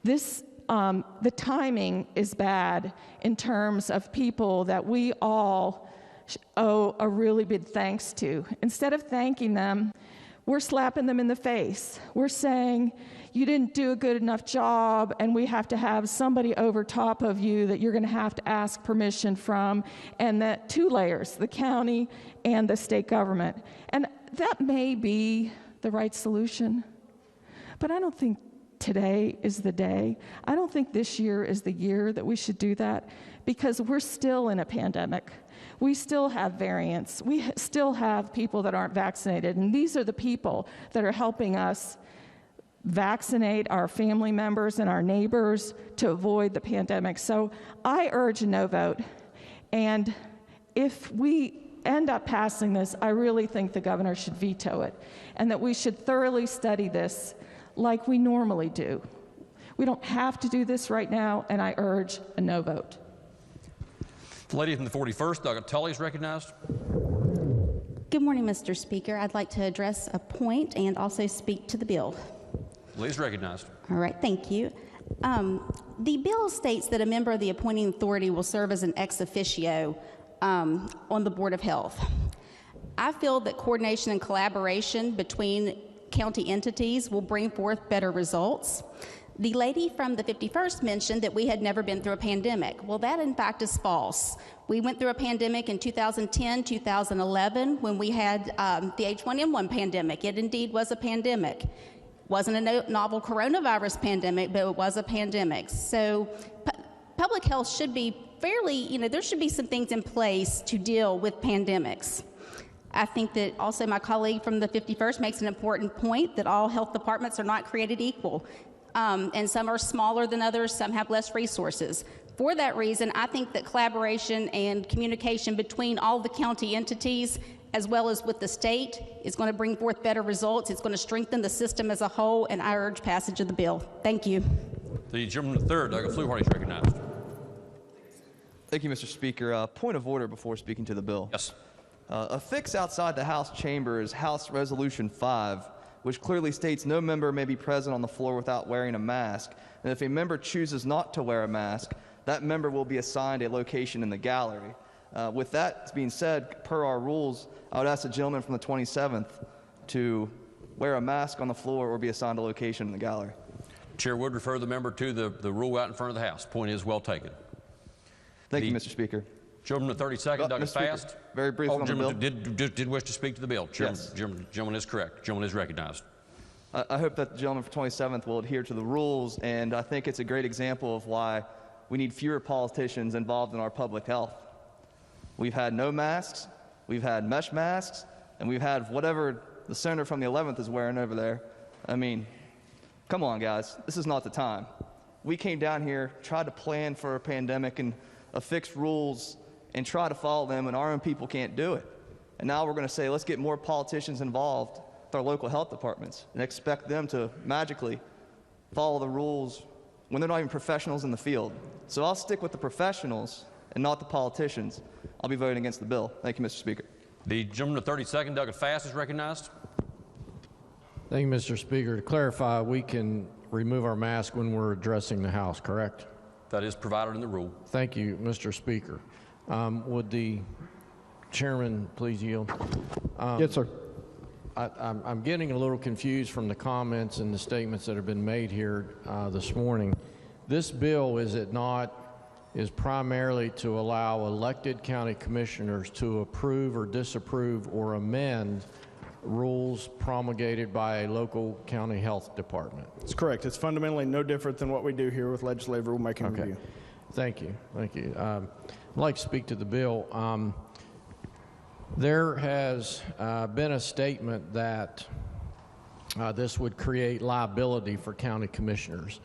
The timing is bad in terms of people that we all owe a really big thanks to. Instead of thanking them, we're slapping them in the face. We're saying, you didn't do a good enough job, and we have to have somebody over top of you that you're going to have to ask permission from, and that two layers, the county and the state government. And that may be the right solution, but I don't think today is the day. I don't think this year is the year that we should do that, because we're still in a pandemic. We still have variants. We still have people that aren't vaccinated, and these are the people that are helping us vaccinate our family members and our neighbors to avoid the pandemic. So I urge a no vote, and if we end up passing this, I really think the governor should veto it, and that we should thoroughly study this like we normally do. We don't have to do this right now, and I urge a no vote. The lady from the 41st, Doug Tully, is recognized. Good morning, Mr. Speaker. I'd like to address a point and also speak to the bill. Please recognized. All right, thank you. The bill states that a member of the appointing authority will serve as an ex officio on the Board of Health. I feel that coordination and collaboration between county entities will bring forth better results. The lady from the 51st mentioned that we had never been through a pandemic. Well, that in fact is false. We went through a pandemic in 2010, 2011, when we had the H1N1 pandemic. It indeed was a pandemic. Wasn't a novel coronavirus pandemic, but it was a pandemic. So public health should be fairly, there should be some things in place to deal with pandemics. I think that also my colleague from the 51st makes an important point that all health departments are not created equal. And some are smaller than others, some have less resources. For that reason, I think that collaboration and communication between all the county entities, as well as with the state, is going to bring forth better results. It's going to strengthen the system as a whole, and I urge passage of the bill. Thank you. The gentleman the third, Doug Fluharty, is recognized. Thank you, Mr. Speaker. Point of order before speaking to the bill. Yes. Affixed outside the House chamber is House Resolution 5, which clearly states no member may be present on the floor without wearing a mask. And if a member chooses not to wear a mask, that member will be assigned a location in the gallery. With that being said, per our rules, I would ask the gentleman from the 27th to wear a mask on the floor or be assigned a location in the gallery. Chair would refer the member to the rule out in front of the House. Point is well taken. Thank you, Mr. Speaker. Gentleman the 32nd, Doug Fast. Very briefly on the bill. Did wish to speak to the bill. Yes. Gentleman is correct. Gentleman is recognized. I hope that the gentleman from 27th will adhere to the rules, and I think it's a great example of why we need fewer politicians involved in our public health. We've had no masks, we've had mesh masks, and we've had whatever the senator from the 11th is wearing over there. I mean, come on, guys. This is not the time. We came down here, tried to plan for a pandemic and affix rules and try to follow them, and our own people can't do it. And now we're going to say, let's get more politicians involved with our local health departments and expect them to magically follow the rules when they're not even professionals in the field. So I'll stick with the professionals and not the politicians. I'll be voting against the bill. Thank you, Mr. Speaker. The gentleman the 32nd, Doug Fast, is recognized. Thank you, Mr. Speaker. To clarify, we can remove our mask when we're addressing the House, correct? That is provided in the rule. Thank you, Mr. Speaker. Would the chairman please yield? Yes, sir. I'm getting a little confused from the comments and the statements that have been made here this morning. This bill, is it not, is primarily to allow elected county commissioners to approve or disapprove or amend rules promulgated by a local county health department. That's correct. It's fundamentally no different than what we do here with legislative rulemaking review. Thank you. Thank you. I'd like to speak to the bill. There has been a statement that this would create liability for county commissioners.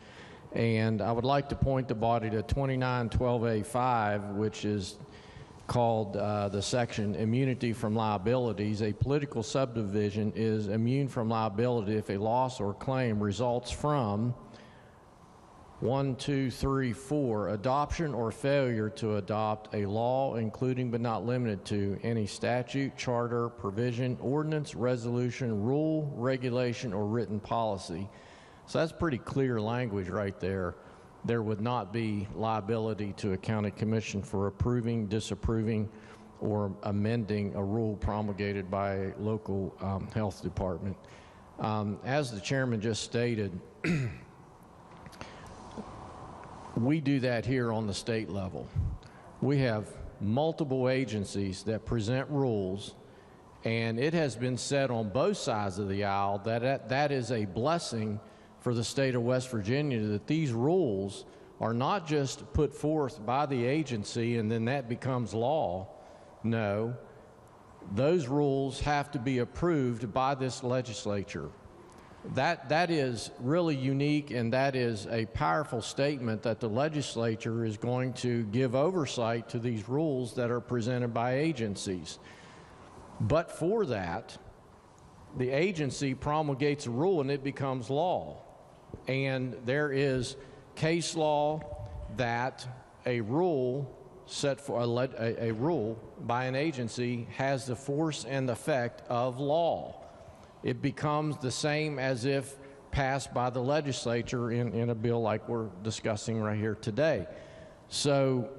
And I would like to point the body to 2912A5, which is called the section Immunity from Liabilities. A political subdivision is immune from liability if a loss or claim results from 1, 2, 3, 4, adoption or failure to adopt a law, including but not limited to any statute, charter, provision, ordinance, resolution, rule, regulation, or written policy. So that's pretty clear language right there. There would not be liability to a county commission for approving, disapproving, or amending a rule promulgated by a local health department. As the chairman just stated, we do that here on the state level. We have multiple agencies that present rules, and it has been said on both sides of the aisle that that is a blessing for the state of West Virginia, that these rules are not just put forth by the agency and then that becomes law. No, those rules have to be approved by this legislature. That is really unique, and that is a powerful statement that the legislature is going to give oversight to these rules that are presented by agencies. But for that, the agency promulgates a rule and it becomes law. And there is case law that a rule set for a rule by an agency has the force and effect of law. It becomes the same as if passed by the legislature in a bill like we're discussing right here today. So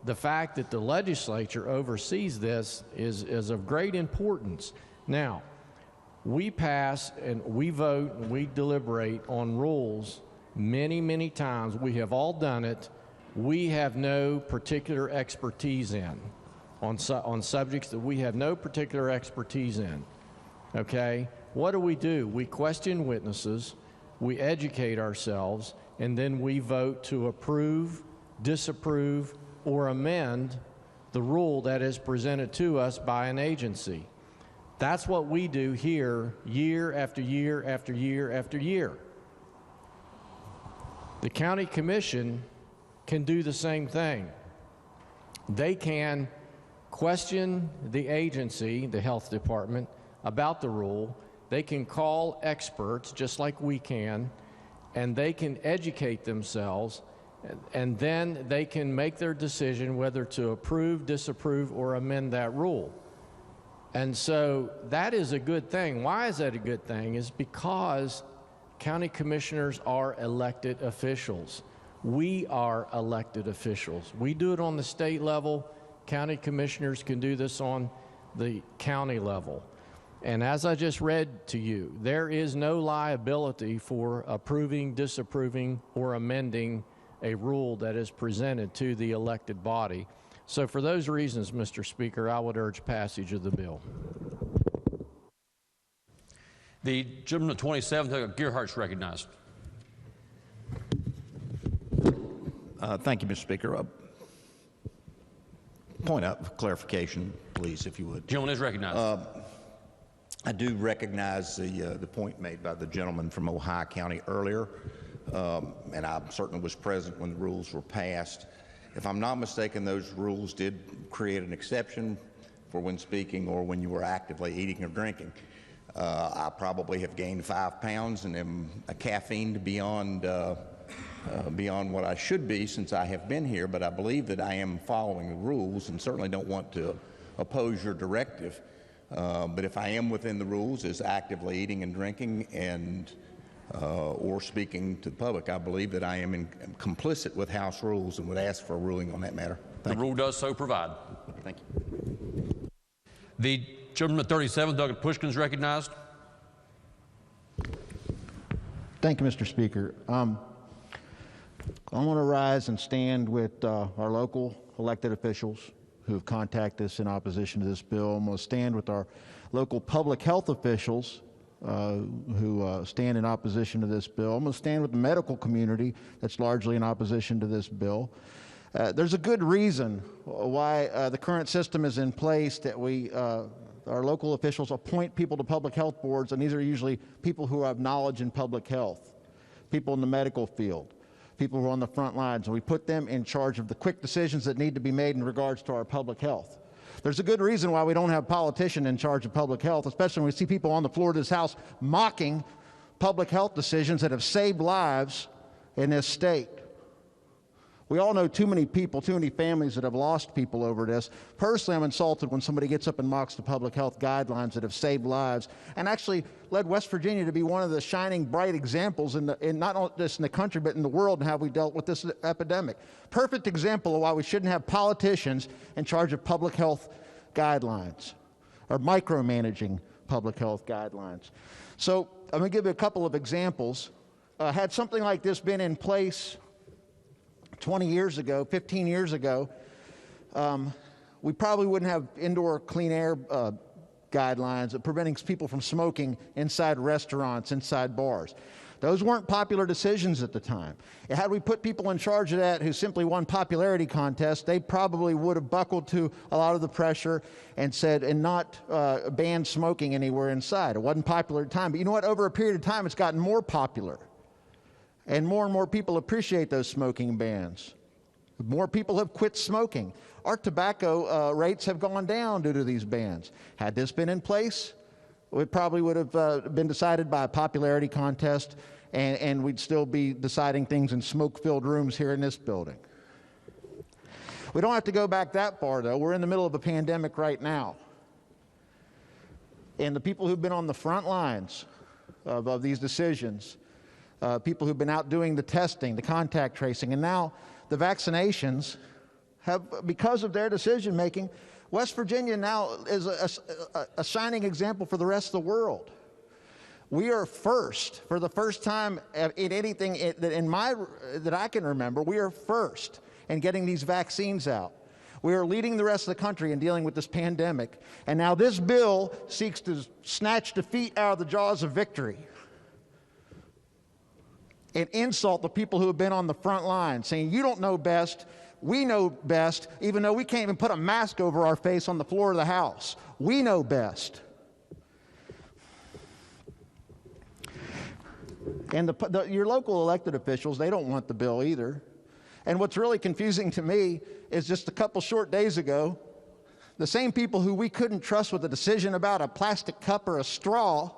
the fact that the legislature oversees this is of great importance. Now, we pass and we vote and we deliberate on rules many, many times. We have all done it. We have no particular expertise in, on subjects that we have no particular expertise in, okay? What do? We question witnesses, we educate ourselves, and then we vote to approve, disapprove, or amend the rule that is presented to us by an agency. That's what we do here year after year after year after year. The county commission can do the same thing. They can question the agency, the health department, about the rule. They can call experts, just like we can, and they can educate themselves, and then they can make their decision whether to approve, disapprove, or amend that rule. And so that is a good thing. Why is that a good thing? Is because county commissioners are elected officials. We are elected officials. We do it on the state level. County commissioners can do this on the county level. And as I just read to you, there is no liability for approving, disapproving, or amending a rule that is presented to the elected body. So for those reasons, Mr. Speaker, I would urge passage of the bill. The gentleman at 27th, Gearhart's recognized. Thank you, Mr. Speaker. Point of clarification, please, if you would. Gentleman is recognized. I do recognize the point made by the gentleman from Ohio County earlier, and I certainly was present when the rules were passed. If I'm not mistaken, those rules did create an exception for when speaking or when you were actively eating or drinking. I probably have gained 5 pounds and am caffeined beyond what I should be since I have been here, but I believe that I am following the rules and certainly don't want to oppose your directive. But if I am within the rules as actively eating and drinking and or speaking to the public, I believe that I am complicit with House rules and would ask for a ruling on that matter. The rule does so provide. Thank you. The gentleman at 37th, Doug Pushkin, is recognized. Thank you, Mr. Speaker. I want to rise and stand with our local elected officials who have contacted us in opposition to this bill. I'm going to stand with our local public health officials who stand in opposition to this bill. I'm going to stand with the medical community that's largely in opposition to this bill. There's a good reason why the current system is in place, that our local officials appoint people to public health boards, and these are usually people who have knowledge in public health, people in the medical field. people who are on the front lines, and we put them in charge of the quick decisions that need to be made in regards to our public health. There's a good reason why we don't have a politician in charge of public health, especially when we see people on the floor of this House mocking public health decisions that have saved lives in this state. We all know too many people, too many families that have lost people over this. Personally, I'm insulted when somebody gets up and mocks the public health guidelines that have saved lives and actually led West Virginia to be one of the shining, bright examples in not just in the country, but in the world in how we dealt with this epidemic. Perfect example of why we shouldn't have politicians in charge of public health guidelines or micromanaging public health guidelines. So I'm going to give you a couple of examples. Had something like this been in place 20 years ago, 15 years ago, we probably wouldn't have indoor clean air guidelines preventing people from smoking inside restaurants, inside bars. Those weren't popular decisions at the time. Had we put people in charge of that who simply won popularity contests, they probably would have buckled to a lot of the pressure and said, and not banned smoking anywhere inside. It wasn't popular at the time, but you know what? Over a period of time, it's gotten more popular. And more people appreciate those smoking bans. More people have quit smoking. Our tobacco rates have gone down due to these bans. Had this been in place, it probably would have been decided by a popularity contest, and we'd still be deciding things in smoke-filled rooms here in this building. We don't have to go back that far, though. We're in the middle of a pandemic right now. And the people who've been on the front lines of these decisions, people who've been out doing the testing, the contact tracing, and now the vaccinations have, because of their decision making, West Virginia now is a shining example for the rest of the world. We are first, for the first time in anything that I can remember, we are first in getting these vaccines out. We are leading the rest of the country in dealing with this pandemic. And now this bill seeks to snatch defeat out of the jaws of victory and insult the people who have been on the front line, saying, you don't know best, we know best, even though we can't even put a mask over our face on the floor of the House. We know best. And your local elected officials, they don't want the bill either. And what's really confusing to me is just a couple short days ago, the same people who we couldn't trust with a decision about a plastic cup or a straw,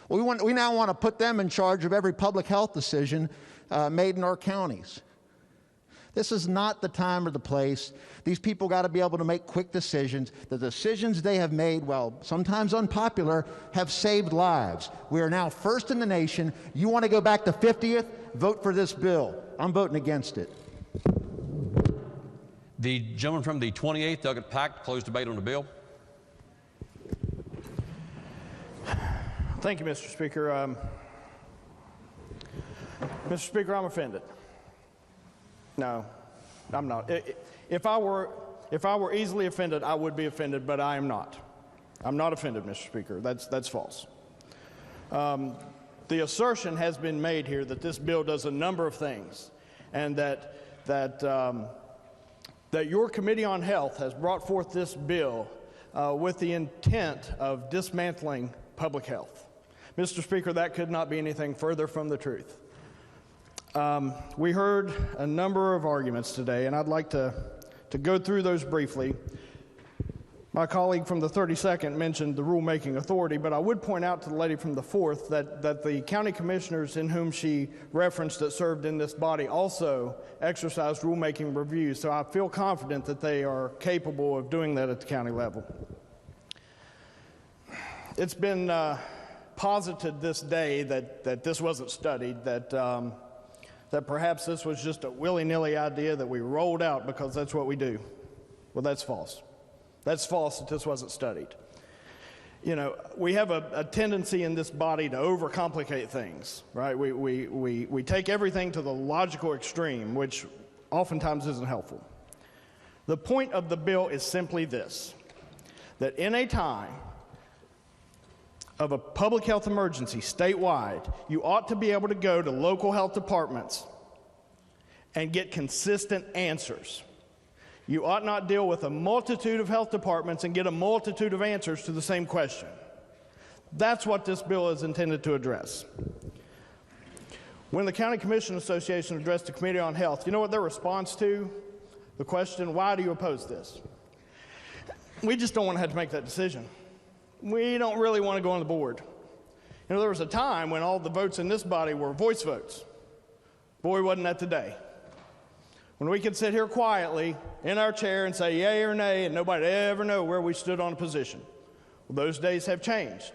we now want to put them in charge of every public health decision made in our counties. This is not the time or the place. These people got to be able to make quick decisions. The decisions they have made, while sometimes unpopular, have saved lives. We are now first in the nation. You want to go back to 50th? Vote for this bill. I'm voting against it. The gentleman from the 28th delegate pact, closed debate on the bill. Thank you, Mr. Speaker. Mr. Speaker, I'm offended. No, I'm not. If I were easily offended, I would be offended, but I am not. I'm not offended, Mr. Speaker. That's false. The assertion has been made here that this bill does a number of things, and that your Committee on Health has brought forth this bill with the intent of dismantling public health. Mr. Speaker, that could not be anything further from the truth. We heard a number of arguments today, and I'd like to go through those briefly. My colleague from the 32nd mentioned the rulemaking authority, but I would point out to the lady from the 4th that the county commissioners in whom she referenced that served in this body also exercised rulemaking reviews, so I feel confident that they are capable of doing that at the county level. It's been posited this day that this wasn't studied, that perhaps this was just a willy-nilly idea that we rolled out because that's what we do. Well, that's false. That's false that this wasn't studied. You know, we have a tendency in this body to overcomplicate things, right? We take everything to the logical extreme, which oftentimes isn't helpful. The point of the bill is simply this, that in a time of a public health emergency statewide, you ought to be able to go to local health departments and get consistent answers. You ought not deal with a multitude of health departments and get a multitude of answers to the same question. That's what this bill is intended to address. When the County Commission Association addressed the Committee on Health, you know what their response to the question, why do you oppose this? We just don't want to have to make that decision. We don't really want to go on the board. You know, there was a time when all the votes in this body were voice votes. Boy, wasn't that the day. When we could sit here quietly in our chair and say yay or nay and nobody ever know where we stood on a position. Well, those days have changed.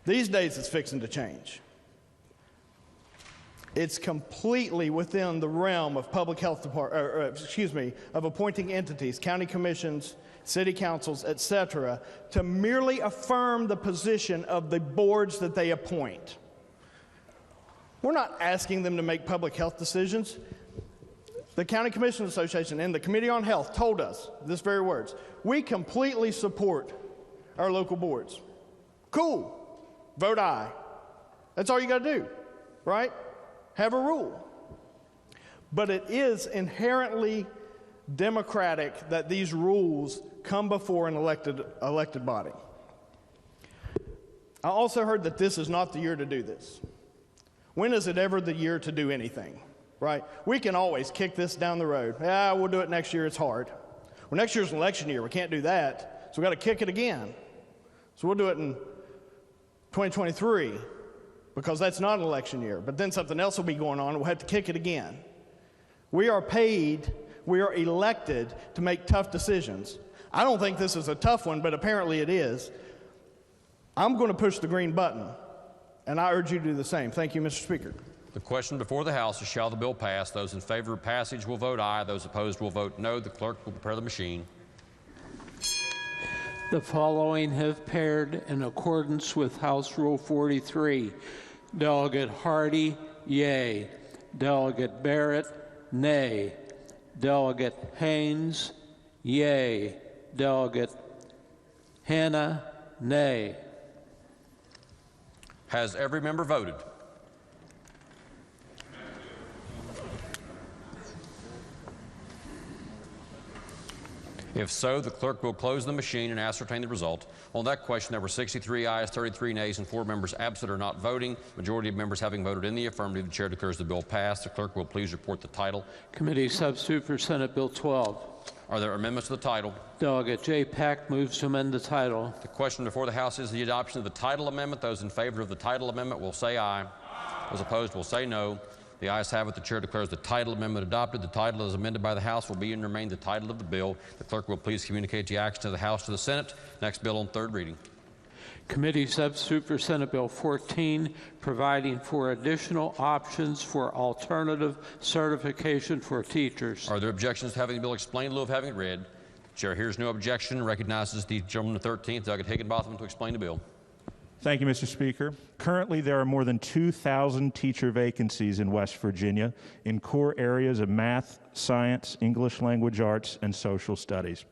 These days it's fixing to change. It's completely within the realm of public health of appointing entities, county commissions, city councils, etc., to merely affirm the position of the boards that they appoint. We're not asking them to make public health decisions. The County Commission Association and the Committee on Health told us this very words. We completely support our local boards. Cool. Vote aye. That's all you got to do, right? Have a rule. But it is inherently democratic that these rules come before an elected body. I also heard that this is not the year to do this. When is it ever the year to do anything, right? We can always kick this down the road. We'll do it next year, it's hard. Well, next year's an election year, we can't do that, so we've got to kick it again. So we'll do it in 2023, because that's not an election year, but then something else will be going on and we'll have to kick it again. We are paid, we are elected to make tough decisions. I don't think this is a tough one, but apparently it is. I'm going to push the green button, and I urge you to do the same. Thank you, Mr. Speaker. The question before the House is, shall the bill pass? Those in favor of passage will vote aye. Those opposed will vote no. The clerk will prepare the machine. The following have paired in accordance with House Rule 43. Delegate Hardy, yea. Delegate Barrett, nay. Delegate Haynes, yea. Delegate Hanna, nay. Has every member voted? If so, the clerk will close the machine and ascertain the result. On that question, there were 63 ayes, 33 nays, and 4 members absent or not voting. Majority of members having voted in the affirmative, the chair declares the bill passed. The clerk will please report the title. Committee substitute for Senate Bill 12. Are there amendments to the title? Delegate J. Pack moves to amend the title. The question before the House is the adoption of the title amendment. Those in favor of the title amendment will say aye. Those opposed will say no. The ayes have it. The chair declares the title amendment adopted. The title as amended by the House will be and remain the title of the bill. The clerk will please communicate the action of the House to the Senate. Next bill on third reading. Committee substitute for Senate Bill 14, providing for additional options for alternative certification for teachers. Are there objections to having the bill explained in lieu of having it read? The chair hears no objection, recognizes the gentleman of the 13th, Delegate Higginbotham, to explain the bill. Thank you, Mr. Speaker. Currently, there are more than 2,000 teacher vacancies in West Virginia in core areas of math, science, English language arts, and social studies.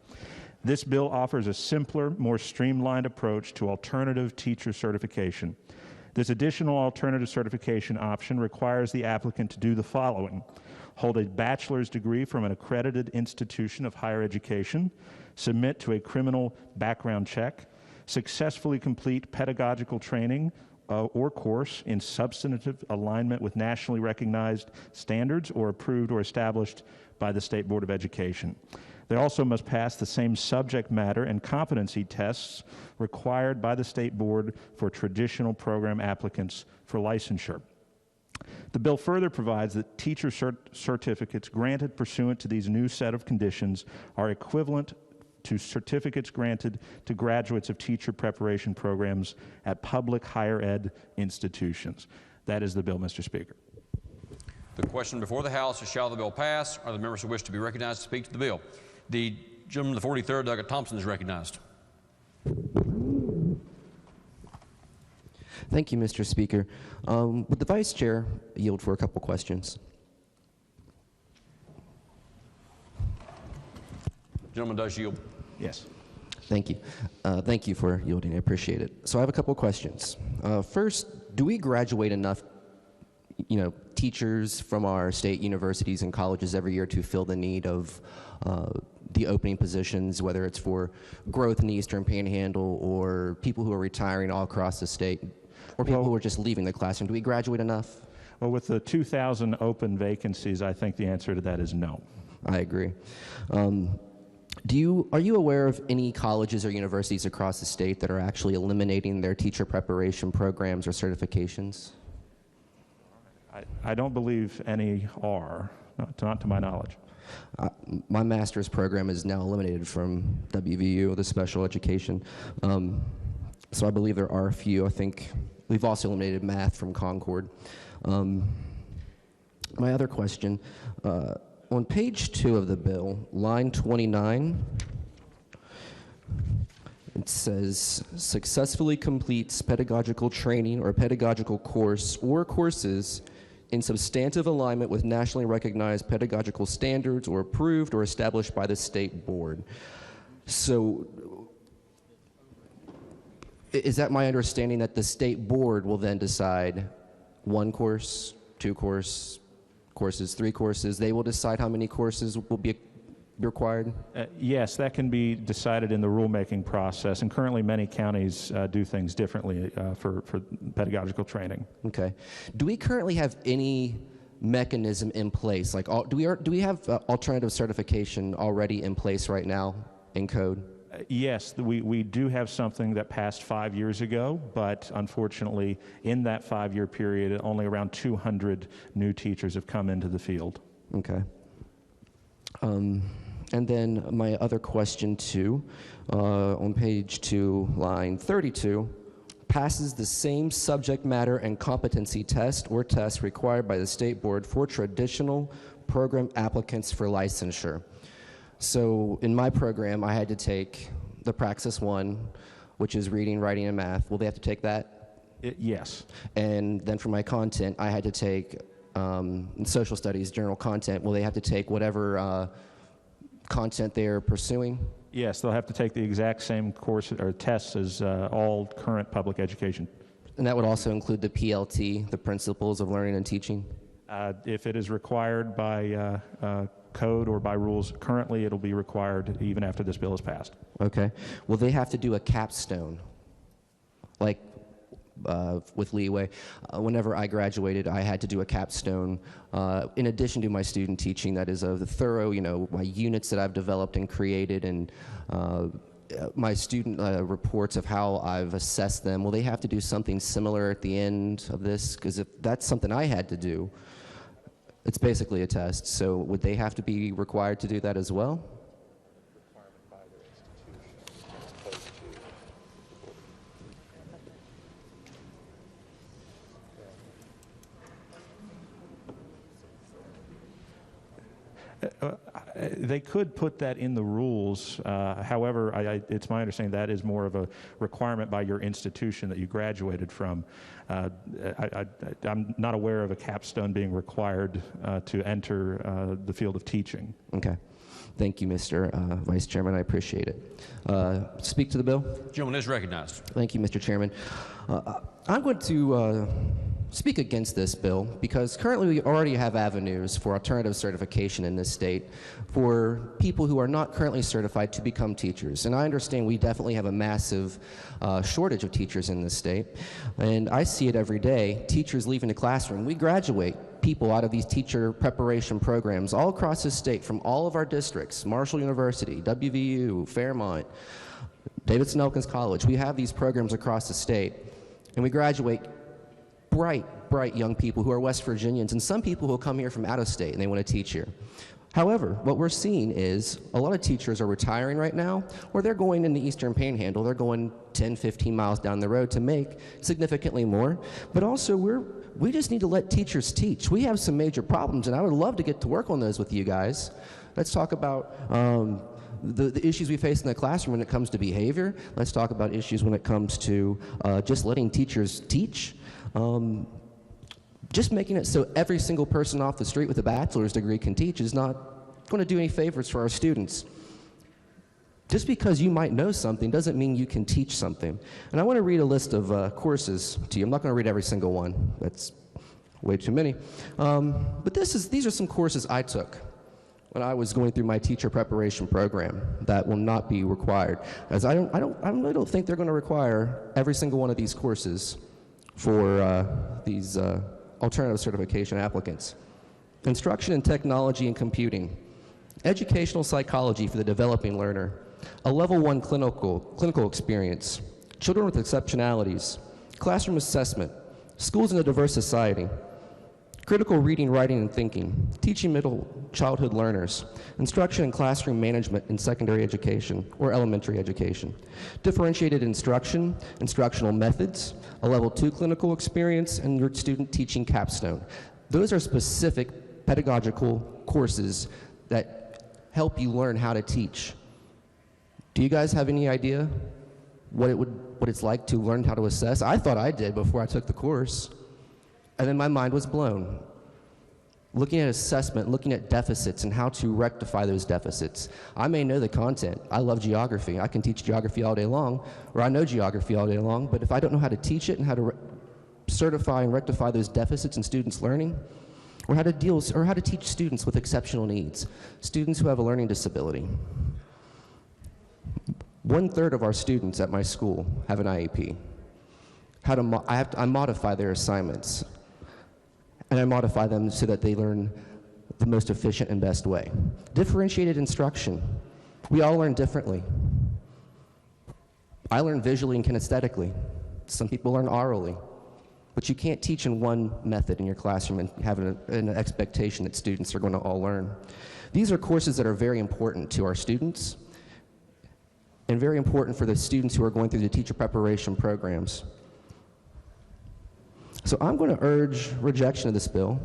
This bill offers a simpler, more streamlined approach to alternative teacher certification. This additional alternative certification option requires the applicant to do the following: hold a bachelor's degree from an accredited institution of higher education, submit to a criminal background check, successfully complete pedagogical training or course in substantive alignment with nationally recognized standards or approved or established by the State Board of Education. They also must pass the same subject matter and competency tests required by the State Board for traditional program applicants for licensure. The bill further provides that teacher certificates granted pursuant to these new set of conditions are equivalent to certificates granted to graduates of teacher preparation programs at public higher ed institutions. That is the bill, Mr. Speaker. The question before the House is, shall the bill pass? Are the members who wish to be recognized to speak to the bill? The gentleman of the 43rd, Delegate Thompson, is recognized. Thank you, Mr. Speaker. Would the Vice Chair yield for a couple questions? Gentleman does yield. Yes. Thank you. Thank you for yielding. I appreciate it. So I have a couple questions. First, do we graduate enough, teachers from our state universities and colleges every year to fill the need of the opening positions, whether it's for growth in the Eastern Panhandle or people who are retiring all across the state, or people who are just leaving the classroom? Do we graduate enough? Well, with the 2,000 open vacancies, I think the answer to that is no. I agree. Are you aware of any colleges or universities across the state that are actually eliminating their teacher preparation programs or certifications? I don't believe any are, not to my knowledge. My master's program is now eliminated from WVU, the special education. So I believe there are a few. I think we've also eliminated math from Concord. My other question, on page 2 of the bill, line 29, it says, successfully completes pedagogical training or pedagogical course or courses in substantive alignment with nationally recognized pedagogical standards or approved or established by the state board. So is that my understanding that the state board will then decide 1 course, 2 courses, 3 courses? They will decide how many courses will be required? Yes, that can be decided in the rulemaking process, and currently many counties do things differently for pedagogical training. Okay. Do we currently have any mechanism in place? Like, do we have alternative certification already in place right now in code? Yes, we do have something that passed 5 years ago, but unfortunately, in that 5-year period, only around 200 new teachers have come into the field. Okay. And then my other question too, on page 2, line 32, passes the same subject matter and competency test or test required by the state board for traditional program applicants for licensure. So in my program, I had to take the Praxis 1, which is reading, writing, and math. Will they have to take that? Yes. And then for my content, I had to take social studies, general content. Will they have to take whatever content they're pursuing? Yes, they'll have to take the exact same course or tests as all current public education. And that would also include the PLT, the Principles of Learning and Teaching? If it is required by code or by rules, currently it'll be required even after this bill is passed. Okay. Will they have to do a capstone? Like with leeway. Whenever I graduated, I had to do a capstone in addition to my student teaching, that is of the thorough, my units that I've developed and created, and my student reports of how I've assessed them. Will they have to do something similar at the end of this? Because if that's something I had to do, it's basically a test. So would they have to be required to do that as well? They could put that in the rules. However, it's my understanding that is more of a requirement by your institution that you graduated from. I'm not aware of a capstone being required to enter the field of teaching. Okay. Thank you, Mr. Vice Chairman. I appreciate it. Speak to the bill. Gentleman is recognized. Thank you, Mr. Chairman. I'm going to speak against this bill because currently we already have avenues for alternative certification in this state for people who are not currently certified to become teachers. And I understand we definitely have a massive shortage of teachers in this state. And I see it every day, teachers leaving the classroom. We graduate people out of these teacher preparation programs all across the state from all of our districts, Marshall University, WVU, Fairmont, Davidson Elkins College. We have these programs across the state, and we graduate bright young people who are West Virginians, and some people who come here from out of state and they want to teach here. However, what we're seeing is a lot of teachers are retiring right now, or they're going in the Eastern Panhandle. They're going 10, 15 miles down the road to make significantly more. But also, we just need to let teachers teach. We have some major problems, and I would love to get to work on those with you guys. Let's talk about the issues we face in the classroom when it comes to behavior. Let's talk about issues when it comes to just letting teachers teach. Just making it so every single person off the street with a bachelor's degree can teach is not going to do any favors for our students. Just because you might know something doesn't mean you can teach something. And I want to read a list of courses to you. I'm not going to read every single one. That's way too many. But these are some courses I took when I was going through my teacher preparation program that will not be required. As I really don't think they're going to require every single one of these courses for these alternative certification applicants. Instruction in technology and computing, educational psychology for the developing learner, a level 1 clinical experience, children with exceptionalities, classroom assessment, schools in a diverse society, critical reading, writing, and thinking, teaching middle childhood learners, instruction in classroom management in secondary education or elementary education, differentiated instruction, instructional methods, a level 2 clinical experience, and your student teaching capstone. Those are specific pedagogical courses that help you learn how to teach. Do you guys have any idea what it's like to learn how to assess? I thought I did before I took the course. And then my mind was blown. Looking at assessment, looking at deficits and how to rectify those deficits. I may know the content. I love geography. I can teach geography all day long, or I know geography all day long, but if I don't know how to teach it and how to certify and rectify those deficits in students' learning, or how to teach students with exceptional needs, students who have a learning disability. 1/3 of our students at my school have an IEP. I modify their assignments, and I modify them so that they learn the most efficient and best way. Differentiated instruction. We all learn differently. I learn visually and kinesthetically. Some people learn orally. But you can't teach in one method in your classroom and have an expectation that students are going to all learn. These are courses that are very important to our students and very important for the students who are going through the teacher preparation programs. So I'm going to urge rejection of this bill.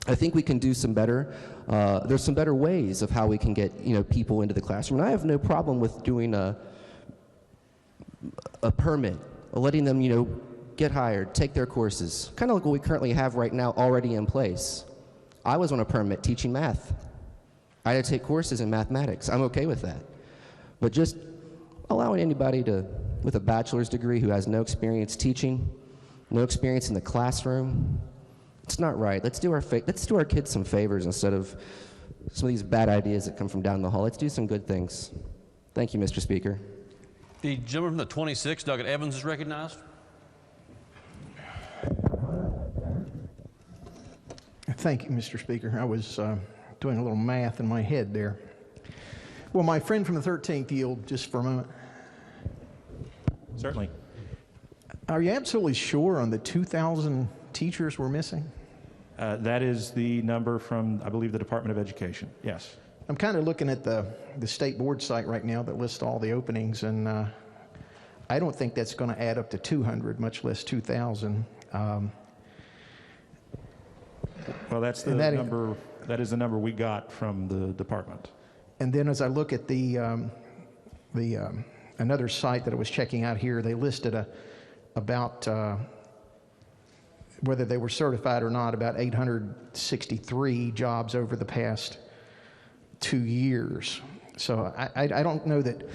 I think we can do some better. There's some better ways of how we can get people into the classroom. And I have no problem with doing a permit, letting them get hired, take their courses, kind of like what we currently have right now already in place. I was on a permit teaching math. I had to take courses in mathematics. I'm okay with that. But just allowing anybody with a bachelor's degree who has no experience teaching, no experience in the classroom, it's not right. Let's do our kids some favors instead of some of these bad ideas that come from down the hall. Let's do some good things. Thank you, Mr. Speaker. The gentleman from the 26th, Douglas Evans, is recognized. Thank you, Mr. Speaker. I was doing a little math in my head there. Will my friend from the 13th yield just for a moment? Certainly. Are you absolutely sure on the 2,000 teachers we're missing? That is the number from, I believe, the Department of Education. Yes. I'm kind of looking at the state board site right now that lists all the openings, and I don't think that's going to add up to 200, much less 2,000. Well, that's the number. That is the number we got from the department. And then as I look at another site that I was checking out here, they listed about whether they were certified or not, about 863 jobs over the past 2 years. So I don't know that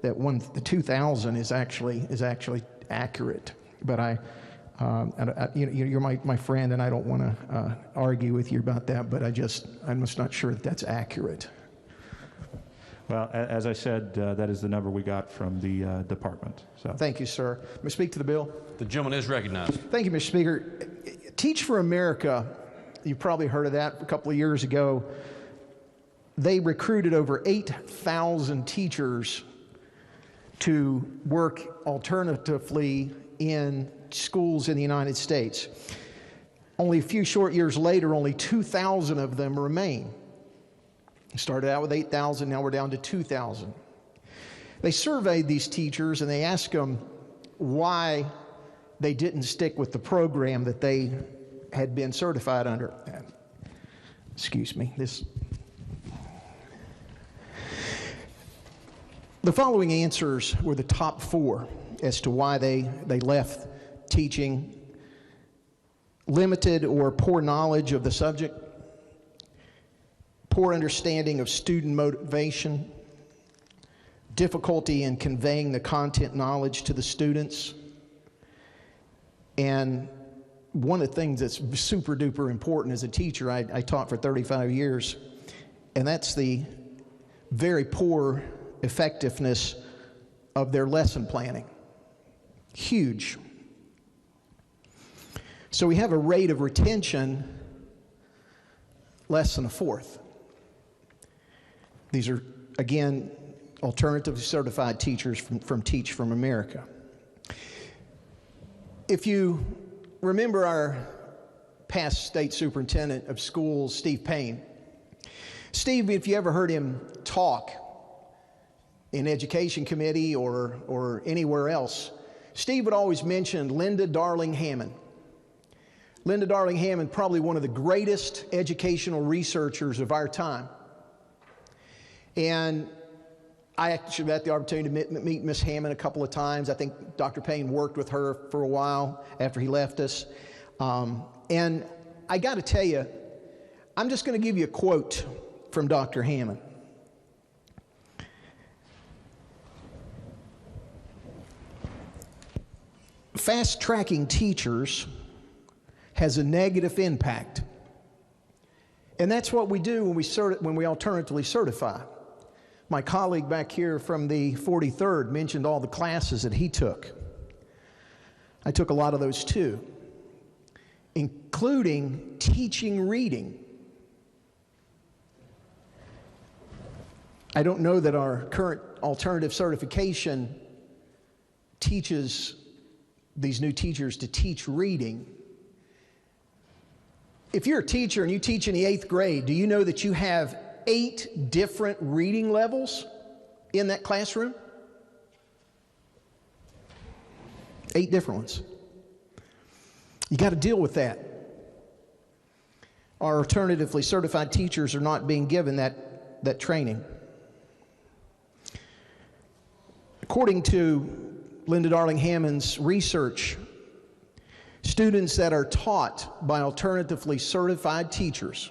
the 2,000 is actually accurate, but you're my friend, and I don't want to argue with you about that, but I'm just not sure that that's accurate. Well, as I said, that is the number we got from the department. So. Thank you, sir. May I speak to the bill? The gentleman is recognized. Thank you, Mr. Speaker. Teach for America, you've probably heard of that a couple of years ago. They recruited over 8,000 teachers to work alternatively in schools in the United States. Only a few short years later, only 2,000 of them remain. Started out with 8,000, now we're down to 2,000. They surveyed these teachers and they asked them why they didn't stick with the program that they had been certified under. Excuse me. The following answers were the top 4 as to why they left teaching: limited or poor knowledge of the subject, poor understanding of student motivation, difficulty in conveying the content knowledge to the students, and one of the things that's super duper important as a teacher, I taught for 35 years, and that's the very poor effectiveness of their lesson planning. Huge. So we have a rate of retention less than a fourth. These are, again, alternatively certified teachers from Teach from America. If you remember our past state superintendent of schools, Steve Payne. Steve, if you ever heard him talk in education committee or anywhere else, Steve would always mention Linda Darling Hammond. Linda Darling Hammond, probably one of the greatest educational researchers of our time. And I actually had the opportunity to meet Miss Hammond a couple of times. I think Dr. Payne worked with her for a while after he left us. And I got to tell you, I'm just going to give you a quote from Dr. Hammond. Fast-tracking teachers has a negative impact. And that's what we do when we alternatively certify. My colleague back here from the 43rd mentioned all the classes that he took. I took a lot of those too, including teaching reading. I don't know that our current alternative certification teaches these new teachers to teach reading. If you're a teacher and you teach in the 8th grade, do you know that you have 8 different reading levels in that classroom? 8 different ones. You got to deal with that. Our alternatively certified teachers are not being given that training. According to Linda Darling Hammond's research, students that are taught by alternatively certified teachers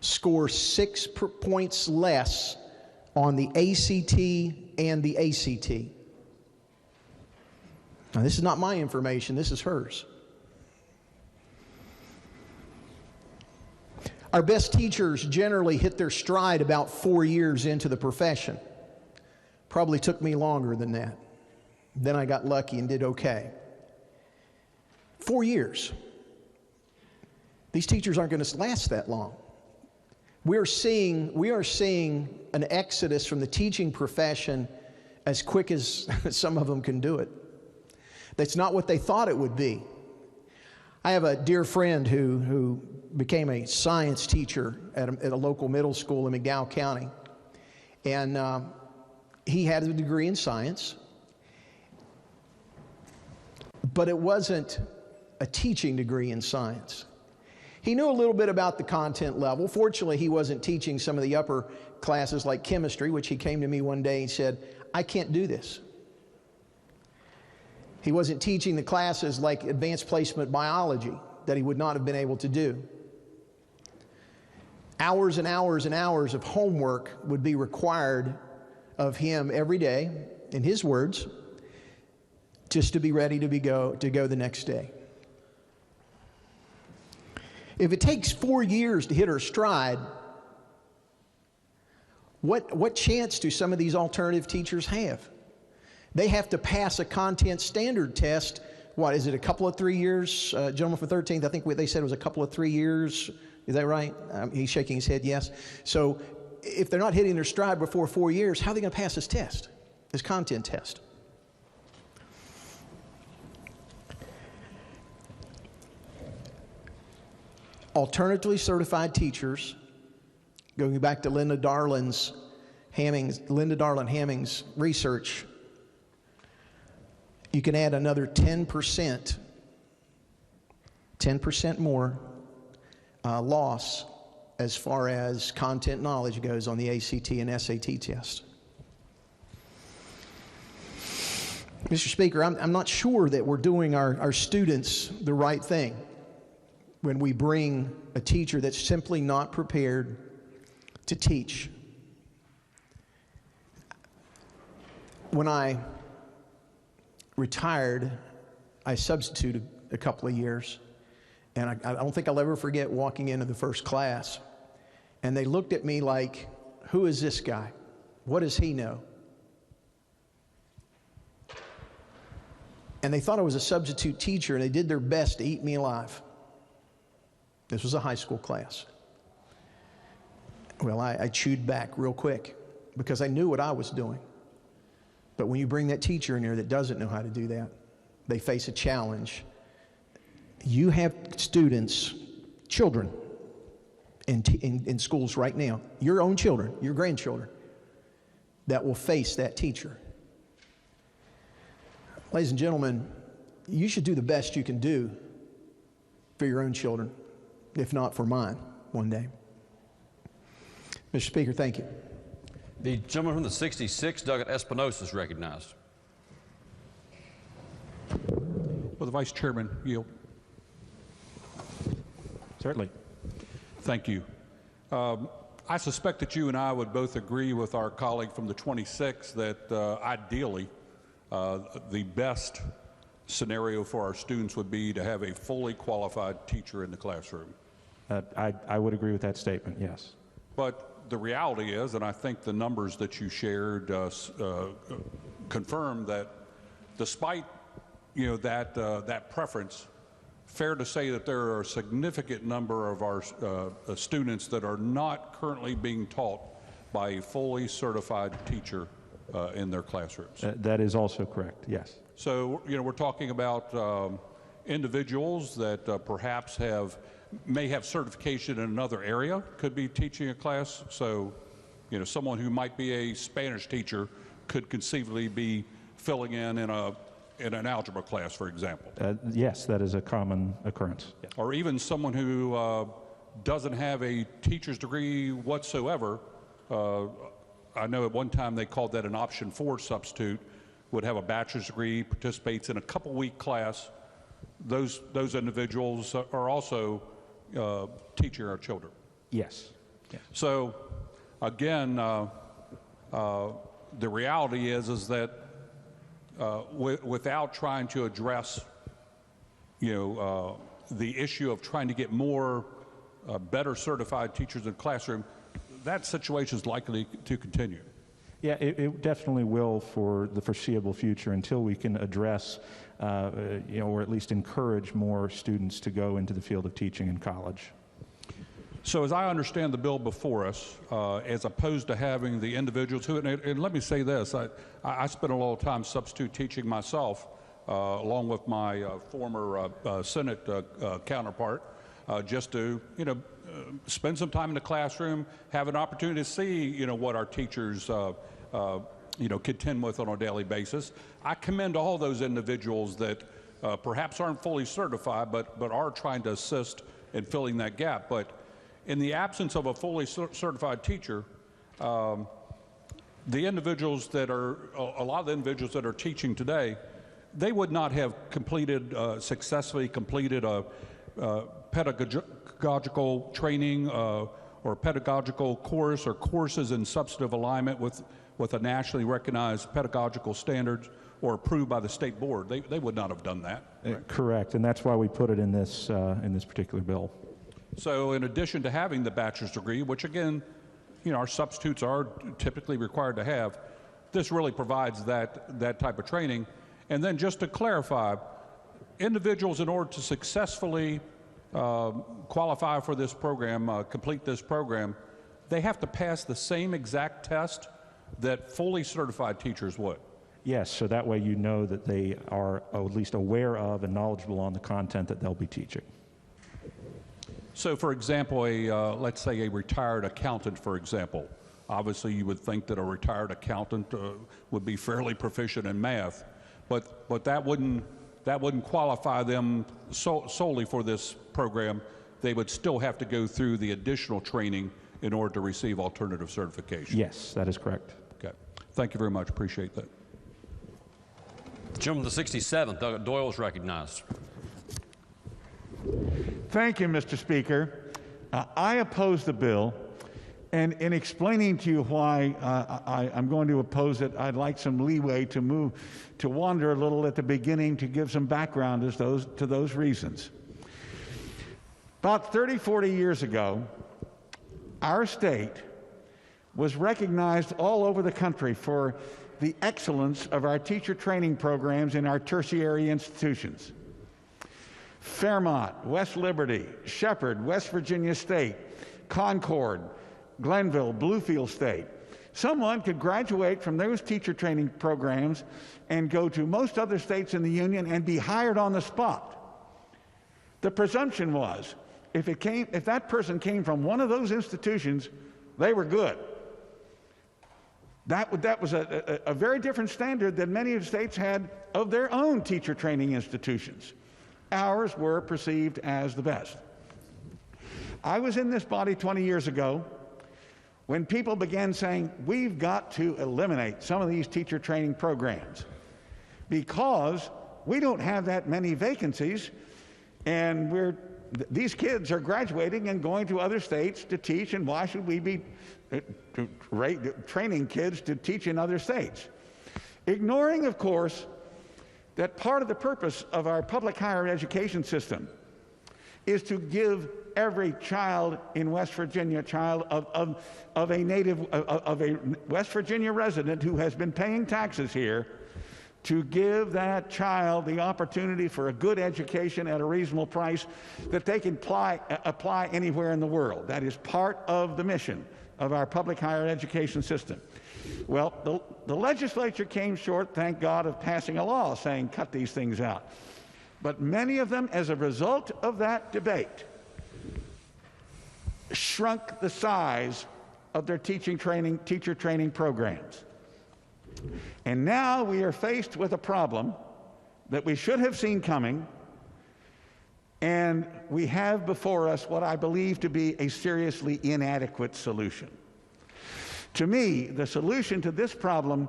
score 6 points less on the ACT and the ACT. Now, this is not my information, this is hers. Our best teachers generally hit their stride about 4 years into the profession. Probably took me longer than that. Then I got lucky and did okay. 4 years. These teachers aren't going to last that long. We are seeing an exodus from the teaching profession as quick as some of them can do it. That's not what they thought it would be. I have a dear friend who became a science teacher at a local middle school in McDowell County. And he had a degree in science, but it wasn't a teaching degree in science. He knew a little bit about the content level. Fortunately, he wasn't teaching some of the upper classes like chemistry, which he came to me one day and said, I can't do this. He wasn't teaching the classes like advanced placement biology that he would not have been able to do. Hours and hours and hours of homework would be required of him every day, in his words, just to be ready to go the next day. If it takes 4 years to hit her stride, what chance do some of these alternative teachers have? They have to pass a content standard test. What, is it a couple of 3 years? Gentleman for 13th, I think they said it was a couple of 3 years. Is that right? He's shaking his head, yes. So if they're not hitting their stride before 4 years, how are they going to pass this test, this content test? Alternatively certified teachers, going back to Linda Darling Hamming's research, you can add another 10% more loss as far as content knowledge goes on the ACT and SAT test. Mr. Speaker, I'm not sure that we're doing our students the right thing when we bring a teacher that's simply not prepared to teach. When I retired, I substituted a couple of years, and I don't think I'll ever forget walking into the first class, and they looked at me like, who is this guy? What does he know? And they thought I was a substitute teacher, and they did their best to eat me alive. This was a high school class. Well, I chewed back real quick because I knew what I was doing. But when you bring that teacher in there that doesn't know how to do that, they face a challenge. You have students, children, in schools right now, your own children, your grandchildren, that will face that teacher. Ladies and gentlemen, you should do the best you can do for your own children, if not for mine, one day. Mr. Speaker, thank you. The gentleman from the 66, Doug Espinosa, is recognized. Will the Vice Chairman yield? Certainly. Thank you. I suspect that you and I would both agree with our colleague from the 26 that ideally the best scenario for our students would be to have a fully qualified teacher in the classroom. I would agree with that statement, yes. But the reality is, and I think the numbers that you shared confirm that despite that preference, fair to say that there are a significant number of our students that are not currently being taught by a fully certified teacher in their classrooms. That is also correct, yes. So, we're talking about individuals that perhaps may have certification in another area, could be teaching a class. So, someone who might be a Spanish teacher could conceivably be filling in an algebra class, for example. Yes, that is a common occurrence. Yes. Or even someone who doesn't have a teacher's degree whatsoever. I know at one time they called that an option 4 substitute, would have a bachelor's degree, participates in a couple-week class. Those individuals are also teaching our children. Yes. Yes. So, again, the reality is that without trying to address, the issue of trying to get more better certified teachers in the classroom, that situation is likely to continue. Yeah, it definitely will for the foreseeable future until we can address, or at least encourage more students to go into the field of teaching in college. So as I understand the bill before us, as opposed to having the individuals who, and let me say this, I spent a lot of time substitute teaching myself, along with my former Senate counterpart, just to, spend some time in the classroom, have an opportunity to see, what our teachers, contend with on a daily basis. I commend all those individuals that perhaps aren't fully certified, but are trying to assist in filling that gap. But in the absence of a fully certified teacher, a lot of the individuals that are teaching today, they would not have successfully completed a pedagogical training or pedagogical course or courses in substantive alignment with a nationally recognized pedagogical standards or approved by the state board. They would not have done that. Correct, and that's why we put it in this particular bill. So in addition to having the bachelor's degree, which again, our substitutes are typically required to have, this really provides that type of training. And then just to clarify, individuals, in order to successfully qualify for this program, complete this program, they have to pass the same exact test that fully certified teachers would. Yes, so that way you know that they are at least aware of and knowledgeable on the content that they'll be teaching. So for example, let's say a retired accountant, for example. Obviously you would think that a retired accountant would be fairly proficient in math, but that wouldn't qualify them solely for this program. They would still have to go through the additional training in order to receive alternative certification. Yes, that is correct. Okay. Thank you very much. Appreciate that. Gentleman, the 67th, Doug Doyle is recognized. Thank you, Mr. Speaker. I oppose the bill, and in explaining to you why I'm going to oppose it, I'd like some leeway to wander a little at the beginning to give some background to those reasons. About 30, 40 years ago, our state was recognized all over the country for the excellence of our teacher training programs in our tertiary institutions. Fairmont, West Liberty, Shepherd, West Virginia State, Concord, Glenville, Bluefield State. Someone could graduate from those teacher training programs and go to most other states in the union and be hired on the spot. The presumption was, if that person came from one of those institutions, they were good. That was a very different standard than many of the states had of their own teacher training institutions. Ours were perceived as the best. I was in this body 20 years ago when people began saying, we've got to eliminate some of these teacher training programs because we don't have that many vacancies, and these kids are graduating and going to other states to teach, and why should we be training kids to teach in other states? Ignoring, of course, that part of the purpose of our public higher education system is to give every child in West Virginia, of a West Virginia resident who has been paying taxes here, to give that child the opportunity for a good education at a reasonable price that they can apply anywhere in the world. That is part of the mission of our public higher education system. Well, the legislature came short, thank God, of passing a law saying cut these things out. But many of them, as a result of that debate, shrunk the size of their teacher training programs. And now we are faced with a problem that we should have seen coming, and we have before us what I believe to be a seriously inadequate solution. To me, the solution to this problem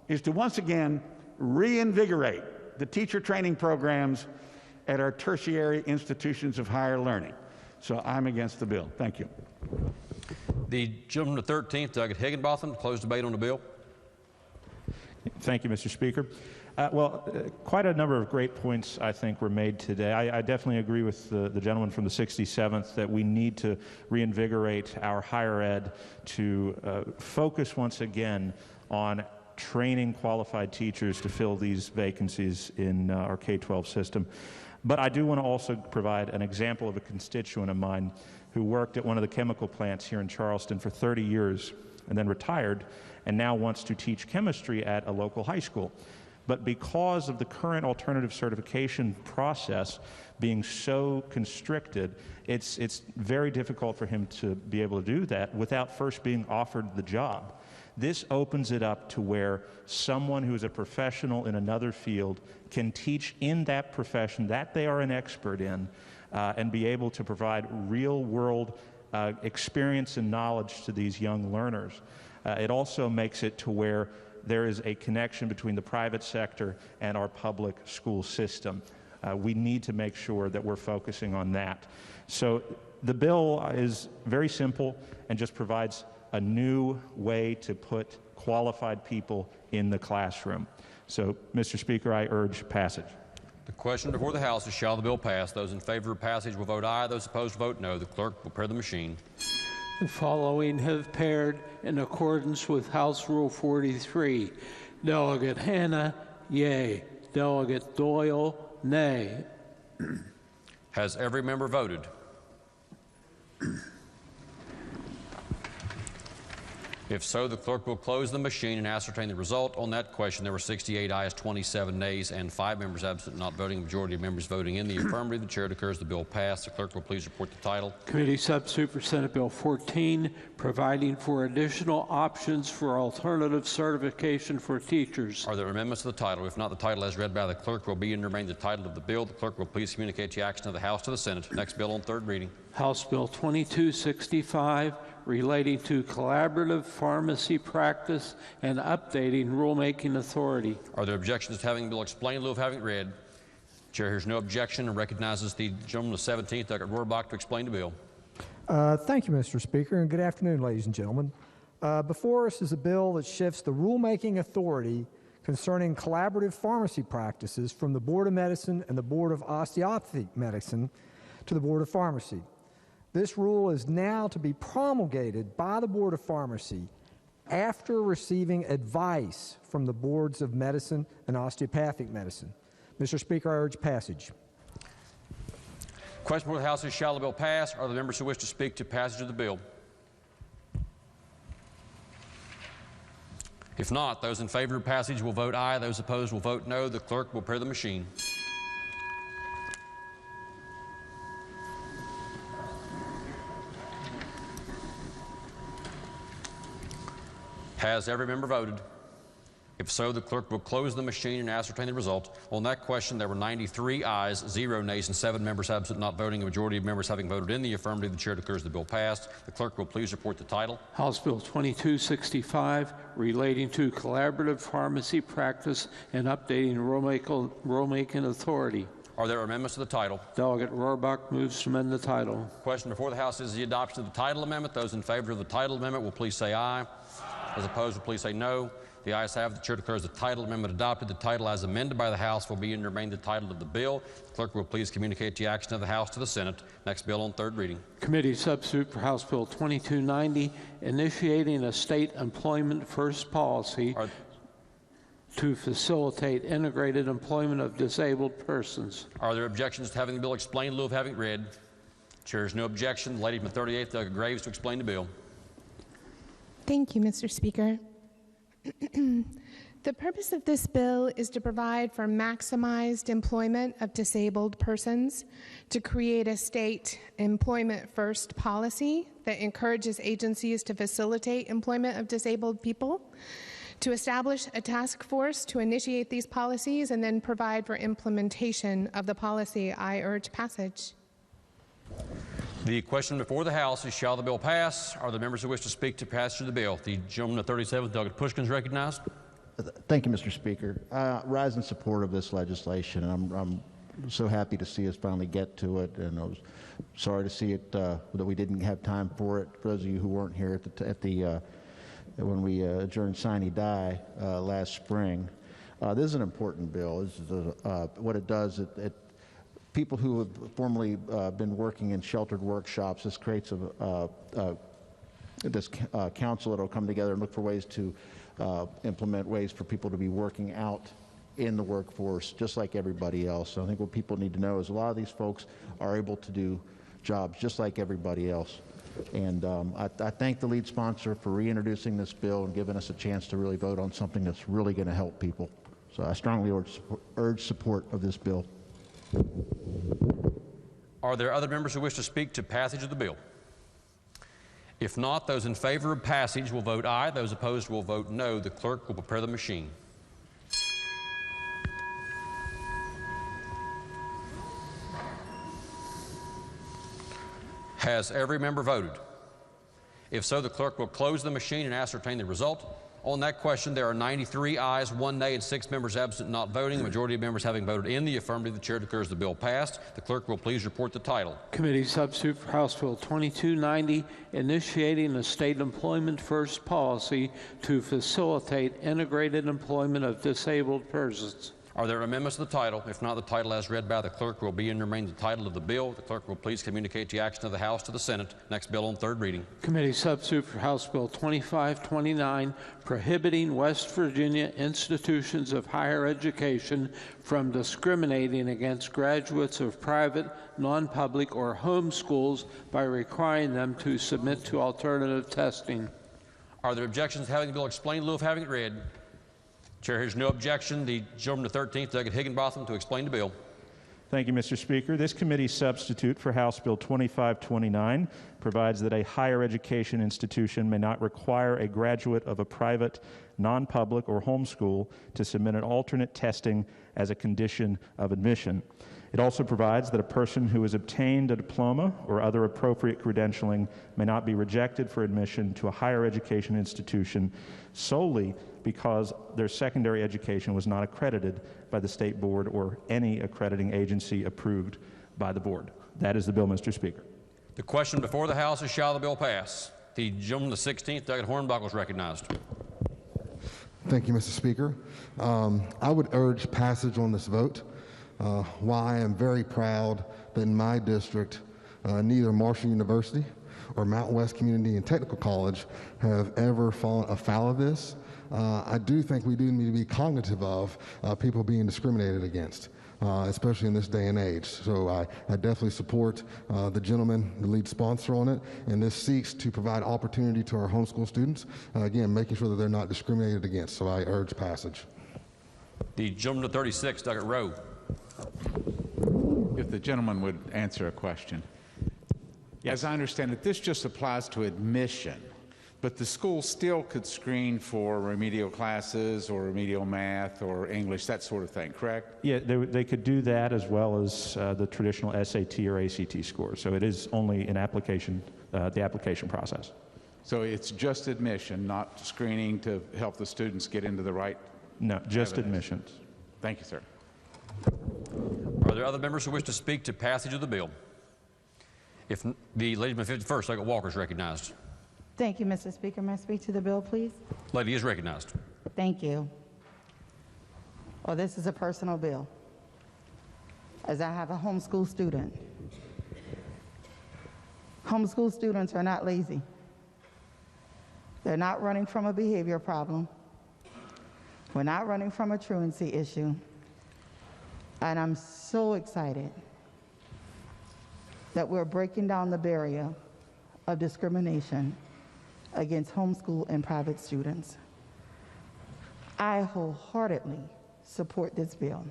is to once again reinvigorate the teacher training programs at our tertiary institutions of higher learning. So I'm against the bill. Thank you. The gentleman to 13th, Doug Higginbotham, to close debate on the bill. Thank you, Mr. Speaker. Quite a number of great points, I think, were made today. I definitely agree with the gentleman from the 67th that we need to reinvigorate our higher ed to focus once again on training qualified teachers to fill these vacancies in our K-12 system. But I do want to also provide an example of a constituent of mine who worked at one of the chemical plants here in Charleston for 30 years and then retired and now wants to teach chemistry at a local high school. But because of the current alternative certification process being so constricted, it's very difficult for him to be able to do that without first being offered the job. This opens it up to where someone who is a professional in another field can teach in that profession that they are an expert in and be able to provide real-world experience and knowledge to these young learners. It also makes it to where there is a connection between the private sector and our public school system. We need to make sure that we're focusing on that. So the bill is very simple and just provides a new way to put qualified people in the classroom. So, Mr. Speaker, I urge passage. The question before the House is, shall the bill pass? Those in favor of passage will vote aye. Those opposed will vote no. The clerk will pair the machine. The following have paired in accordance with House Rule 43. Delegate Hanna, yea. Delegate Doyle, nay. Has every member voted? If so, the clerk will close the machine and ascertain the result. On that question, there were 68 ayes, 27 nays, and 5 members absent, not voting. Majority of members voting in the affirmative. The chair declares the bill passed. The clerk will please report the title. Committee Substitute for Senate Bill 14, providing for additional options for alternative certification for teachers. Are there amendments to the title? If not, the title as read by the clerk will be and remain the title of the bill. The clerk will please communicate the action of the House to the Senate. Next bill on third reading. House Bill 2265, relating to collaborative pharmacy practice and updating rulemaking authority. Are there objections to having the bill explained in lieu of having it read? Chair hears no objection and recognizes the gentleman of the 17th, Doug Rohrbach, to explain the bill. Thank you, Mr. Speaker, and good afternoon, ladies and gentlemen. Before us is a bill that shifts the rulemaking authority concerning collaborative pharmacy practices from the Board of Medicine and the Board of Osteopathic Medicine to the Board of Pharmacy. This rule is now to be promulgated by the Board of Pharmacy after receiving advice from the boards of medicine and osteopathic medicine. Mr. Speaker, I urge passage. Question before the House is, shall the bill pass? Are the members who wish to speak to passage of the bill? If not, those in favor of passage will vote aye. Those opposed will vote no. The clerk will prepare the machine. Has every member voted? If so, the clerk will close the machine and ascertain the result. On that question, there were 93 ayes, 0 nays, and 7 members absent, not voting. A majority of members having voted in the affirmative, the chair declares the bill passed. The clerk will please report the title. House Bill 2265, relating to collaborative pharmacy practice and updating rulemaking authority. Are there amendments to the title? Delegate Rohrbach moves to amend the title. Question before the House is the adoption of the title amendment. Those in favor of the title amendment will please say aye. Those opposed will please say no. The ayes have it. The chair declares the title amendment adopted. The title as amended by the House will be and remain the title of the bill. The clerk will please communicate the action of the House to the Senate. Next bill on third reading. Committee substitute for House Bill 2290, initiating a state employment first policy to facilitate integrated employment of disabled persons. Are there objections to having the bill explained in lieu of having it read? Chair has no objection. The lady from the 38th, Delegate Graves, to explain the bill. Thank you, Mr. Speaker. The purpose of this bill is to provide for maximized employment of disabled persons, to create a state employment first policy that encourages agencies to facilitate employment of disabled people, to establish a task force to initiate these policies, and then provide for implementation of the policy. I urge passage. The question before the House is, shall the bill pass? Are the members who wish to speak to passage of the bill? The gentleman of 37th, Delegate Pushkin, is recognized. Thank you, Mr. Speaker. Rise in support of this legislation. I'm so happy to see us finally get to it, and I was sorry to see it that we didn't have time for it. For those of you who weren't here when we adjourned sine die last spring, this is an important bill. This is what it does. People who have formerly been working in sheltered workshops, this creates this council that will come together and look for ways to implement ways for people to be working out in the workforce just like everybody else. So I think what people need to know is a lot of these folks are able to do jobs just like everybody else. And I thank the lead sponsor for reintroducing this bill and giving us a chance to really vote on something that's really going to help people. So I strongly urge support of this bill. Are there other members who wish to speak to passage of the bill? If not, those in favor of passage will vote aye. Those opposed will vote no. The clerk will prepare the machine. Has every member voted? If so, the clerk will close the machine and ascertain the result. On that question, there are 93 ayes, 1 nay, and 6 members absent not voting. The majority of members having voted in the affirmative, the chair declares the bill passed. The clerk will please report the title. Committee substitute for House Bill 2290, initiating a state employment first policy to facilitate integrated employment of disabled persons. Are there amendments to the title? If not, the title as read by the clerk will be and remain the title of the bill. The clerk will please communicate the action of the House to the Senate. Next bill on third reading. Committee substitute for House Bill 2529, prohibiting West Virginia institutions of higher education from discriminating against graduates of private, non-public, or home schools by requiring them to submit to alternative testing. Are there objections to having the bill explained in lieu of having it read? Chair hears no objection. The gentleman of the 13th, Delegate Higginbotham, to explain the bill. Thank you, Mr. Speaker. This committee's substitute for House Bill 2529 provides that a higher education institution may not require a graduate of a private, non-public, or home school to submit an alternate testing as a condition of admission. It also provides that a person who has obtained a diploma or other appropriate credentialing may not be rejected for admission to a higher education institution solely because their secondary education was not accredited by the state board or any accrediting agency approved by the board. That is the bill, Mr. Speaker. The question before the House is, shall the bill pass? The gentleman of the 16th, Delegate Hornbuckle, is recognized. Thank you, Mr. Speaker. I would urge passage on this vote. While I am very proud that in my district, neither Marshall University or Mountain West Community and Technical College have ever fallen afoul of this. I do think we do need to be cognitive of people being discriminated against, especially in this day and age. So I definitely support the gentleman, the lead sponsor on it, and this seeks to provide opportunity to our homeschool students, again, making sure that they're not discriminated against. So I urge passage. The gentleman to 36, Doggett Rowe. If the gentleman would answer a question. As I understand it, this just applies to admission, but the school still could screen for remedial classes or remedial math or English, that sort of thing, correct? Yeah, they could do that as well as the traditional SAT or ACT scores. So it is only an application, the application process. So it's just admission, not screening to help the students get into the right? No, just evidence. admissions. Thank you, sir. Are there other members who wish to speak to passage of the bill? If the lady from 51st, Doggett Walker, is recognized. Thank you, Mr. Speaker. May I speak to the bill, please? Lady is recognized. Thank you. Well, this is a personal bill, as I have a homeschool student. Homeschool students are not lazy. They're not running from a behavior problem. We're not running from a truancy issue. And I'm so excited that we're breaking down the barrier of discrimination against homeschool and private students. I wholeheartedly support this bill.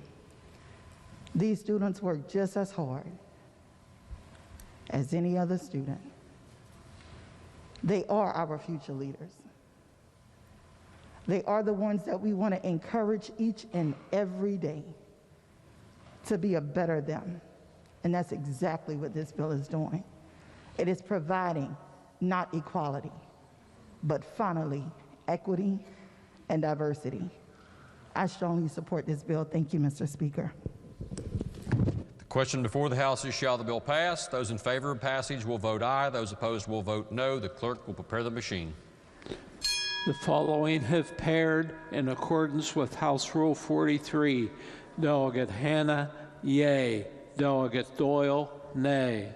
These students work just as hard as any other student. They are our future leaders. They are the ones that we want to encourage each and every day to be a better them. And that's exactly what this bill is doing. It is providing not equality, but finally equity and diversity. I strongly support this bill. Thank you, Mr. Speaker. The question before the House is, shall the bill pass? Those in favor of passage will vote aye. Those opposed will vote no. The clerk will prepare the machine. The following have paired in accordance with House Rule 43. Delegate Hanna, yea. Delegate Doyle, nay.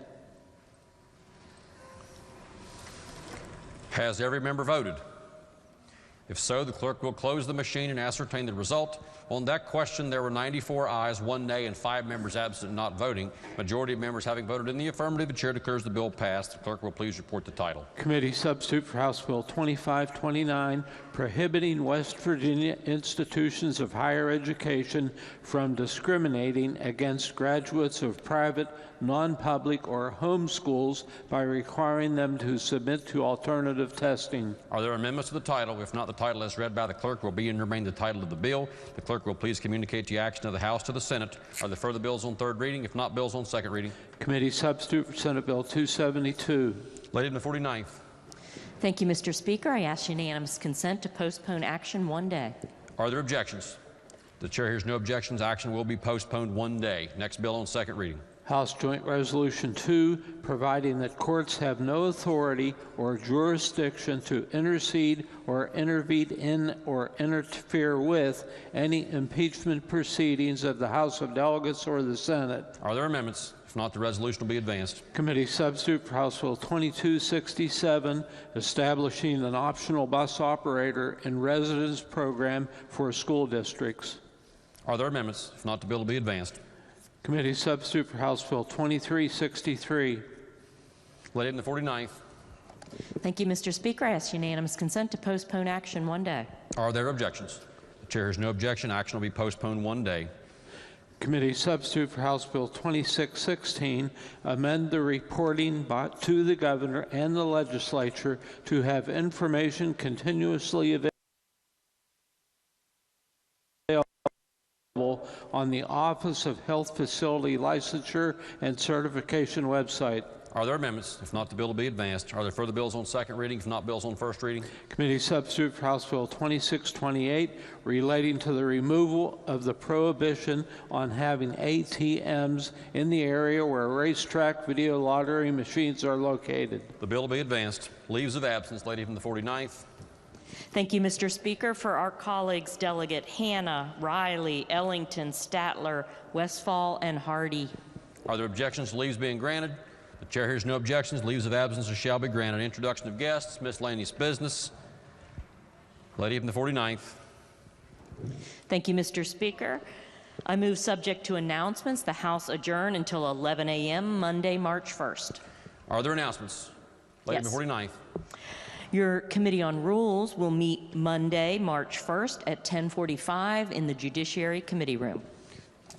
Has every member voted? If so, the clerk will close the machine and ascertain the result. On that question, there were 94 ayes, 1 nay, and 5 members absent not voting. Majority of members having voted in the affirmative, the chair declares the bill passed. The clerk will please report the title. Committee substitute for House Bill 2529, prohibiting West Virginia institutions of higher education from discriminating against graduates of private, non-public, or home schools by requiring them to submit to alternative testing. Are there amendments to the title? If not, the title as read by the clerk will be and remain the title of the bill. The clerk will please communicate the action of the House to the Senate. Are there further bills on third reading? If not, bills on second reading. Committee substitute for Senate Bill 272. Lady in the 49th. Thank you, Mr. Speaker. I ask unanimous consent to postpone action 1 day. Are there objections? The chair hears no objections. Action will be postponed 1 day. Next bill on second reading. House Joint Resolution 2, providing that courts have no authority or jurisdiction to intercede or intervene in or interfere with any impeachment proceedings of the House of Delegates or the Senate. Are there amendments? If not, the resolution will be advanced. Committee substitute for House Bill 2267, establishing an optional bus operator and residence program for school districts. Are there amendments? If not, the bill will be advanced. Committee substitute for House Bill 2363. Lady in the 49th. Thank you, Mr. Speaker. I ask unanimous consent to postpone action 1 day. Are there objections? The chair hears no objection. Action will be postponed 1 day. Committee substitute for House Bill 2616, amend the reporting to the governor and the legislature to have information continuously available on the Office of Health Facility Licensure and Certification website. Are there amendments? If not, the bill will be advanced. Are there further bills on second reading? If not, bills on first reading? Committee substitute for House Bill 2628, relating to the removal of the prohibition on having ATMs in the area where racetrack video lottery machines are located. The bill will be advanced. Leaves of absence. Lady from the 49th. Thank you, Mr. Speaker. For our colleagues, Delegate Hanna, Riley, Ellington, Statler, Westfall, and Hardy. Are there objections to leaves being granted? The chair hears no objections. Leaves of absence shall be granted. Introduction of guests, miscellaneous business. Lady from the 49th. Thank you, Mr. Speaker. I move, subject to announcements, the House adjourn until 11 a.m. Monday, March 1st. Are there announcements? Lady Yes. from the 49th. Your Committee on Rules will meet Monday, March 1st at 10:45 in the Judiciary Committee Room.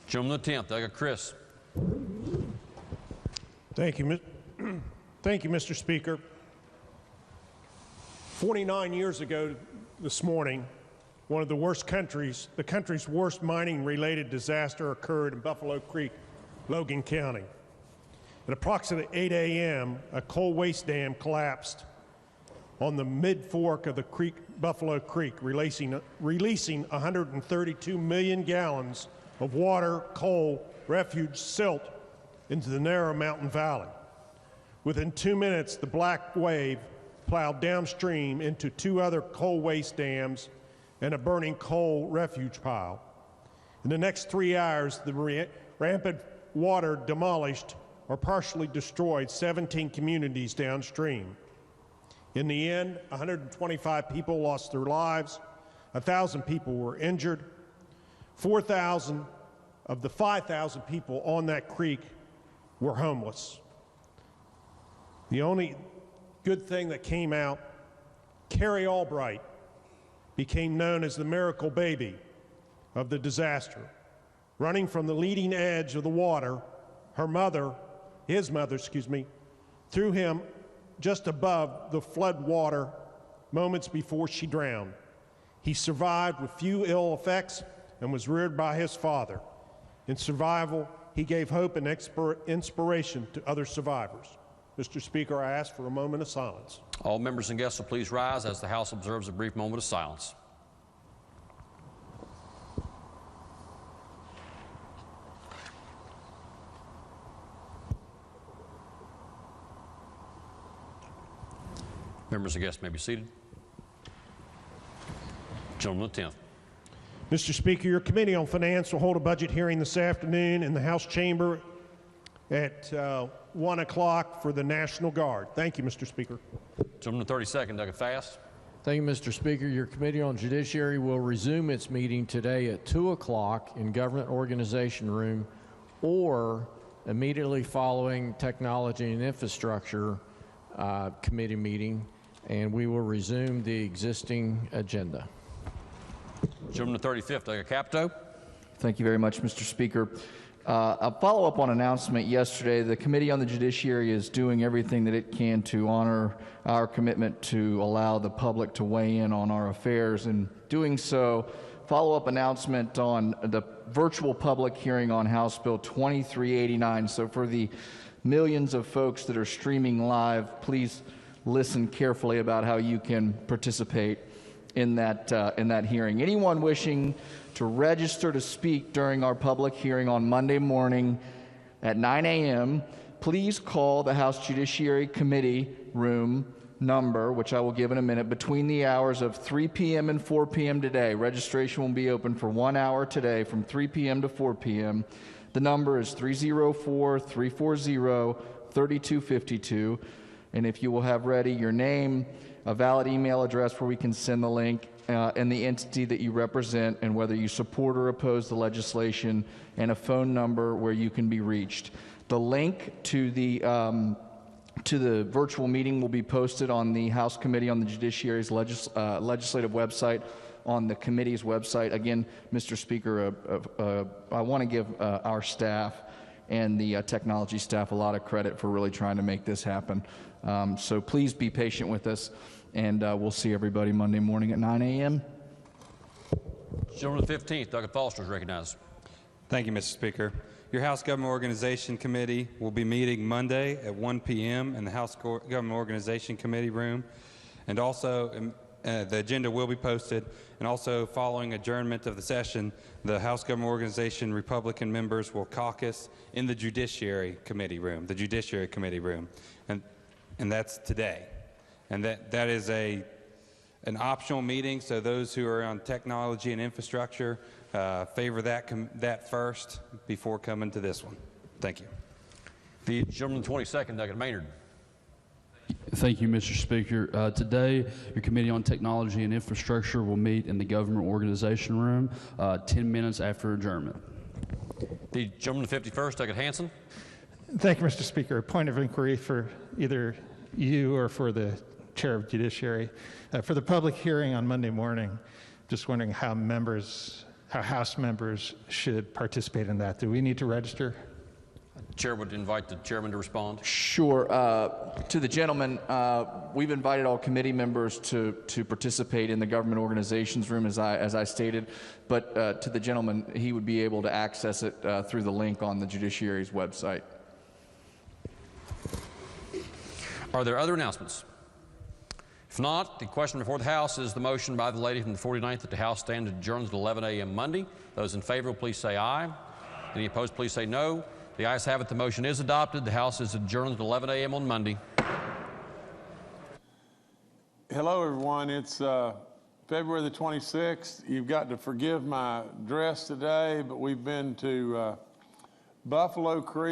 Gentleman of the 10th, I got Chris. Thank you, Thank you, Mr. Speaker. 49 years ago this morning, one of the country's worst mining-related disaster occurred in Buffalo Creek, Logan County. At approximately 8 a.m., a coal waste dam collapsed on the mid-fork of the Buffalo Creek, releasing 132 million gallons of water, coal, refuge, silt into the narrow mountain valley. Within 2 minutes, the black wave plowed downstream into 2 other coal waste dams and a burning coal refuge pile. In the next 3 hours, the rampant water demolished or partially destroyed 17 communities downstream. In the end, 125 people lost their lives, 1,000 people were injured, 4,000 of the 5,000 people on that creek were homeless. The only good thing that came out, Carrie Albright became known as the miracle baby of the disaster. Running from the leading edge of the water, his mother, threw him just above the flood water moments before she drowned. He survived with few ill effects and was reared by his father. In survival, he gave hope and inspiration to other survivors. Mr. Speaker, I ask for a moment of silence. All members and guests will please rise as the House observes a brief moment of silence. Members and guests may be seated. Gentleman of the 10th. Mr. Speaker, your Committee on Finance will hold a budget hearing this afternoon in the House chamber at 1 o'clock for the National Guard. Thank you, Mr. Speaker. Gentleman of the 32nd, Doug Fast. Thank you, Mr. Speaker. Your Committee on Judiciary will resume its meeting today at 2 o'clock in Government Organization Room or immediately following Technology and Infrastructure Committee meeting, and we will resume the existing agenda. Gentleman of the 35th, Doug Capito. Thank you very much, Mr. Speaker. A follow-up on announcement yesterday. The Committee on the Judiciary is doing everything that it can to honor our commitment to allow the public to weigh in on our affairs. In doing so, follow-up announcement on the virtual public hearing on House Bill 2389. So for the millions of folks that are streaming live, please listen carefully about how you can participate in that hearing. Anyone wishing to register to speak during our public hearing on Monday morning at 9 a.m., please call the House Judiciary Committee room number, which I will give in a minute, between the hours of 3 p.m. and 4 p.m. today. Registration will be open for 1 hour today from 3 p.m. to 4 p.m. The number is 304-340-3252. And if you will have ready your name, a valid email address where we can send the link, and the entity that you represent, and whether you support or oppose the legislation, and a phone number where you can be reached. The link to the virtual meeting will be posted on the House Committee on the Judiciary's legislative website, on the committee's website. Again, Mr. Speaker, I want to give our staff and the technology staff a lot of credit for really trying to make this happen. So please be patient with us, and we'll see everybody Monday morning at 9 a.m. Gentleman of the 15th, Doug Foster is recognized. Thank you, Mr. Speaker. Your House Government Organization Committee will be meeting Monday at 1 p.m. in the House Government Organization Committee room, and also the agenda will be posted, and also following adjournment of the session, the House Government Organization Republican members will caucus in the Judiciary Committee room, and that's today. And that is an optional meeting, so those who are on technology and infrastructure favor that first before coming to this one. Thank you. The gentleman 22nd, Douglas Maynard. Thank you, Mr. Speaker. Today, your Committee on Technology and Infrastructure will meet in the Government Organization Room 10 minutes after adjournment. The gentleman 51st, Douglas Hanson. Thank you, Mr. Speaker. A point of inquiry for either you or for the Chair of Judiciary. For the public hearing on Monday morning, just wondering how House members should participate in that. Do we need to register? Chair would invite the chairman to respond. Sure. To the gentleman, we've invited all committee members to participate in the government organizations room, as I stated. But to the gentleman, he would be able to access it through the link on the judiciary's website. Are there other announcements? If not, the question before the House is the motion by the lady from the 49th that the House stand adjourned at 11 a.m. Monday. Those in favor, please say aye. Any opposed, please say no. The ayes have it. The motion is adopted. The House is adjourned at 11 a.m. on Monday. Hello, everyone. It's February the 26th. You've got to forgive my dress today, but we've been to Buffalo Creek.